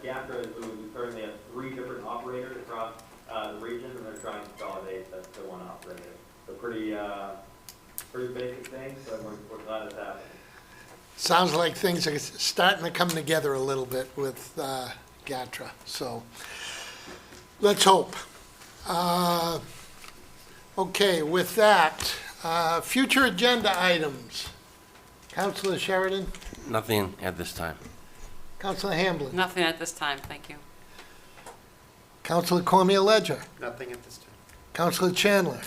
GATRA is moving, we currently have 3 different operators across the region, and they're trying to consolidate to one operator. So pretty basic things, but we're glad it's happening. Sounds like things are starting to come together a little bit with GATRA, so let's hope. Okay, with that, future agenda items. Councilor Sheridan? Nothing at this time. Councilor Hamblin? Nothing at this time, thank you. Councilor Cormier Ledger? Nothing at this time. Councilor Chandler?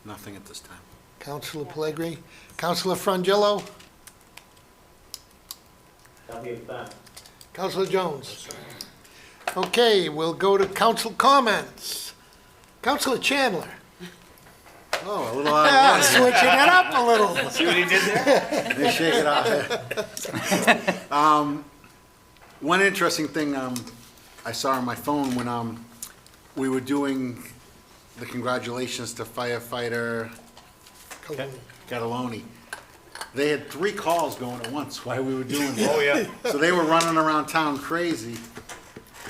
Nothing at this time. Councilor Pellegrini? Councilor Frongillo? Nothing at the time. Councilor Jones? Okay, we'll go to council comments. Councilor Chandler? Oh, a little out of Switching it up a little. See what he did there? They shake it off. One interesting thing I saw on my phone when we were doing the congratulations to firefighter Cataloni. They had 3 calls going at once while we were doing that. Oh, yeah. So they were running around town crazy.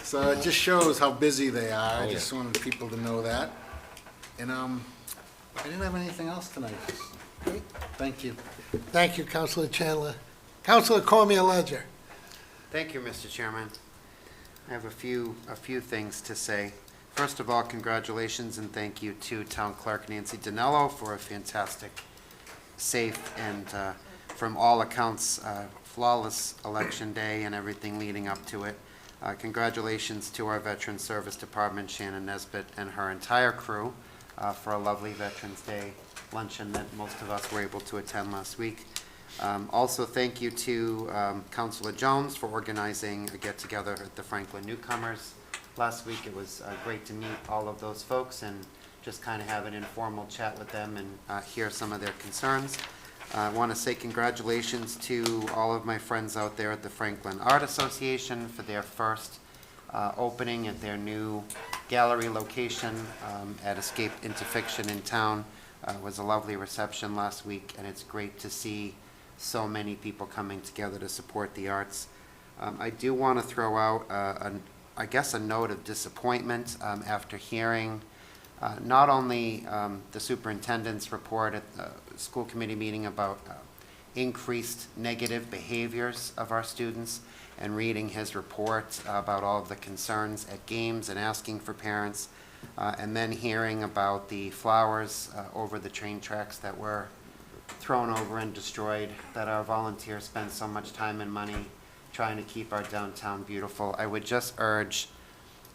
So it just shows how busy they are. I just wanted people to know that. And I didn't have anything else tonight. Thank you. Thank you, Councilor Chandler. Councilor Cormier Ledger? Thank you, Mr. Chairman. I have a few things to say. First of all, congratulations and thank you to Town Clerk Nancy Dinello for a fantastic, safe, and from all accounts, flawless election day and everything leading up to it. Congratulations to our Veteran Service Department, Shannon Nesbitt, and her entire crew for a lovely Veterans Day luncheon that most of us were able to attend last week. Also, thank you to Councilor Jones for organizing a get-together at the Franklin Newcomers last week. It was great to meet all of those folks and just kind of have an informal chat with them and hear some of their concerns. I want to say congratulations to all of my friends out there at the Franklin Art Association for their first opening at their new gallery location at Escape into Fiction in town. It was a lovely reception last week, and it's great to see so many people coming together to support the arts. I do want to throw out, I guess, a note of disappointment after hearing not only the superintendent's report at the school committee meeting about increased negative behaviors of our students, and reading his report about all of the concerns at games and asking for parents, and then hearing about the flowers over the train tracks that were thrown over and destroyed, that our volunteers spend so much time and money trying to keep our downtown beautiful. I would just urge,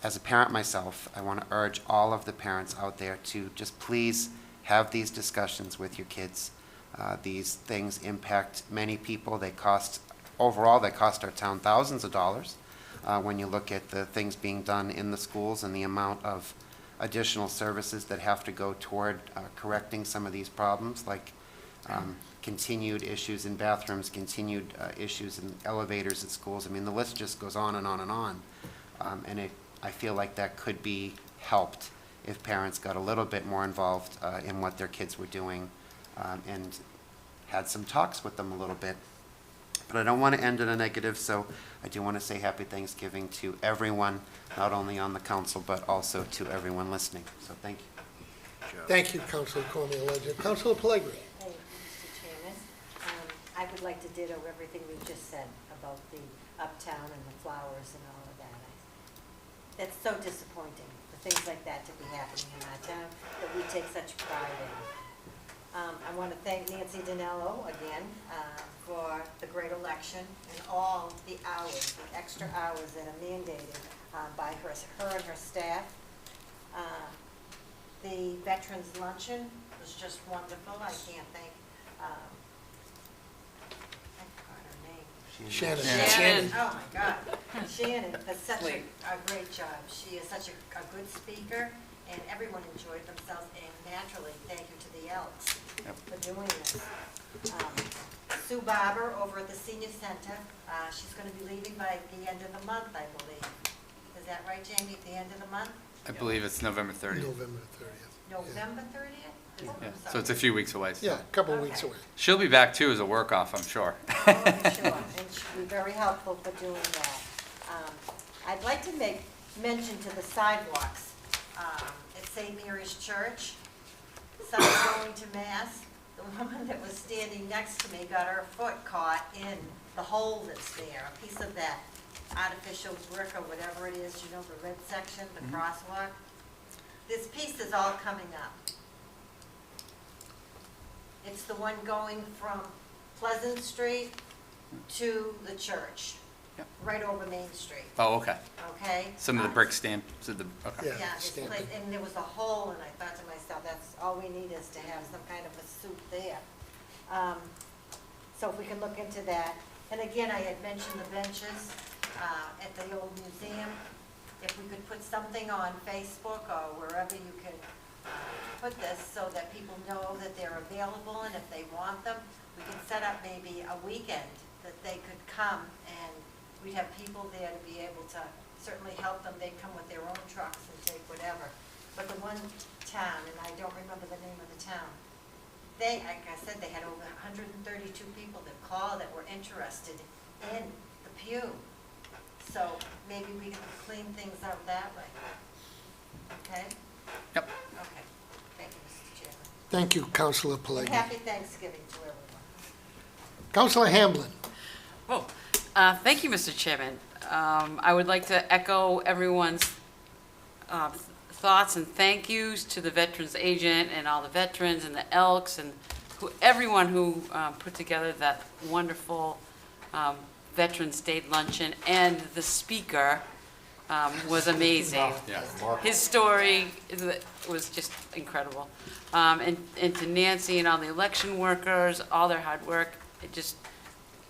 as a parent myself, I want to urge all of the parents out there to just please have these discussions with your kids. These things impact many people. They cost, overall, they cost our town thousands of dollars when you look at the things being done in the schools and the amount of additional services that have to go toward correcting some of these problems, like continued issues in bathrooms, continued issues in elevators at schools. I mean, the list just goes on and on and on. And I feel like that could be helped if parents got a little bit more involved in what their kids were doing and had some talks with them a little bit. But I don't want to end in a negative, so I do want to say happy Thanksgiving to everyone, not only on the council, but also to everyone listening. So thank you. Thank you, Councilor Cormier-Ledger. Councilor Pellegrini. Hey, Mr. Chairman, I would like to ditto everything you just said about the uptown and the flowers and all of that. That's so disappointing, for things like that to be happening in our town, that we take such pride in. I want to thank Nancy Dinello again for the great election and all the hours, the extra hours that are mandated by her and her staff. The Veterans Luncheon was just wonderful. I can't thank, I forgot her name. Shannon. Oh, my God. Shannon does such a great job. She is such a good speaker, and everyone enjoyed themselves. And naturally, thank you to the Elks for doing this. Sue Barber over at the Senior Center, she's going to be leaving by the end of the month, I believe. Is that right, Jamie, at the end of the month? I believe it's November 30th. November 30th. November 30th? Yeah, so it's a few weeks away. So. Yeah, a couple of weeks away. She'll be back too as a work-off, I'm sure. Oh, I'm sure, and she'll be very helpful for doing that. I'd like to make mention to the sidewalks at St. Mary's Church. Sunday going to Mass, the woman that was standing next to me got her foot caught in the hole that's there, a piece of that artificial brick or whatever it is, you know, the red section, the crosswalk. This piece is all coming up. It's the one going from Pleasant Street to the church, right over Main Street, Oh, okay. okay? Some of the brick stamps, okay. Yeah, it's and there was a hole, and I thought to myself, that's, all we need is to have some kind of a suit there. So if we can look into that. And again, I had mentioned the benches at the old museum. If we could put something on Facebook or wherever you could put this so that people know that they're available, and if they want them, we can set up maybe a weekend that they could come, and we'd have people there to be able to certainly help them. They'd come with their own trucks and take whatever. But the one town, and I don't remember the name of the town, they, like I said, they had over 132 people that called that were interested in the pew. So maybe we can clean things out that way. Okay? Yep. Okay. Thank you, Mr. Chairman. Thank you, Councilor And Pellegrini. happy Thanksgiving to everyone. Councilor Hamblin. Thank you, Mr. Chairman. I would like to echo everyone's thoughts and thank yous to the Veterans Agent and all the veterans and the Elks and everyone who put together that wonderful Veterans Day luncheon, and the speaker was amazing. His story was just incredible. And to Nancy and all the election workers, all their hard work, it just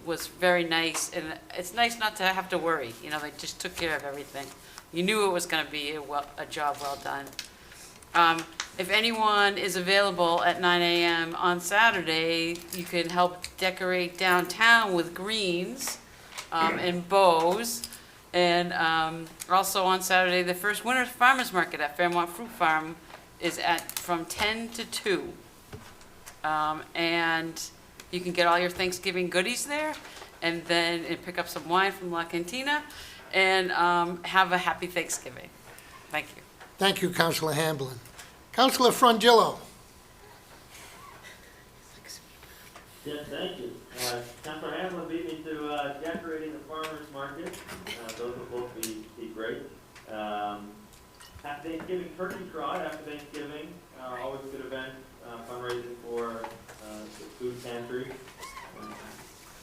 was very nice. And it's nice not to have to worry. You know, they just took care of everything. You knew it was going to be a job well done. If anyone is available at 9 a.m. on Saturday, you can help decorate downtown with greens and bows. And also on Saturday, the first Winter Farmers Market at Fairmont Fruit Farm is from 10 to 2. And you can get all your Thanksgiving goodies there, and then pick up some wine from La Cantina, and have a happy Thanksgiving. Thank you. Thank you, Councilor Hamblin. Councilor Frongillo. Yes, thank you. Councilor Hamlin beat me to decorating the farmer's market. Those will both be great. Happy Thanksgiving turkey trot after Thanksgiving. Always a good event, fundraising for the food pantry.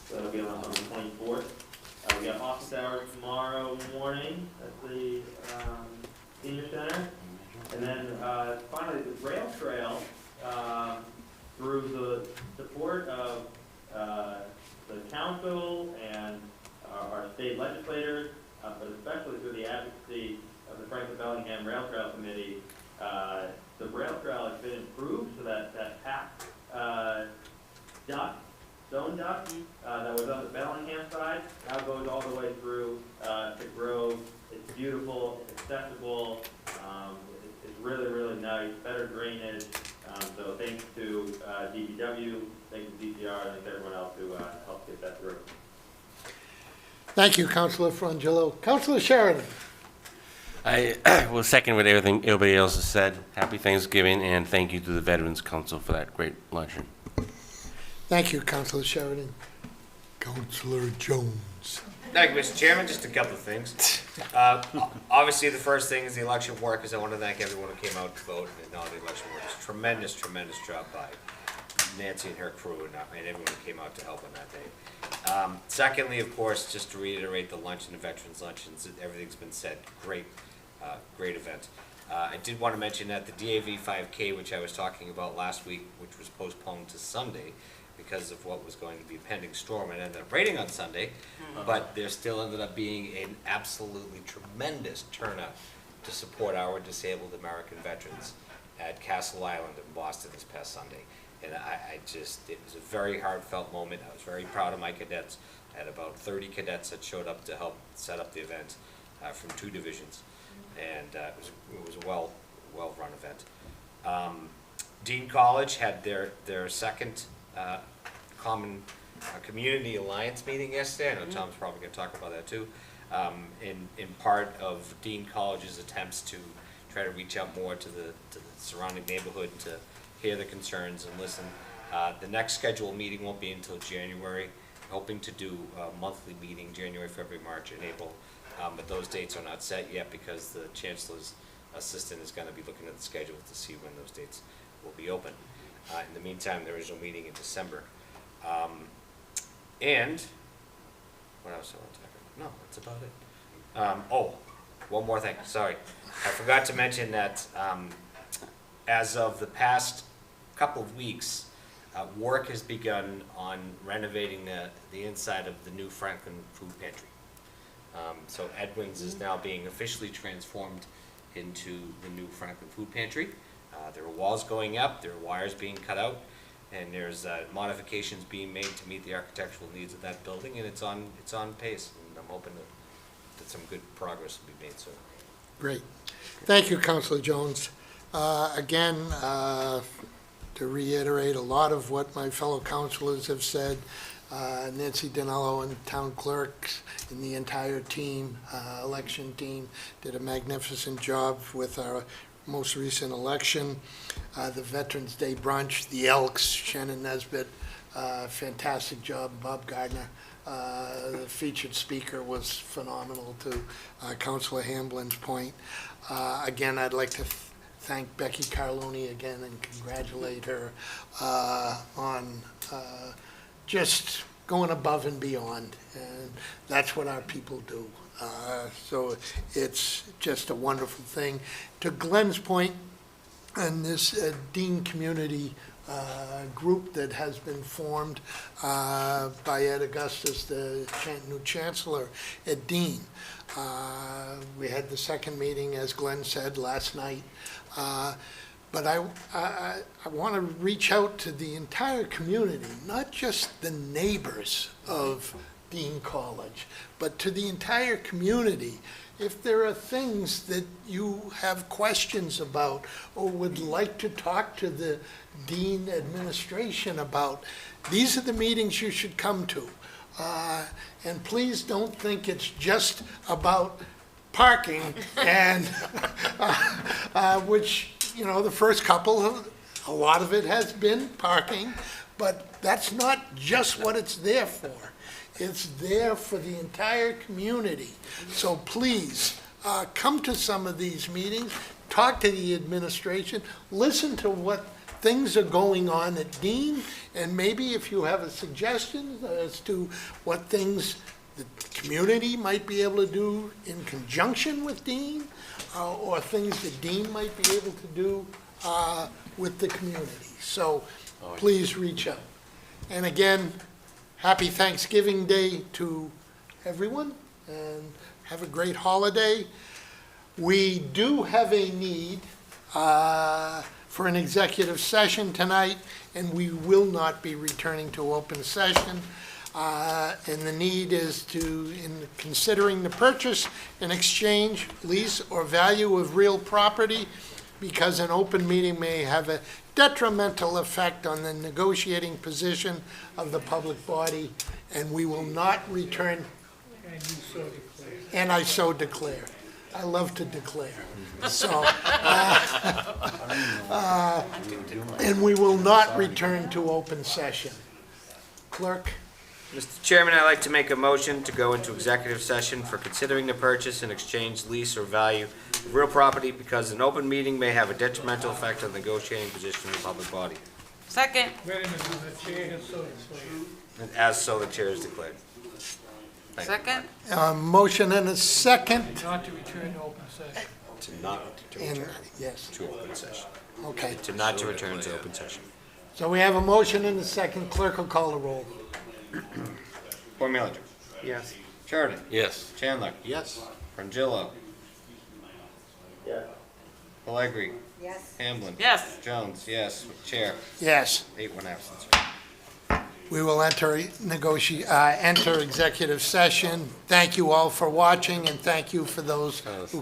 So that'll be on the 24th. We got office hours tomorrow morning at the senior center. And then finally, the rail trail, through the support of the council and our state legislators, but especially through the advocacy of the Franklin Bellingham Rail Trail Committee, the rail trail has been improved so that packed stone duct that was on the Bellingham side now goes all the way through to Grove. It's beautiful, it's accessible, it's really, really nice, better drainage. So thanks to DPW, thanks to DCR, and thanks to everyone else who helped get that through. Thank you, Councilor Frongillo. Councilor Sheridan. I will second what everybody else has said. Happy Thanksgiving, and thank you to the Veterans Council for that great luncheon. Thank you, Councilor Sheridan. Councilor Jones. Thank you, Mr. Chairman. Just a couple of things. Obviously, the first thing is the election workers. I want to thank everyone who came out to vote and all the election workers. Tremendous, tremendous job by Nancy and her crew and everyone who came out to help on that day. Secondly, of course, just to reiterate the luncheon, the Veterans Luncheons, everything's been said. Great, great event. I did want to mention that the DAV 5K, which I was talking about last week, which was postponed to Sunday, because of what was going to be a pending storm, and ended up raining on Sunday, but there still ended up being an absolutely tremendous turnout to support our disabled American veterans at Castle Island in Boston this past Sunday. And it was a very heartfelt moment. I was very proud of my cadets. I had about 30 cadets that showed up to help set up the event from 2 divisions, and it was a well-run event. Dean College had their second Common Community Alliance meeting yesterday. I know Tom's probably going to talk about that too. In part of Dean College's attempts to try to reach out more to the surrounding neighborhood to hear the concerns and listen. The next scheduled meeting won't be until January. Hoping to do a monthly meeting, January, February, March, and April. But those dates are not set yet because the Chancellor's assistant is going to be looking at the schedule to see when those dates will be open. In the meantime, there is no meeting in December. And what else I want to talk about? No, that's about it. One more thing. Sorry. I forgot to mention that as of the past couple of weeks, work has begun on renovating the inside of the new Franklin Food Pantry. So Edwin's is now being officially transformed into the new Franklin Food Pantry. There are walls going up, there are wires being cut out, and there's modifications being made to meet the architectural needs of that building, and it's on pace, and I'm hoping that some good progress will be made soon. Great. Thank you, Councilor Jones. Again, to reiterate a lot of what my fellow councilors have said, Nancy Dinello and town clerks and the entire team, election team, did a magnificent job with our most recent election. The Veterans Day brunch, the Elks, Shannon Nesbitt, fantastic job, Bob Gardner. The featured speaker was phenomenal, to Councilor Hamblin's point. Again, I'd like to thank Becky Carloni again and congratulate her on just going above and beyond, and that's what our people do. So it's just a wonderful thing. To Glenn's point, and this Dean Community group that has been formed by Ed Augustus, the new chancellor at Dean. We had the second meeting, as Glenn said, last night. But I want to reach out to the entire community, not just the neighbors of Dean College, but to the entire community. If there are things that you have questions about or would like to talk to the Dean administration about, these are the meetings you should come to. And please don't think it's just about parking and, which, you know, the first couple, a lot of it has been parking, but that's not just what it's there for. It's there for the entire community. So please, come to some of these meetings, talk to the administration, listen to what things are going on at Dean, and maybe if you have a suggestion as to what things the community might be able to do in conjunction with Dean, or things that Dean might be able to do with the community. So please reach out. And again, happy Thanksgiving Day to everyone, and have a great holiday. We do have a need for an executive session tonight, and we will not be returning to open session. And the need is to, in considering the purchase and exchange, lease, or value of real property, because an open meeting may have a detrimental effect on the negotiating position of the public body, and we will not return. And you so declare. And I so declare. I love to declare. So, and we will not return to open session. Clerk? Mr. Chairman, I'd like to make a motion to go into executive session for considering the purchase and exchange, lease, or value of real property because an open meeting may have a detrimental effect on the negotiating position of the public body. Second. Wait a minute, the chair has so declared. And as so, the chair is declared. Thank you. Second. Motion and a second. Not to return to open session. To not to And, return yes, to open session. okay. To not to return to open session. So we have a motion and a second. Clerk will call the roll. Formulator. Yes. Sheridan. Yes. Chandler. Yes. Frangillo. Yes. Pellegri. Yes. Hamblin. Yes. Jones, yes. Chair. Yes. 8-1 absence. We will enter executive session. Thank you all for watching, and thank you for those who